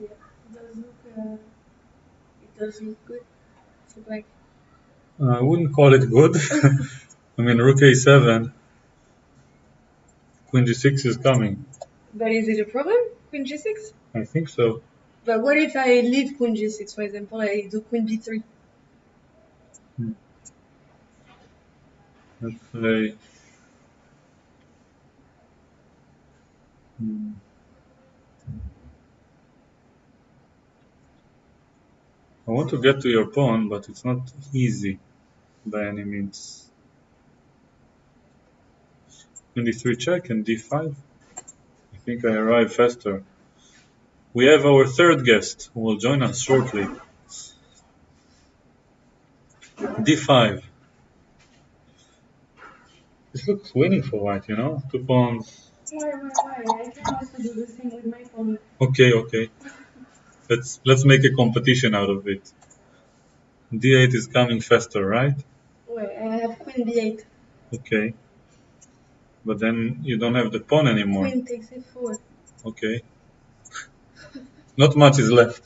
Yeah, it does look good for black. I wouldn't call it good. I mean, rook a7. Queen g6 is coming. But is it a problem, Queen g6? I think so. But what if I leave Queen g6, for example, I do Queen b3? Let's play. I want to get to your pawn, but it's not easy by any means. Queen d3 check and d5. I think I arrive faster. We have our third guest who will join us shortly. d5. This looks winning for white, you know? 2 pawns. Why? I can also do the same with my pawn. Okay. Let's make a competition out of it. d8 is coming faster, right? Wait, I have Queen b8. Okay. But then you don't have the pawn anymore. Queen takes a4. Okay. Not much is left.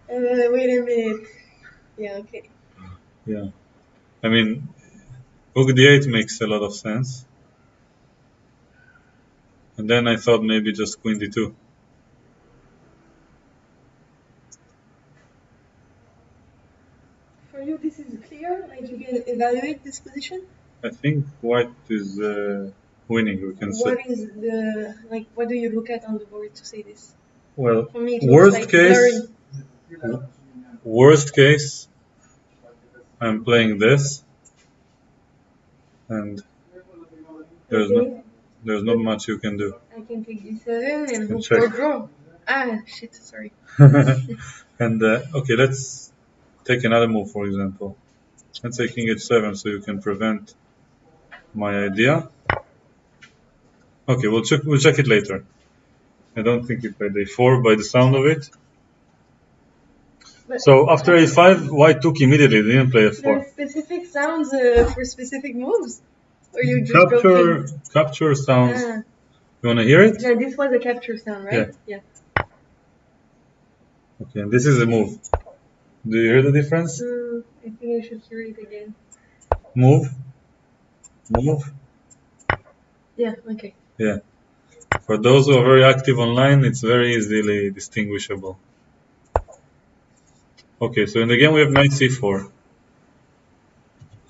Wait a minute. Yeah, okay. Yeah. I mean, Rook d8 makes a lot of sense. And then I thought maybe just Queen d2. For you, this is clear? Like you can evaluate this position? I think white is winning, we can say. What is the, like, what do you look at on the board to say this? Well, For me, it looks like worst case, I'm playing this, and there's not much you can do. I can take d7 and hope check. for draw. Ah, shit, sorry. And okay, let's take another move, for example. Let's say king h7 so you can prevent my idea. Okay, we'll check it later. I don't think it played a4 by the sound of it. But so after a5, white took immediately, they didn't play there f4. are specific sounds for specific moves? Or you just capture sounds. Ah. You want to hear it? Yeah, this was a capture sound, right? Yeah. Okay, and this is a move. Do you hear the difference? I think I should hear it again. Move. Yeah, okay. Yeah. For those who are very active online, it's very easily distinguishable. Okay, so in the game we have knight c4.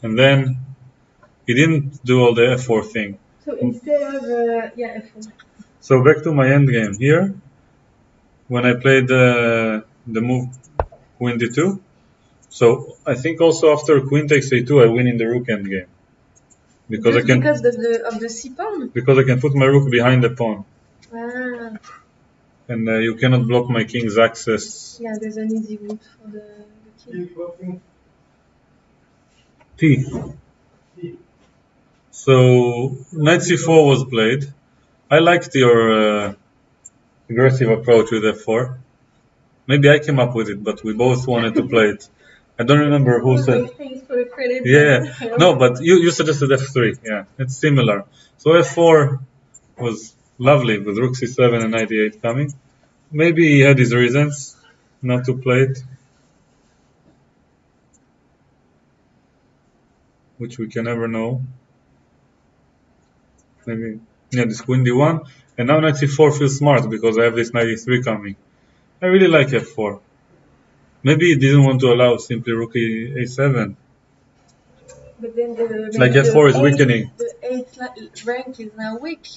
And then he didn't do all the f4 thing. So instead of, f4. So back to my endgame here. When I played the move Queen d2. So I think also after Queen takes a2, I win in the rook endgame. Because of the c pawn? Because I can put my rook behind the pawn. Ah. And you cannot block my king's access. Yeah, there's an easy route for the king. T. So knight c4 was played. I liked your aggressive approach with f4. Maybe I came up with it, but we both wanted to play it. I don't remember who said. Thanks for the credit. Yeah, no, but you suggested f3. Yeah, it's similar. So f4 was lovely with rook c7 and knight e8 coming. Maybe he had his reasons not to play it, which we can never know. Maybe, yeah, this queen d1, and now knight c4 feels smart because I have this knight e3 coming. I really like f4. Maybe he didn't want to allow simply rook a7. But then like f4 is weakening. The 8th rank is now weak.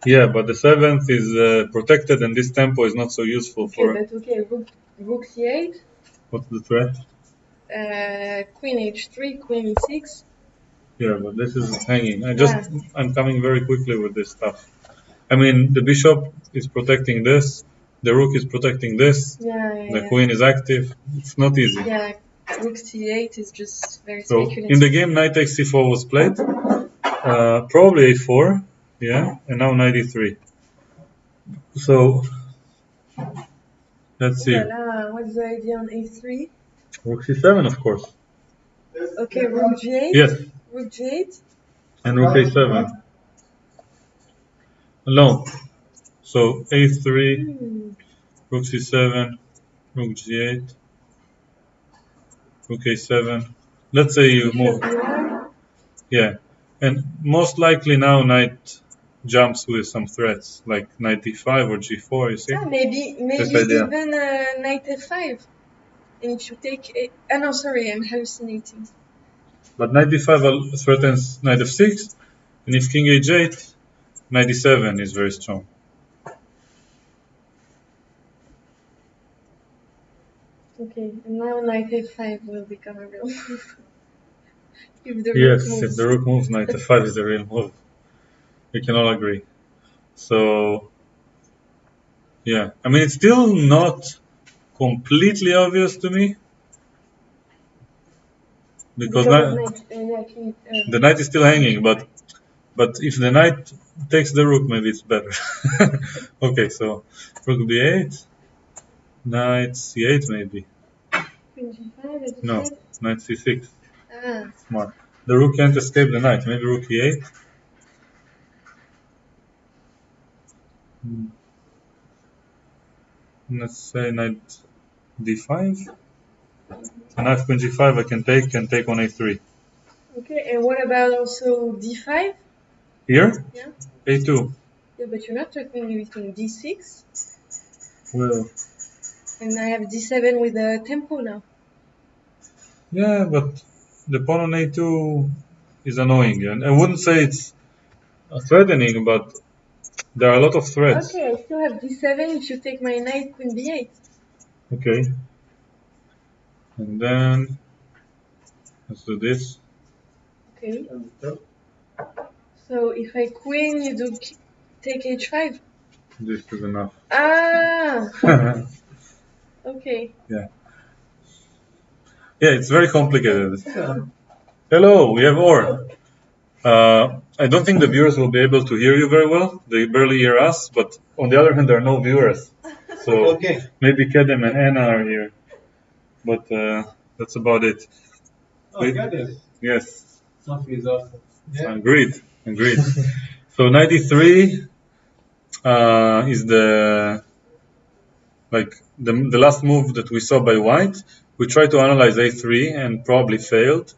Yeah, but the 7th is protected, and this tempo is not so useful for. Okay, rook c8. What's the threat? Queen h3, queen e6. Yeah, but this is hanging. I'm coming very quickly with this stuff. I mean, the bishop is protecting this, the rook is protecting this, the queen is active. It's not easy. Yeah, rook c8 is just very so speculative. In the game, knight takes c4 was played, probably a4, yeah, and now knight e3. So let's see. What's the idea on a3? Rook c7, of course. Okay, rook g8. Yes. Rook g8. And rook a7. No. So a3, rook c7, rook g8, rook a7. Let's say you move. Yeah. And most likely now knight jumps with some threats, like knight d5 or g4, you see? Maybe idea. even knight f5. And if you take no, sorry, I'm hallucinating. But knight d5 threatens knight f6, and if king h8, knight d7 is very strong. Okay, and now knight f5 will become a real move. If the Yes, rook moves. if the rook moves, knight f5 is the real move. We can all agree. So, yeah. I mean, it's still not completely obvious to me. Because the knight is still hanging, but if the knight takes the rook, maybe it's better. Okay, so rook b8, knight c8 maybe. No, knight c6. Smart. The rook can't escape the knight. Maybe rook e8. Let's say knight d5. Knight queen g5 I can take on a3. Okay, and what about also d5? Here? Yeah. a2. Yeah, but you're not talking between d6. Well. And I have d7 with a tempo now. Yeah, but the pawn on a2 is annoying. And I wouldn't say it's threatening, but there are a lot of threats. Okay, I still have d7 if you take my knight queen b8. Okay. And then let's do this. Okay. So if I queen, you do take h5. This is enough. Okay. Yeah. Yeah, it's very complicated. Hello, we have Or. I don't think the viewers will be able to hear you very well. They barely hear us, but on the other hand, there are no viewers. So maybe Kedem and Anna are here. But that's about it. Kedem? Yes. Sophie is awesome. Yeah. Agreed. So 93 is the last move that we saw by white. We tried to analyze a3 and probably failed.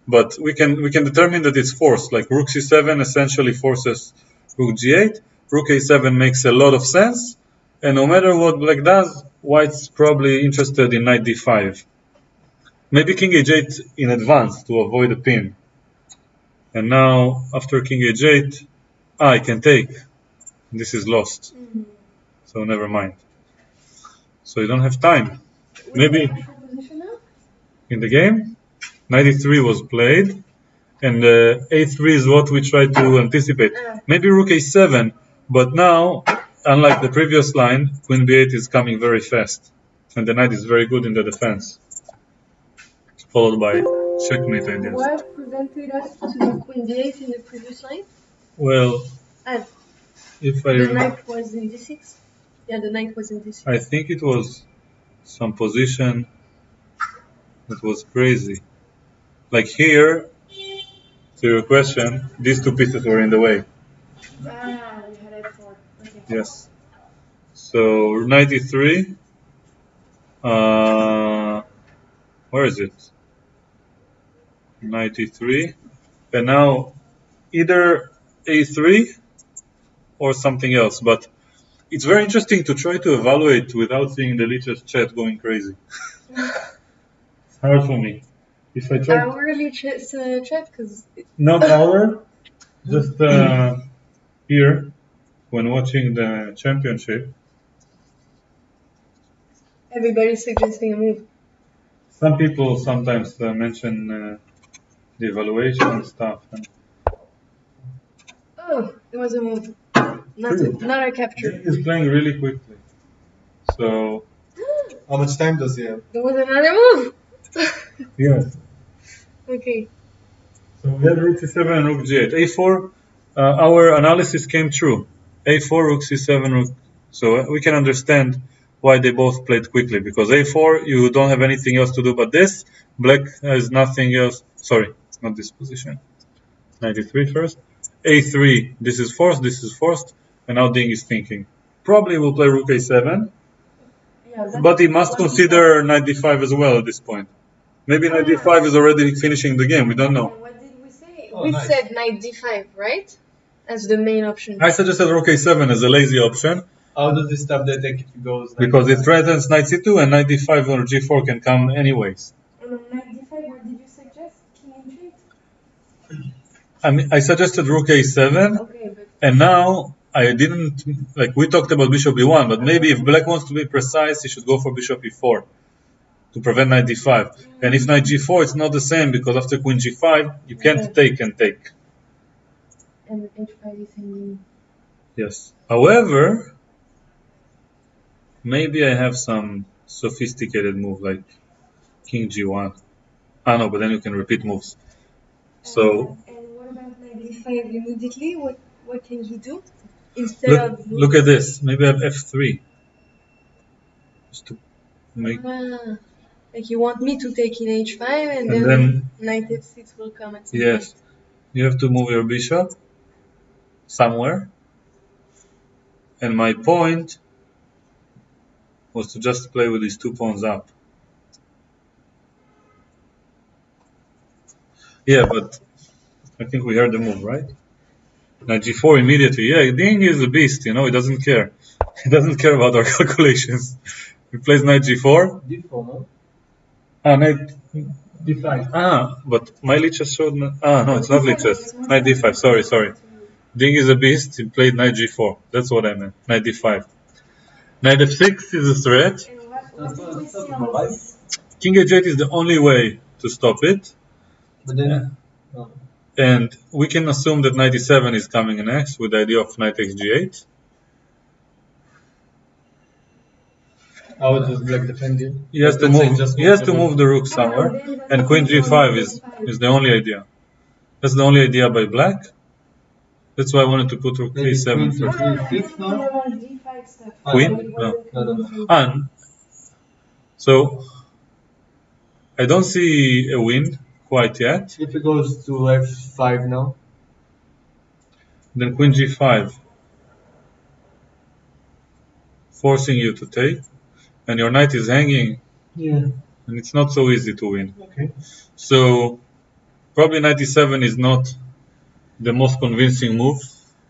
But we can determine that it's forced. Like rook c7 essentially forces rook g8. Rook a7 makes a lot of sense. And no matter what black does, white's probably interested in knight d5. Maybe king h8 in advance to avoid a pin. And now after king h8, I can take. This is lost. So never mind. So you don't have time. Maybe in the game, 93 was played. And a3 is what we try to anticipate. Maybe rook a7, but now, unlike the previous line, queen b8 is coming very fast. And the knight is very good in the defense. Followed by checkmate ideas. What prevented us to do queen d8 in the previous line? Well, if I... The knight was in d6? Yeah, the knight was in d6. I think it was some position that was crazy. Like here, to your question, these two pieces were in the way. You had f4. Okay. Yes. So 93. Where is it? 93. And now either a3 or something else. But it's very interesting to try to evaluate without seeing the Lichess chat going crazy. It's hard for me. If I try our Lichess chat, because not our, just here when watching the championship. Everybody's suggesting a move. Some people sometimes mention the evaluation and stuff. Oh, it was a move. Not a capture. He's playing really quickly. So, how much time does he have? There was another move. Yes. Okay. So we had rook c7 and rook g8. a4, our analysis came true. a4, rook c7, rook. So we can understand why they both played quickly. Because a4, you don't have anything else to do but this. Black has nothing else. Sorry, it's not this position. 93 first. a3, this is forced. And now Ding is thinking. Probably will play rook a7. Yeah, but he must consider knight d5 as well at this point. Maybe knight d5 is already finishing the game. We don't know. What did we say? We said knight d5, right? as the main option. I suggested rook a7 as a lazy option How does this stop the attack if it goes? because it threatens knight c2 and knight d5 or g4 can come anyways. On knight d5, what did you suggest? King h8? I mean, I suggested rook a7, Okay, but and now I didn't, like, we talked about bishop e1, but maybe if black wants to be precise, he should go for bishop e4 to prevent knight d5. And if knight g4, it's not the same because after queen g5, you can't take and take. and h5 is hanging. Yes. However, maybe I have some sophisticated move like king g1. Ah, no, but then you can repeat moves. So And what about knight d5? If immediately, what can he do instead of look at this. Maybe I have f3. Just to make. like you want me to take in h5 and And then then- knight f6 will come at some Yes. point. You have to move your bishop somewhere. And my point was to just play with these 2 pawns up. Yeah, but I think we heard the move, right? Knight g4 immediately. Yeah, Ding is a beast, you know, he doesn't care. He doesn't care about our calculations. He plays knight g4. D4, no? Knight D5. but my lichess showed. No, it's not lichess. Knight d5. Sorry. Ding is a beast. He played knight g4. That's what I meant. Knight d5. Knight f6 is a threat. And what did we see on this? King h8 is the only way to stop it. But then, And we can assume that knight e7 is coming next with the idea of knight xg8. how does black defend here? He has to Let's say move. just He has move to the move the rook somewhere, and queen g5 is the only idea. That's the only idea by black. That's why I wanted to put rook Maybe e7 queen first. to g6 now? d5 stuff. Queen? So it wasn't No. queen. And so I don't see a win quite yet. If it goes to f5 now, Then queen g5, forcing you to take, and your knight is hanging, yeah, and it's not so easy to win. okay. So probably knight e7 is not the most convincing move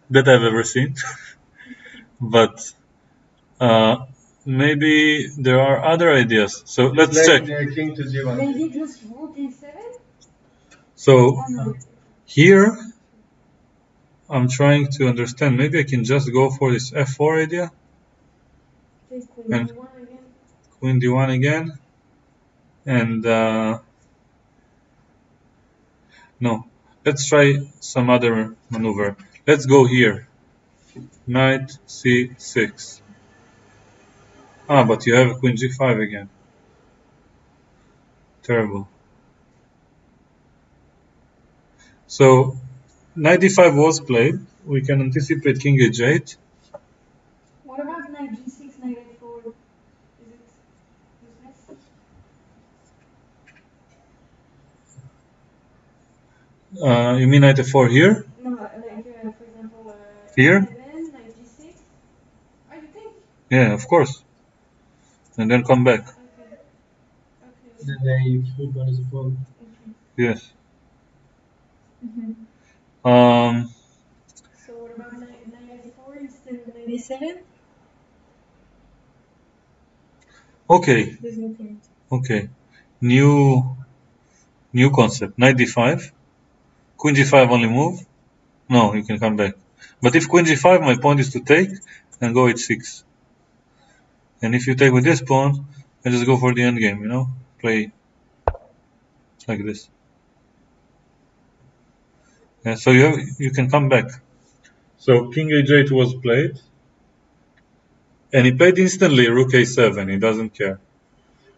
that I've ever seen, but maybe there are other ideas. So let's check. Like king to g1. Maybe just rook a7? So Oh no. here I'm trying to understand. Maybe I can just go for this f4 idea. Take queen And- d1 again. Queen d1 again, and no, let's try some other maneuver. Let's go here, knight c6. But you have queen g5 again. Terrible. So knight d5 was played. We can anticipate king h8. What about knight g6, knight a4? Is it useless? You mean knight f4 here? No, like for example, Here? f7, knight g6. Oh, you think? Yeah, of course. And then come back. Okay. Okay. Then they put one as a pawn. Yes. Mm-hmm. So what about knight a4 instead of knight d7? Okay. There's no point. Okay. New concept. Knight d5. Queen g5 only move. No, you can come back. But if queen g5, my point is to take and go h6. And if you take with this pawn, I just go for the endgame, you know? Play like this. Yeah, so you can come back. So king h8 was played. And he played instantly rook a7. He doesn't care.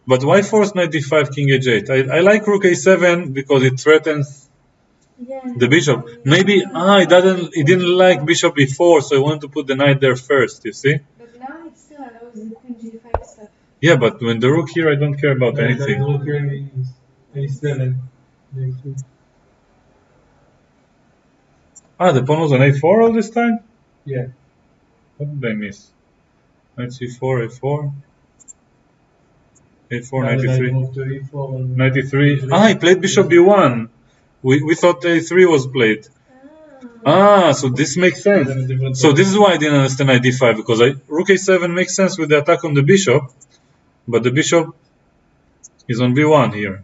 But why force knight d5, king h8? I like rook a7 because it threatens Yeah. the bishop. Maybe he didn't like bishop e4, so he wanted to put the knight there first, you see? But now it still allows the queen g5 stuff. Yeah, but when the rook here, I don't care about anything. Rook here is a7. The pawn was on a4 all this time? Yeah. What did I miss? Knight c4, a4. a4, Now knight the knight e3. moved to e4 and Knight e3. He played bishop b1. We thought a3 was played. So this makes sense. So this is why I didn't understand knight d5, because rook a7 makes sense with the attack on the bishop, but the bishop is on b1 here.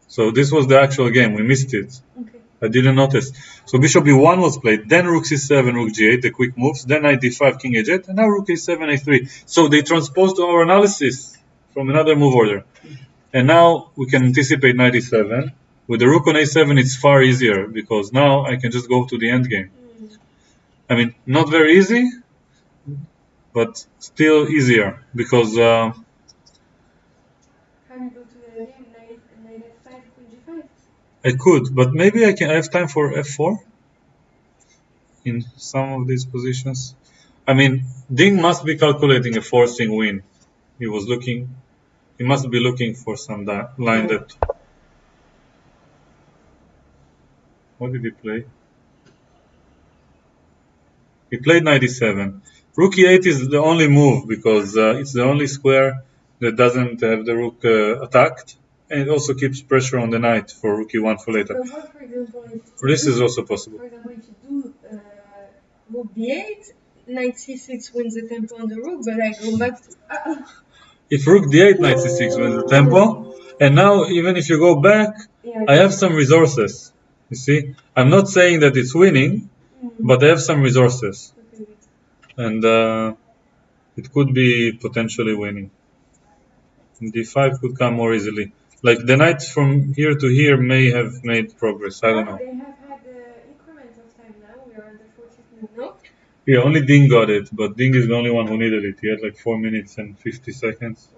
So this was the actual game. We missed it. Okay. I didn't notice. So bishop b1 was played, then rook c7, rook g8, the quick moves, then knight d5, king h8, and now rook a7, a3. So they transposed our analysis from another move order. And now we can anticipate knight e7. With the rook on a7, it's far easier, because now I can just go to the endgame. I mean, not very easy, but still easier, because How do you go to the game? Knight f5, queen g5? I could, but maybe I have time for f4 in some of these positions. I mean, Ding must be calculating a forcing win. He must be looking for some line that. What did he play? He played knight e7. Rook e8 is the only move, because it's the only square that doesn't have the rook attacked, and it also keeps pressure on the knight for rook e1 for later. But what, for example, if This is also possible. For example, if you do rook d8, knight c6 wins the tempo on the rook, but I go back to... If rook d8, knight c6 wins the tempo, and now even if you go back, I have some resources. You see, I'm not saying that it's winning, but I have some resources, and it could be potentially winning. And d5 could come more easily. Like the knight from here to here may have made progress. I don't know. They have had increments of time now. We are on the 40th minute. No? Yeah, only Ding got it, but Ding is the only one who needed it. He had like 4 minutes and 50 seconds.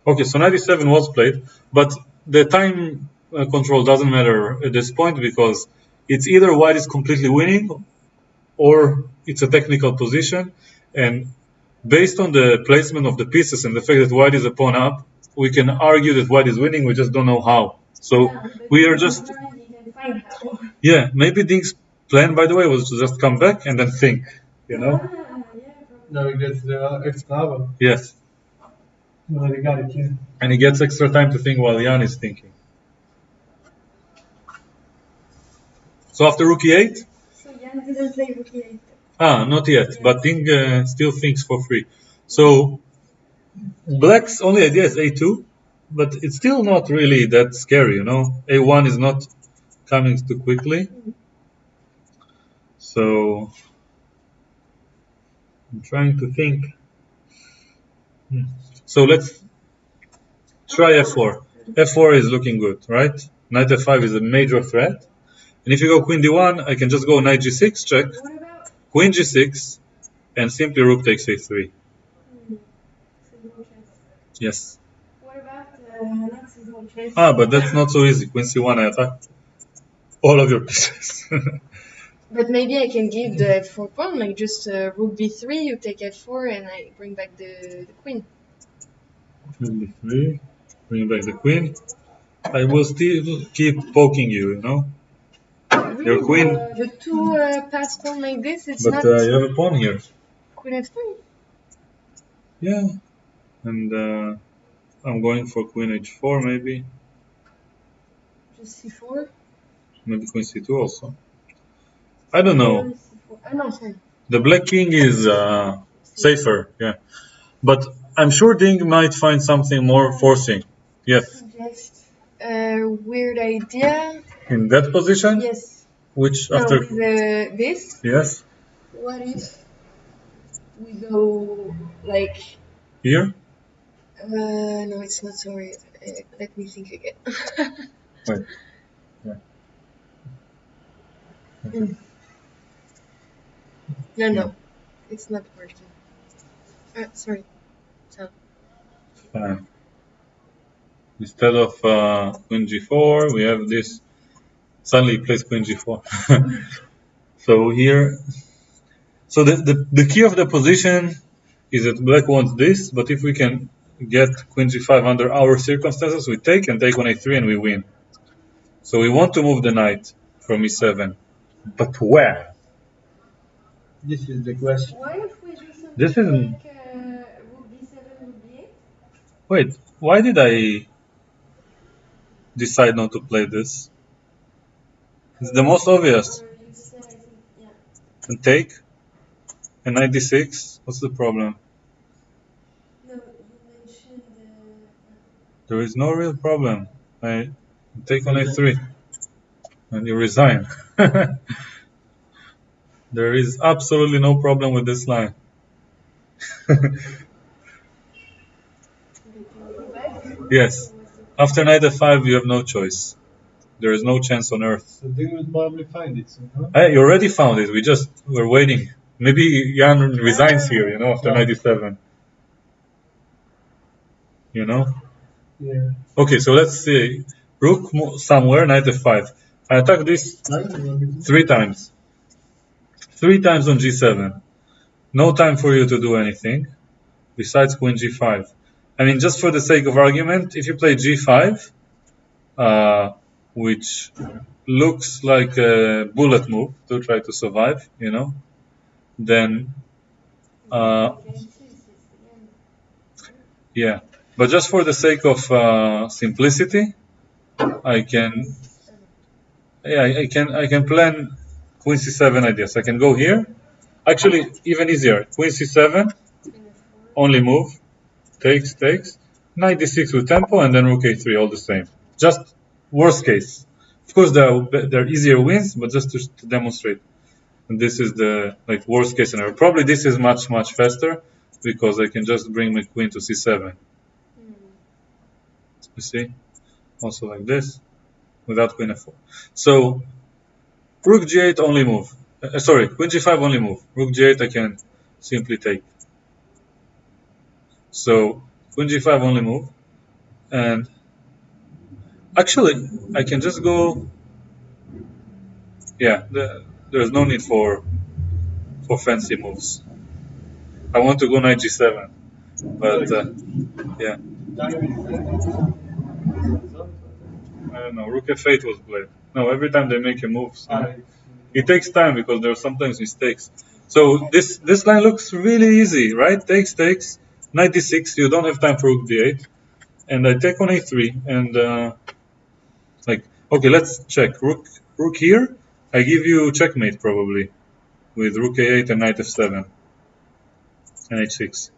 Okay, so knight e7 was played, but the time control doesn't matter at this point, because it's either white is completely winning or it's a technical position, and based on the placement of the pieces and the fact that white is a pawn up, we can argue that white is winning, we just don't know how. So we are just... Yeah, maybe Ding's plan, by the way, was to just come back and then think, you know? Now he gets the extra hour. Yes. No, they got it, yeah. And he gets extra time to think while Jan is thinking. So after rook e8? So Jan didn't play rook e8. Not yet, but Ding still thinks for free. So Black's only idea is a2, but it's still not really that scary, you know? a1 is not coming too quickly. So I'm trying to think. So let's try f4. f4 is looking good, right? Knight f5 is a major threat. And if you go queen d1, I can just go knight g6, check, queen g6, and simply rook takes a3. Yes. What about But that's not so easy. Queen c1, I attack all of your pieces. But maybe I can give the f4 pawn, like just rook b3, you take f4, and I bring back the queen. Rook b3, bring back the queen. I will still keep poking you, you know? Really? Your queen. The two pass pawn like this, it's But not... you have a pawn here. Queen f3. Yeah. And I'm going for queen h4 maybe. Just c4. Maybe queen c2 also. I don't know. No, sorry. The black king is safer, yeah. But I'm sure Ding might find something more forcing. Yes. Just a weird idea. In that position? Yes. Which No, after... with this. Yes. What if we go like... Here? No, it's not sorry. Let me think again. Wait. Yeah. No, it's not working. Sorry. So. Fine. Instead of queen g4, we have this. Suddenly he plays queen g4. So here, so the key of the position is that black wants this, but if we can get queen g5 under our circumstances, we take and take on a3 and we win. So we want to move the knight from e7, but where? This is the question. Why if we do something This isn't. like rook b7, rook b8? Wait, why did I decide not to play this? It's the most obvious. Or you said, I think, yeah. and take, and knight d6. What's the problem? No, you mentioned There is no real problem. I take on a3, and you resign. There is absolutely no problem with this line. Did you go back? Yes. After knight f5, you have no choice. There is no chance on earth. So they will probably find it soon, huh? Hey, you already found it. We're waiting. Maybe Jan resigns here, after knight e7. Yeah. Okay, so let's see. Rook somewhere, knight f5. I attack this 3 times. 3 times on g7. No time for you to do anything besides queen g5. I mean, just for the sake of argument, if you play g5, which looks like a bullet move to try to survive, then yeah. But just for the sake of simplicity, I can plan queen c7 ideas. I can go here. Actually, even easier. Queen c7, only move, takes, knight d6 with tempo, and then rook a3, all the same. Just worst case. Of course, there are easier wins, but just to demonstrate. And this is the worst case scenario. Probably this is much faster because I can just bring my queen to c7. You see, also like this, without queen f4. So rook g8 only move. Sorry, queen g5 only move. Rook g8 I can simply take. So queen g5 only move, and actually I can just go. Yeah, there's no need for fancy moves. I want to go knight g7, but yeah. I don't know. Rook f8 was played. No, every time they make a move, it takes time because there are sometimes mistakes. So this line looks really easy, right? Takes, knight d6. You don't have time for rook d8, and I take on a3, and okay, let's check. Rook here. I give you checkmate probably with rook a8 and knight f7 and h6.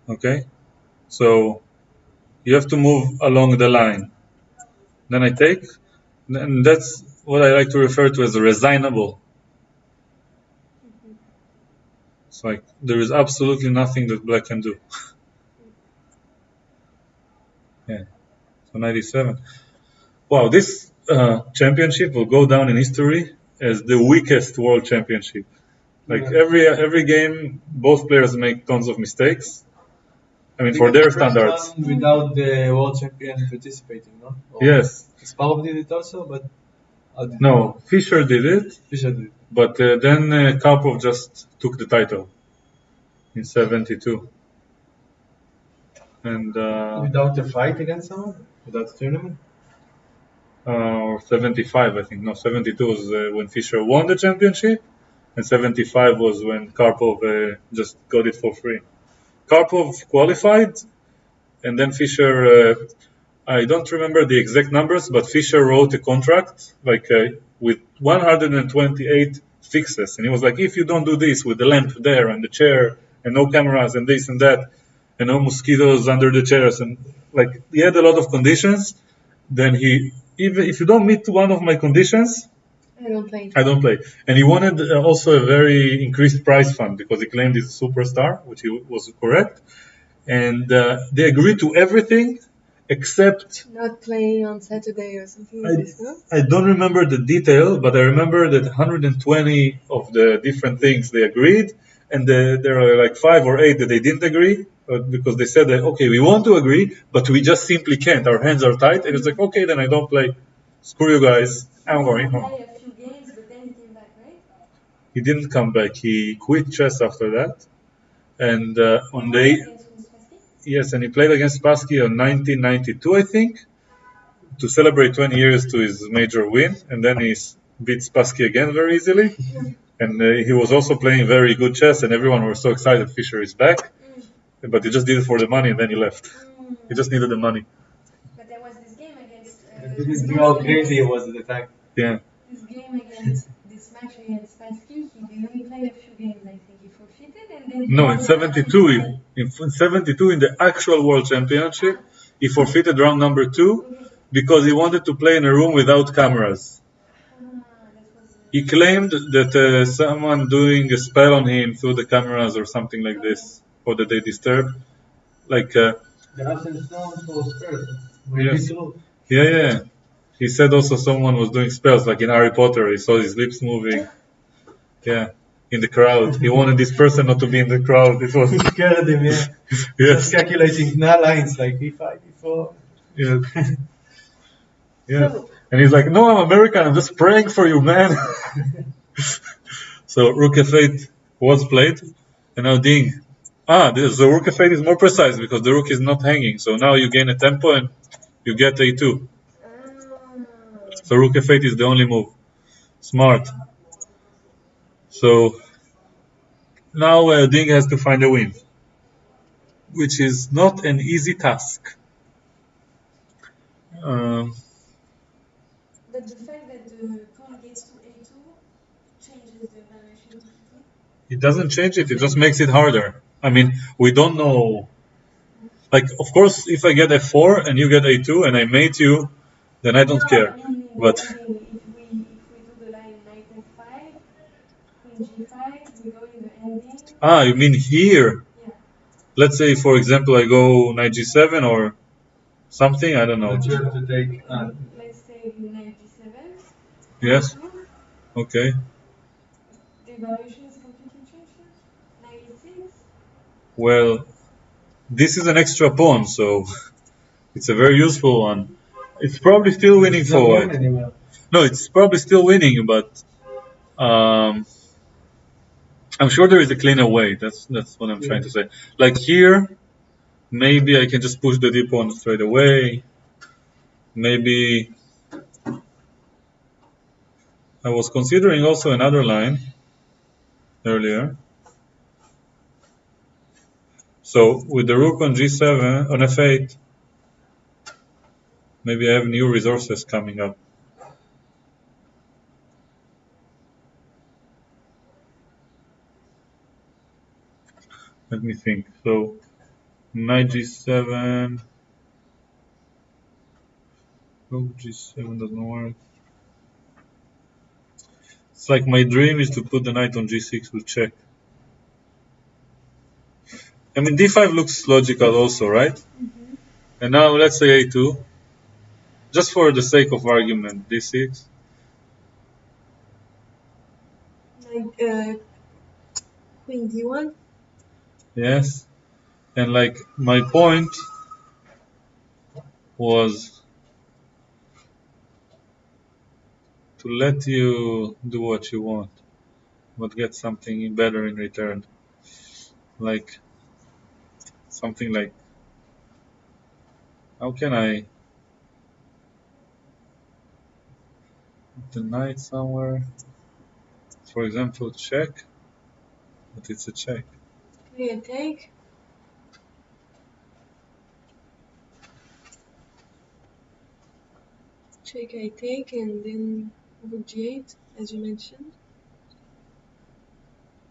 Okay, so you have to move along the line. Then I take, and that's what I like to refer to as a resignable. It's like there is absolutely nothing that black can do. Yeah, so 97. Wow, this championship will go down in history as the weakest world championship. Every game, both players make tons of mistakes. I mean, for their standards. Without the world champion participating, no? Yes. Kasparov did it also, but no, Fischer did it. Fischer did. But then Karpov just took the title in 72. And without a fight against someone? Without a tournament? Or 75, I think. No, 72 was when Fischer won the championship, and 75 was when Karpov just got it for free. Karpov qualified, and then Fischer, I don't remember the exact numbers, but Fischer wrote a contract with 128 fixes, and he was like, if you don't do this with the lamp there and the chair and no cameras and this and that and no mosquitoes under the chairs, and he had a lot of conditions, then even if you don't meet one of my conditions, I don't play. And he wanted also a very increased prize fund because he claimed he's a superstar, which he was correct. And they agreed to everything except not playing on Saturday or something like this, no? I don't remember the detail, but I remember that 120 of the different things they agreed, and there are 5 or 8 that they didn't agree because they said that, okay, we want to agree, but we just simply can't. Our hands are tied. And it's like, okay, then I don't play. Screw you guys. I'm going home. He didn't come back. He quit chess after that. And yes, and he played against Spassky in 1992, I think, to celebrate 20 years to his major win. And then he beat Spassky again very easily. And he was also playing very good chess, and everyone was so excited Fischer is back. But he just did it for the money, and then he left. He just needed the money. But there was this game against... This is how crazy it was at the time. Yeah. This game against this this match against Spassky, he didn't play a few games, I think. He forfeited and then he No, won in the 72, match. in 72, in the actual World Championship, he forfeited round number 2 Okay. because he wanted to play in a room without cameras. That was. He claimed that someone doing a spell on him through the cameras or something like this, or that they disturbed. Like, The ups and downs for Spurs. Maybe yes. too. Yeah. He said also someone was doing spells, like in Harry Potter. He saw his lips moving. Yeah, in the crowd. He wanted this person not to be in the crowd. It was Scared him, yeah. yes, Just calculating now lines like E5, E4. yes, yes. So, And he's like, "No, I'm American. I'm just praying for you, man." So Rook F8 was played, and now Ding. The Rook F8 is more precise because the Rook is not hanging. So now you gain a tempo and you get A2. So Rook F8 is the only move. Smart. So now Ding has to find a win, which is not an easy task. But the fact that the pawn gets to a2 changes the evaluation completely. It doesn't change it, it just makes it harder. I mean, we don't know. Like, of course, if I get f4 and you get a2 and I mate you, then I don't care. I mean, But if we do the line knight f5, queen g5, we go in the ending. you mean here? Yeah. Let's say, for example, I go knight g7 or something. I don't know. But you have to take. Let's say knight g7. Yes. e2. Okay. The evaluation is completely changed here. Knight e6. Well, this is an extra pawn, so it's a very useful one. It's probably still winning It's for not white. won anymore. No, it's probably still winning, but I'm sure there is a cleaner way. That's what I'm trying to say. Like here, maybe I can just push the d pawn straight away. Maybe I was considering also another line earlier. So with the rook on g7, on f8, maybe I have new resources coming up. Let me think. So knight g7, rook g7 doesn't work. It's like my dream is to put the knight on g6 with check. I mean, d5 looks logical also, right? Mm-hmm. And now let's say a2, just for the sake of argument, d6. Queen d1. Yes. And like my point was to let you do what you want, but get something better in return. Like something like, how can I put the knight somewhere? For example, check, but it's a check. Okay, I take. Check, I take, and then rook g8, as you mentioned.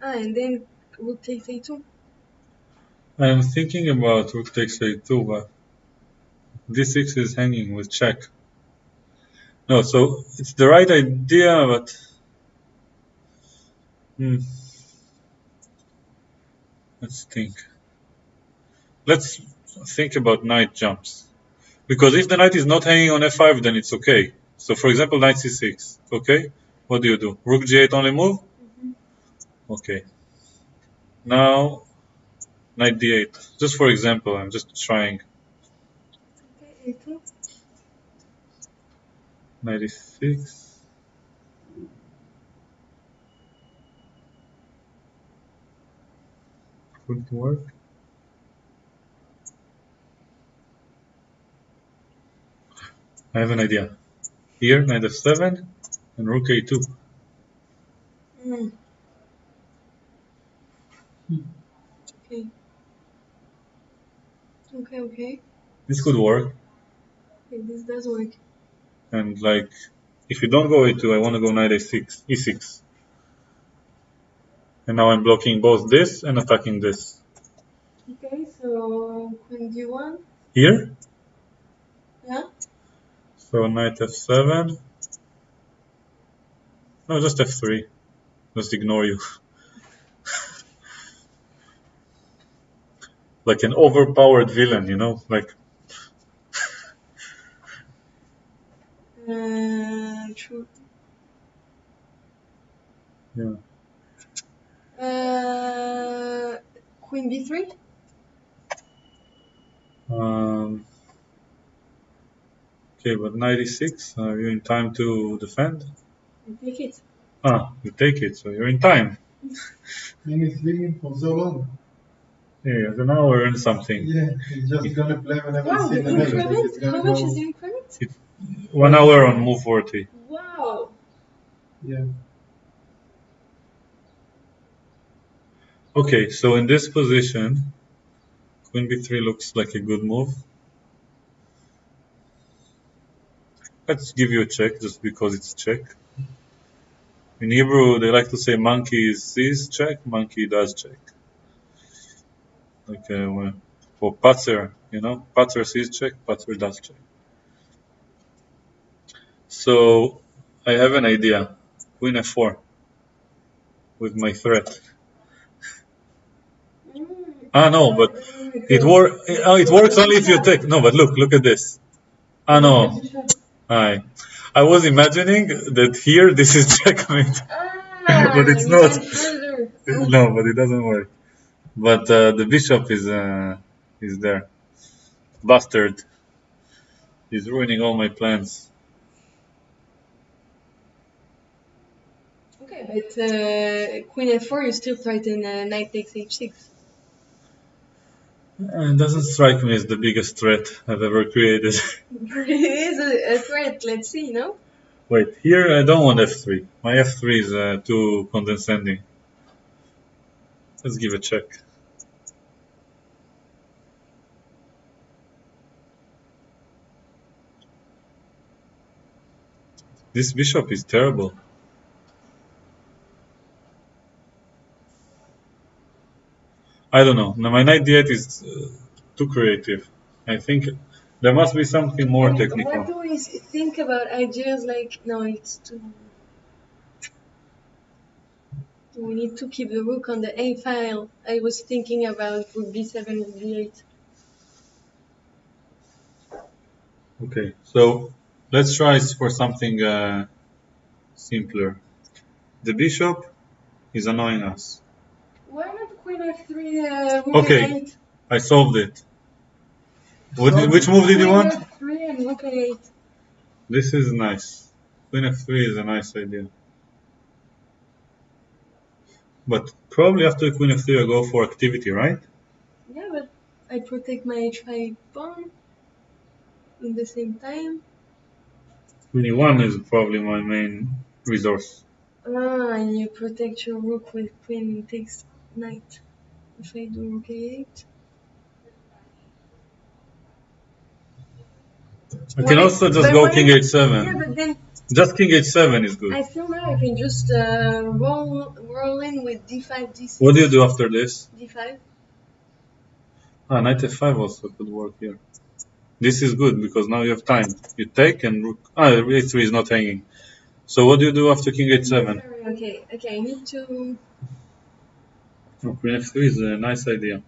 And then rook takes a2. I am thinking about rook takes a2, but d6 is hanging with check. No, so it's the right idea, but let's think. Let's think about knight jumps. Because if the knight is not hanging on f5, then it's okay. So for example, knight c6, okay? What do? Rook g8 only move? Okay. Now, knight d8. Just for example, I'm just trying. Okay, a2. Knight e6. Couldn't work. I have an idea. Here, knight f7 and rook a2. Okay. Okay. This could work. Okay, this does work. And like, If you don't go a2, I want to go knight a6, e6. And now I'm blocking both this and attacking this. Okay, so queen d1. Here? Yeah. So knight f7. No, just f3. Just ignore you. Like an overpowered villain, you know? Like, True. yeah. Queen b3. Okay, but knight e6, are you in time to defend? I take it. Ah, you take it, so you're in time. And he's leaving for so long. Yeah, an hour and something. Yeah, he's just gonna play whenever Wow, he's the in the middle. increment? He's gonna How much go. is the increment? 1 hour on move 40. Wow. Yeah. Okay, so in this position, queen b3 looks like a good move. Let's give you a check just because it's check. In Hebrew, they like to say monkey sees check, monkey does check. Like for Patzer, you know, Patzer sees check, Patzer does check. So I have an idea. Queen f4 with my threat. Ah no, but it works only if you take. No, but look at this. Ah no, I was imagining that here this is checkmate, but it's you not. went further. No, but it doesn't work. But the bishop is there. Bastard. He's ruining all my plans. Okay, but queen f4, you still threaten knight takes h6. It doesn't strike me as the biggest threat I've ever created. It is a threat, let's see, no? Wait, here I don't want f3. My f3 is too condescending. Let's give a check. This bishop is terrible. I don't know. Now, my knight d8 is too creative. I think there must be something more technical. What do we think about ideas like, no, it's too... We need to keep the rook on the A file. I was thinking about rook b7 and b8. Okay, so let's try for something simpler. The bishop is annoying us. Why not queen f3, rook Okay, a8? I solved it. Which move did you want? Queen f3 and rook a8. This is nice. Queen f3 is a nice idea. But probably after queen f3 I go for activity, right? Yeah, but I protect my h5 pawn in the same time. Queen e1 is probably my main resource. Ah, and you protect your rook with queen takes knight. If I do rook a8. I can also just go king h7. Yeah, but then Just king h7 is good. I feel now I can just roll in with d5, d6. What do you do after this? d5. Ah, knight f5 also could work here. This is good because now you have time. You take and rook. Ah, a3 is not hanging. So what do you do after king h7? Okay, I need to... Oh, queen f3 is a nice idea.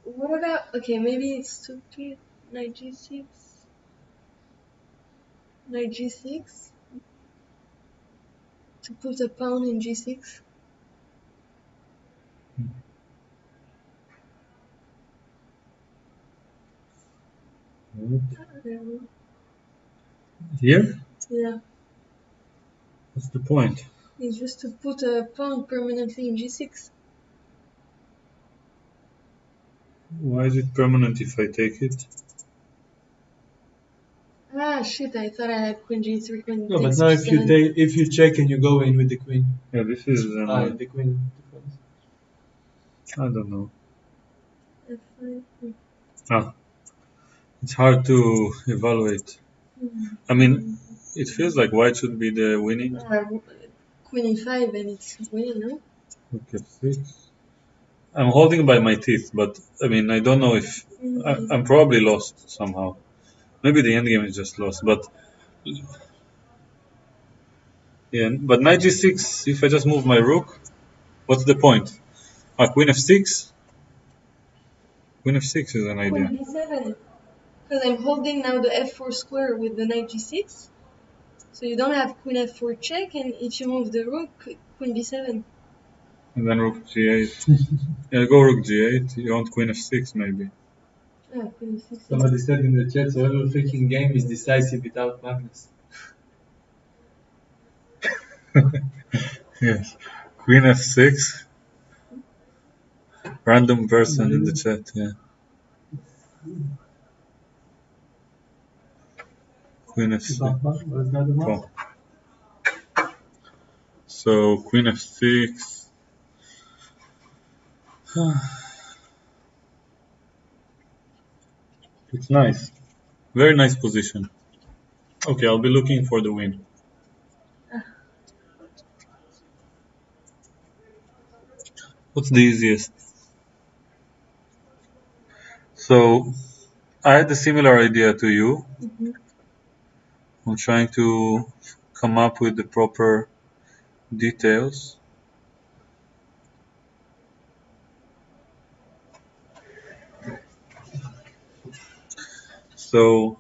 What about... Okay, maybe it's to knight g6. Knight g6. To put a pawn in g6. Here? Yeah, What's the point? it's just to put a pawn permanently in g6. Why is it permanent if I take it? Ah, shit, I thought I had queen g3, queen No, but takes now if you g7. if you check and you go in with the queen. Yeah, this is The queen. I don't know. F5. Ah, it's hard to evaluate. I mean, it feels like white should be the winning. Queen e5 and it's winning, no? Rook f6. I'm holding by my teeth, but I mean, I don't know if I'm probably lost somehow. Maybe the endgame is just lost, but yeah. But knight g6. If I just move my rook, what's the point? Queen f6. Queen f6 is an idea. Queen b7. Because I'm holding now the f4 square with the knight g6. So you don't have queen f4 check, and if you move the rook, queen b7. And then rook g8. Yeah, go rook g8. You want queen f6 maybe. Queen f6. Somebody said in the chat, so every freaking game is decisive without Magnus. Yes. Queen f6. Random person in the chat, yeah. Queen f6. Cool. So queen f6. It's nice. Very nice position. Okay, I'll be looking for the win. What's the easiest? So I had a similar idea to you. I'm trying to come up with the proper details. So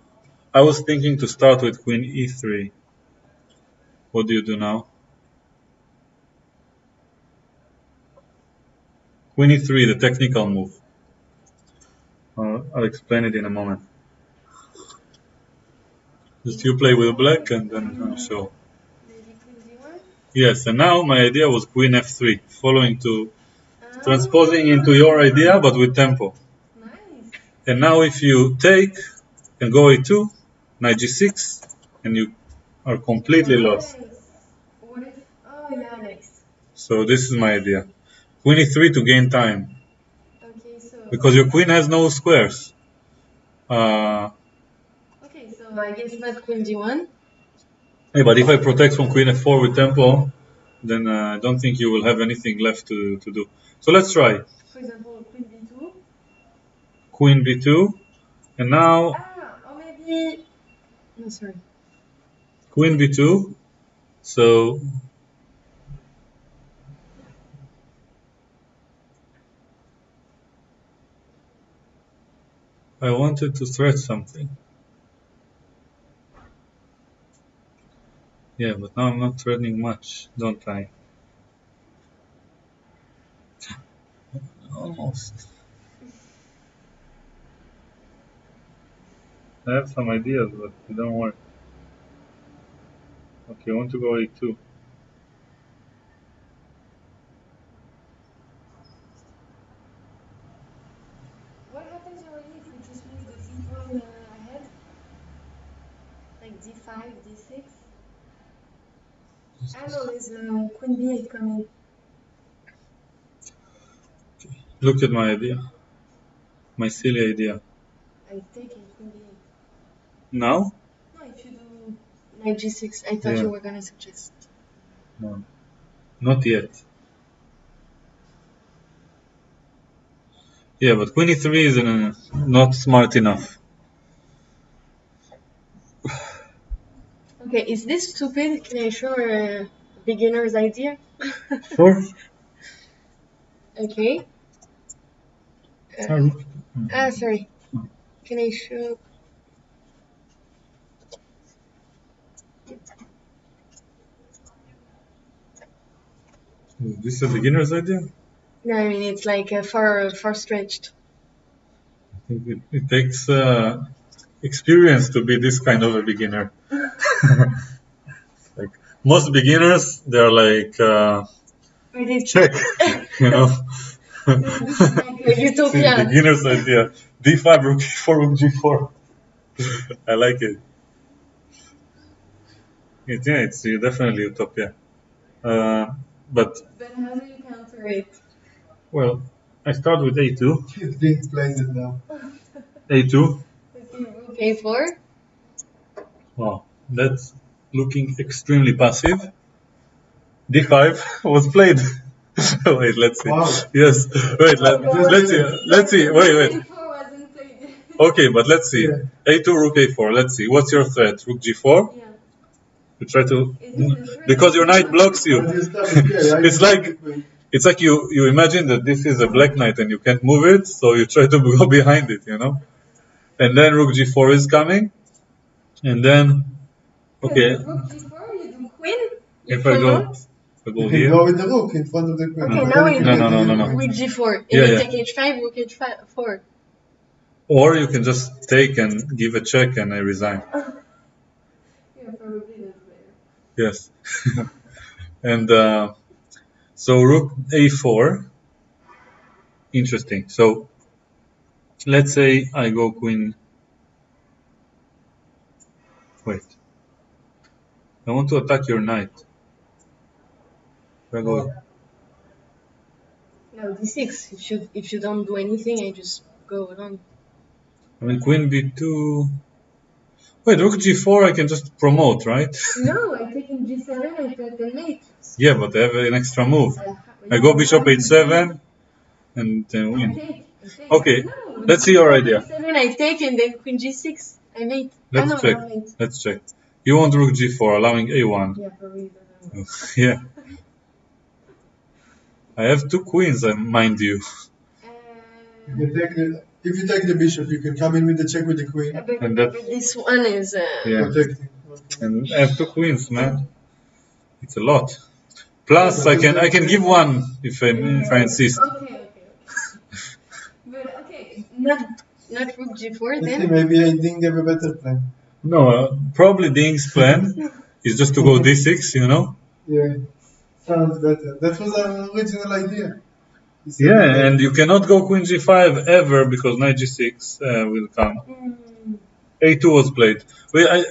I was thinking to start with queen e3. What do you do now? Queen e3, the technical move. I'll explain it in a moment. Just you play with black and then I'll show. Maybe queen d1? Yes, and now my idea was queen f3, following to transposing into your idea but with tempo. Nice. And now if you take and go a2, knight g6, and you are completely lost. What if? Oh yeah, nice. So this is my idea. Queen e3 to gain time. Okay, so. Because your queen has no squares. Okay, so I guess not queen d1. Yeah, but if I protect from queen f4 with tempo, then I don't think you will have anything left to do. So let's try. For example, queen b2. Queen b2, and now Or maybe. No, sorry. queen b2. So I wanted to threat something. Yeah, but now I'm not threatening much, don't I? Almost. I have some ideas, but they don't work. Okay, I want to go a2. What happens already if we just move the d pawn ahead? Like d5, d6? I know there's queen b8 coming. Look at my idea. My silly idea. I'm taking queen b8. Now? No, if you do knight g6, I thought Yeah. you were gonna suggest. No. Not yet. Yeah, but queen e3 is not smart enough. Okay, is this stupid? Can I show a beginner's idea? Sure. Okay. Sorry. Can I show? Is this a beginner's idea? No, I mean it's like far stretched. I think it takes experience to be this kind of a beginner. Like most beginners, they're like check, you know. Like utopia. Beginner's idea: d5, rook e4, rook g4. I like it. It's definitely utopia. But But how do you counter it? well, I start with A2. Ding plays it now. A2. Okay, rook A4. Wow, that's looking extremely passive. D5 was played. Wait, let's see. Wow. Yes, wait, let's see. Let's see. Wait. A4 wasn't played. Okay, but let's see. Yeah. A2, rook A4. Let's see. What's your threat? Rook G4. Yeah. You try to Is it the threat? because your knight blocks you. But you stop it here, right? It's like you imagine that this is a black knight and you can't move it, so you try to go behind it, you know. And then rook G4 is coming, and then okay. Rook G4, you do queen. If I go You can here. go with the rook in front of the queen. Okay, now we No. with G4. And Yeah, you yeah. take H5, rook H4. Or you can just take and give a check and I resign. Yeah, probably that's better. Yes. And so rook A4. Interesting. So let's say I go queen. Wait. I want to attack your knight. If I go. No, D6. If you don't do anything, I just go along. I mean, queen B2. Wait, rook G4 I can just promote, right? No, I take in G7, I take the mate. Yeah, but I have an extra move. I go bishop H7 and then win. I take. Okay, No, let's see your idea. G7 I take and then queen G6 I mate. Let's check. Let's check. You want rook G4, allowing A1. Yeah, probably doesn't work. Yeah. I have two queens, mind you. You take if you take the bishop, you can come in with the check with the queen. And that, But this one is yeah. Protecting. And I have two queens, man. It's a lot. Plus, I can give one if I insist. Okay. But okay, not rook G4 Let's see, then. maybe I didn't have a better plan. No, probably Ding's plan is just to go D6, you know? Yeah, sounds better. That was our original idea. He said Yeah, that- and you cannot go queen G5 ever because knight G6 will come. A2 was played.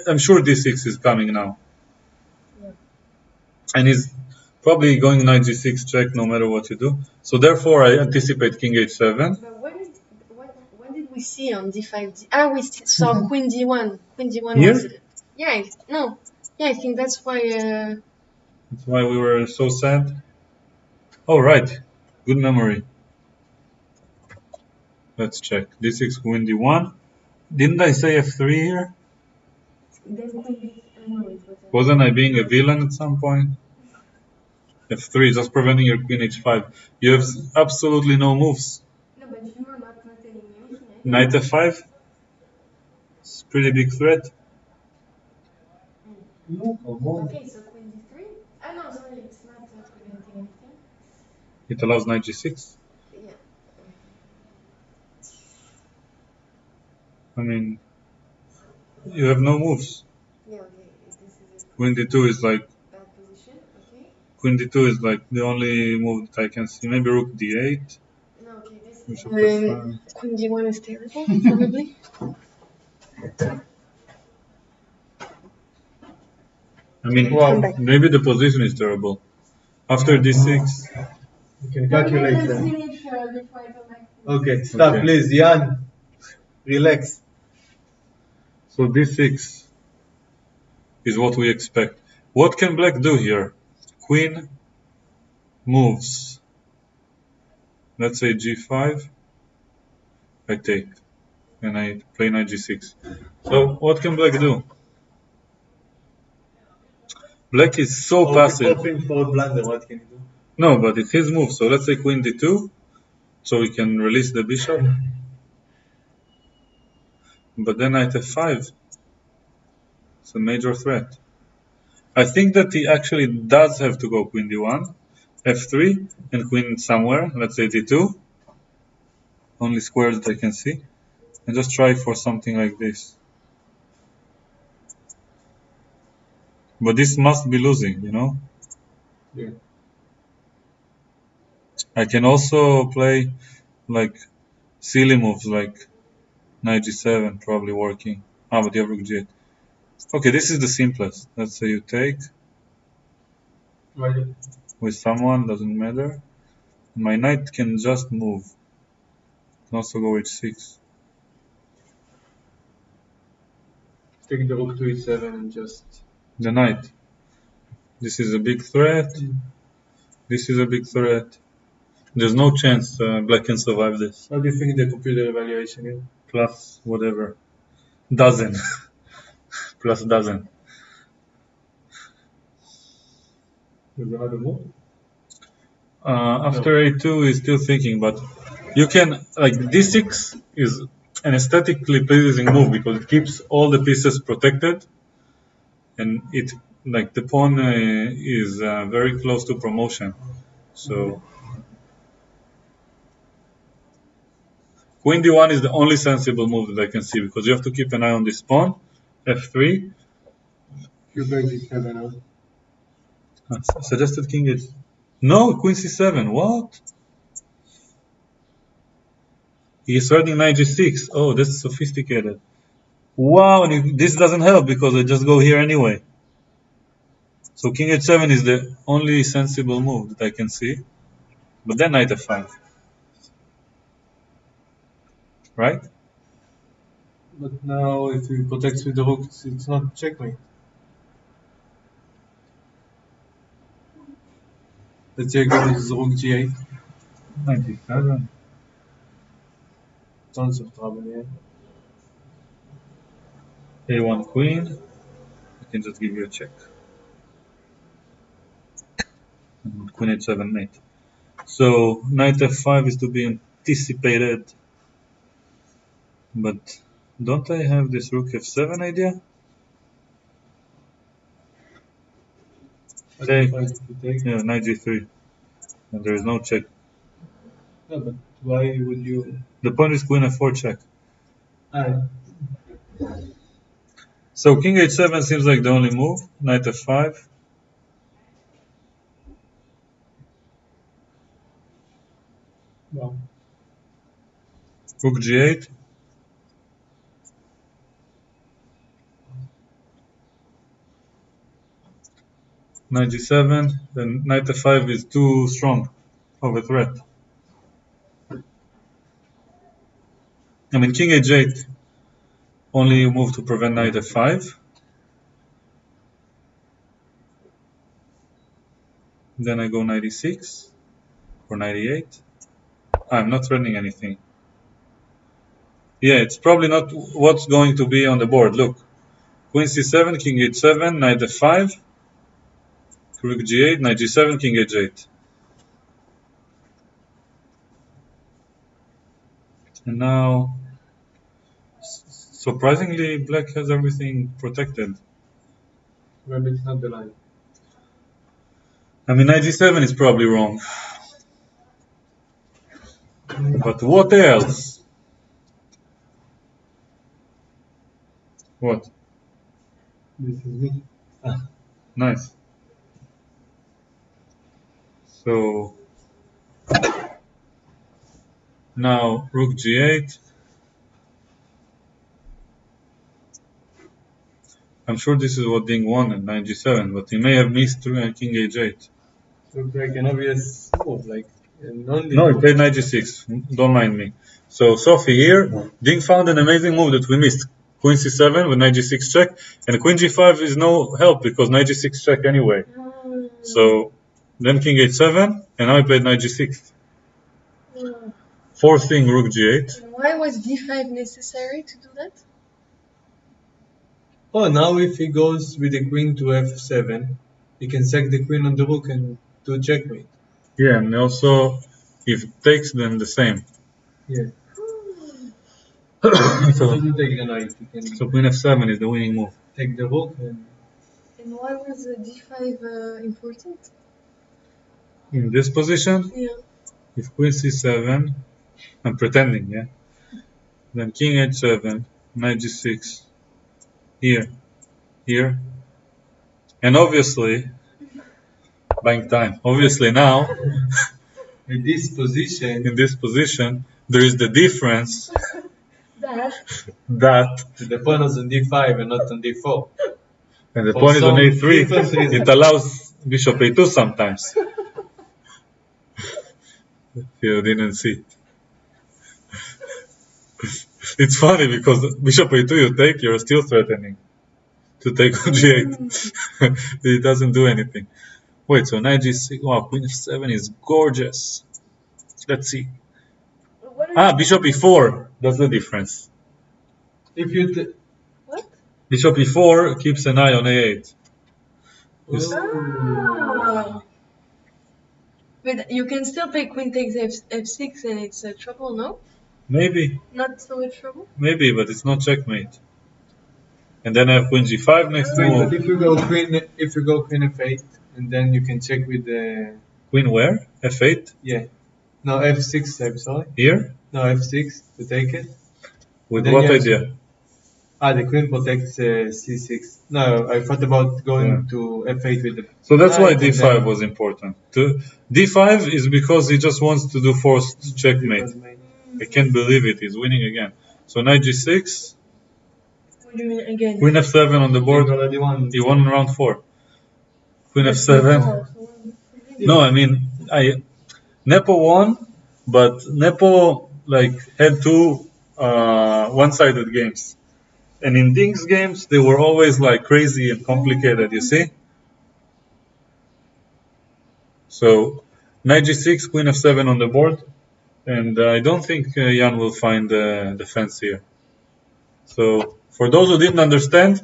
I'm sure D6 is coming now. Yeah. And he's probably going knight G6 check no matter what you do. So therefore I anticipate king H7. But what did we see on D5? We saw queen D1. Queen D1 Here? was yeah. I think that's why. That's why we were so sad. Oh, right. Good memory. Let's check. D6 queen D1. Didn't I say F3 here? then queen B. No, it was Wasn't I being a villain at some point? F3, just preventing your queen H5. You have absolutely no moves. No, but you are not telling me anything. Knight F5. It's a pretty big threat. No, come on. Okay, so queen D3. No, sorry, it's not preventing anything. It allows knight G6. Yeah. I mean, you have no moves. Yeah, okay. This is a Queen D2 is like bad position. Okay. Queen D2 is like the only move that I can see. Maybe Rook D8. No, okay, this is Bishop F5. Queen D1 is terrible, probably. I mean, Wow. maybe the position is terrible. After D6, You can calculate Let's that. finish before I go back. Okay, stop, Okay. please, Jan. Relax. so D6 is what we expect. What can Black do here? Queen moves. Let's say G5. I take. And I play knight G6. So what can Black do? Black is so passive. Hoping for a blunder, what can you do? No, but it's his move. So let's say Queen D2. So we can release the bishop. But then knight F5. It's a major threat. I think that he actually does have to go Queen D1, F3, and Queen somewhere. Let's say D2. Only squares that I can see. And just try for something like this. But this must be losing, you know? Yeah. I can also play like silly moves like knight G7, probably working. But you have Rook G8. Okay, this is the simplest. Let's say you take Right. with someone, doesn't matter. My knight can just move. can also go h6. Take the rook to e7 and just... The knight. This is a big threat. This is a big threat. There's no chance black can survive this. How do you think the computer evaluation is? Plus whatever. Dozen. Plus dozen. There's another move? After a2 he's still thinking, but you can, like, d6 is an aesthetically pleasing move because it keeps all the pieces protected, and it, like, the pawn is very close to promotion. So queen d1 is the only sensible move that I can see, because you have to keep an eye on this pawn. f3. You break d7 now. Suggested king h. No, queen c7. What? He's threatening knight g6. Oh, that's sophisticated. Wow, and this doesn't help because I just go here anyway. So king h7 is the only sensible move that I can see. But then knight f5. Right? But now if he protects with the rook, it's not checkmate. Let's say again this is rook g8. 97. Tons of trouble here. a1 queen. I can just give you a check. And queen h7 mate. So knight f5 is to be anticipated. But don't I have this rook f7 idea? Take. Yeah, knight g3. And there is no check. No, but why would you... The point is queen f4 check. Ah. So king h7 seems like the only move. Knight f5. Wow. Rook g8. Knight g7. Then knight f5 is too strong of a threat. I mean, king h8 only move to prevent knight f5. Then I go knight e6 or knight e8. I'm not threatening anything. Yeah, it's probably not what's going to be on the board. Look, queen c7, king h7, knight f5, rook g8, knight g7, king h8. And now, surprisingly, black has everything protected. Maybe it's not the line. I mean, knight g7 is probably wrong. But what else? What? This is me. Nice. So now rook g8. I'm sure this is what Ding wanted, knight g7, but he may have missed king h8. Looks like an obvious move, like No, he played knight g6. Don't mind me. So Sophie here, Ding found an amazing move that we missed. Queen c7 with knight g6 check, and queen g5 is no help because knight g6 check anyway. So then king h7, and now he played knight g6. Forcing rook g8. And why was d5 necessary to do that? Oh, now if he goes with the queen to f7, he can sack the queen on the rook and do checkmate. Yeah, and also if it takes, then the same. Yeah. So, Doesn't take the knight. He can so queen f7 is the winning move. take the rook and... And why was d5 important? In this position, Yeah. if queen c7, I'm pretending, yeah? Then king h7, knight g6, here, here, and obviously, buying time, obviously now, In this position, in this position, there is the difference that, the pawn is on d5 and not on d4. and the For pawn is on some a3, different reason. it allows bishop a2 sometimes. If you didn't see it. It's funny because bishop a2 you take, you're still threatening to take on g8. It doesn't do anything. Wait, so knight g6. Wow, queen f7 is gorgeous. Let's see. What are Bishop e4. That's the difference. If you what? Bishop e4 keeps an eye on a8. Ah. But you can still play queen takes f6 and it's trouble, no? Maybe, Not so much trouble? maybe, but it's not checkmate. And then I have queen g5 next But move. if you go queen f8, and then you can check with the Queen where? f8? no f6. I'm sorry. Here? No f6 to take it. With Then what you have idea? The queen protects c6. No, I thought about going to f8 with the. So that's why knight and d5 then- was important. D5 is because he just wants to do forced checkmate. I can't believe it, he's winning again. So knight g6, What do you mean again? queen f7 on the board. You already won. He won in round 4. Queen That's f7. before, so- No, I mean, Nepo won, but Nepo had two one-sided games. And in Ding's games, they were always crazy and complicated, you see? So, knight g6, queen f7 on the board. And I don't think Jan will find the defense here. So, for those who didn't understand,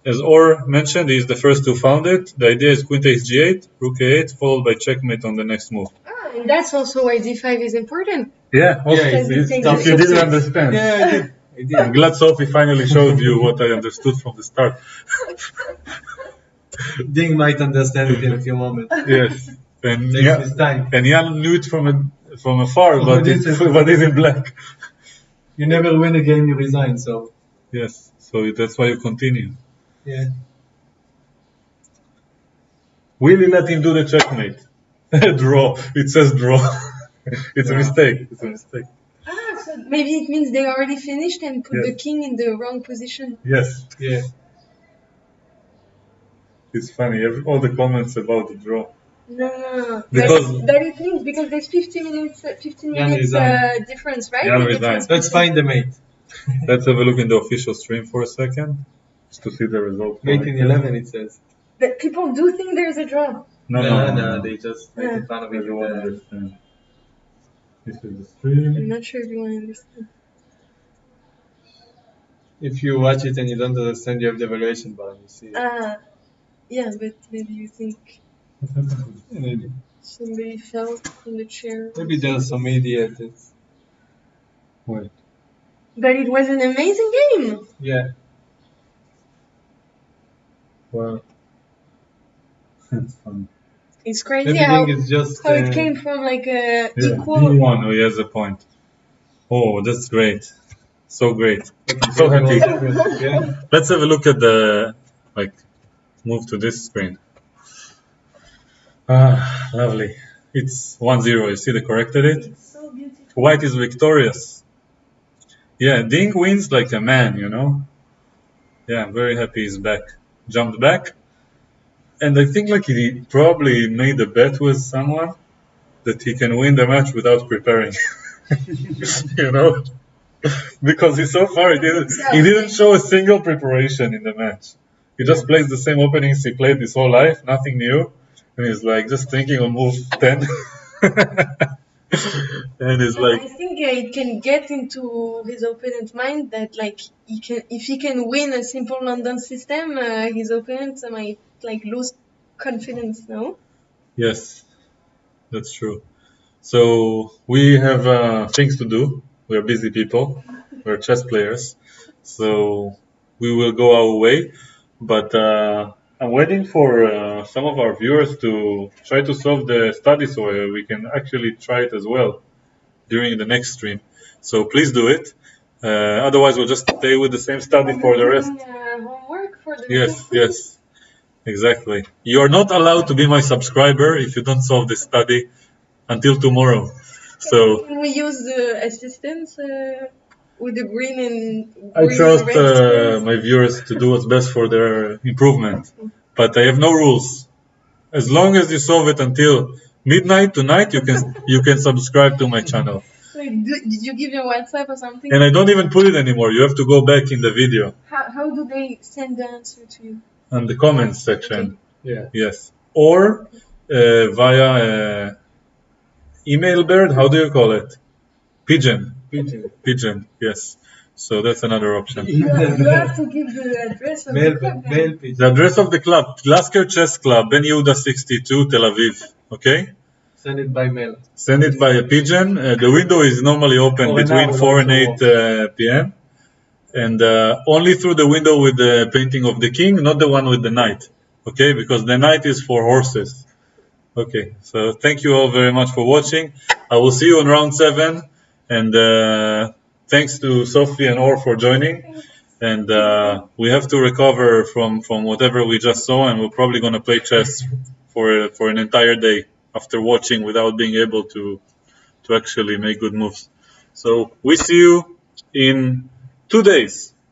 as Or mentioned, he's the first who found it. The idea is queen takes g8, rook a8, followed by checkmate on the next move. And that's also why d5 is important. Yeah, Because it takes if you the didn't success. understand. Yeah, I did. I'm glad Sophie finally showed you what I understood from the start. Ding might understand it in a few moments. Yes. And Takes his time. Jan knew it from afar, From but a distance. but it's in black. You never win a game you resign, so Yes, so that's why you continue. yeah. Will you let him do the checkmate? Draw. It says draw. It's a mistake. It's a mistake. So maybe it means they already finished and put Yeah. the king in the wrong position. Yes, Yeah. it's funny. All the comments about the draw. No. Because- But it means because there's 15 minutes Jan resigned. difference, right? Jan The resigned. difference Let's find the mate. Let's have a look in the official stream for a second, just to see the result. Mate in 11, it says. That people do think there's a draw. No. They just make Yeah. fun of it. Everyone understands. This is the stream. I'm not sure if you want to understand. If you watch it and you don't understand, you have the evaluation button. You see it. Yeah, but maybe you think What happened? Maybe. somebody fell from the chair. Maybe there's some idiot. That's, Wait. But it was an amazing game. yeah. Well, that's funny. It's crazy Maybe how, Ding is just. how it came from like a Yeah, equal. D1. Oh, he has a point. Oh, that's great. So great. So happy. Yeah. Let's have a look at the move to this screen. Lovely. It's 1-0. You see they corrected it. It's so beautiful. White is victorious. Yeah, Ding wins like a man, you know. Yeah, I'm very happy he's back. Jumped back. And I think he probably made a bet with someone that he can win the match without preparing. You know? Because so far he didn't show a single preparation in the match. He just plays the same openings he played his whole life, nothing new. And he's just thinking on move 10. And he's I think it can get into his opponent's mind that if he can win a simple London system, his opponent might lose confidence. No. yes, that's true. So we have things to do. We are busy people. We're chess players. So we will go our way. But I'm waiting for some of our viewers to try to solve the study so we can actually try it as well during the next stream. So please do it. Otherwise, we'll just stay with the same study for the rest. Homework for the Yes, exactly. You are not allowed to be my subscriber if you don't solve this study until tomorrow. So Can we use the assistants with the green and I green trust and red my viewers to do what's best for their improvement. But I have no rules. As long as you solve it until midnight tonight, you can subscribe to my channel. So Did you give your WhatsApp or something? And I don't even put it anymore. You have to go back in the video How do they send the answer to you? on the comments section. Yeah. Yes. Or via email bird. How do you call it? Pigeon. Pigeon. Yes. So that's another option. You have to give the address of Mail, the club. mail pigeon. The address of the club: Lasker Chess Club, Ben Yehuda 62, Tel Aviv. Okay. Send it by mail. Send it by a pigeon. The window is normally open For an between hour, 4 and also 8 p.m. And only through the window with the painting of the king, not the one with the knight. Okay, because the knight is for horses. Okay, so thank you all very much for watching. I will see you in round 7. And thanks to Sophie and Or for joining. And we have to recover from whatever we just saw, and we're probably going to play chess for an entire day after watching without being able to actually make good moves. So we see you in 2 days.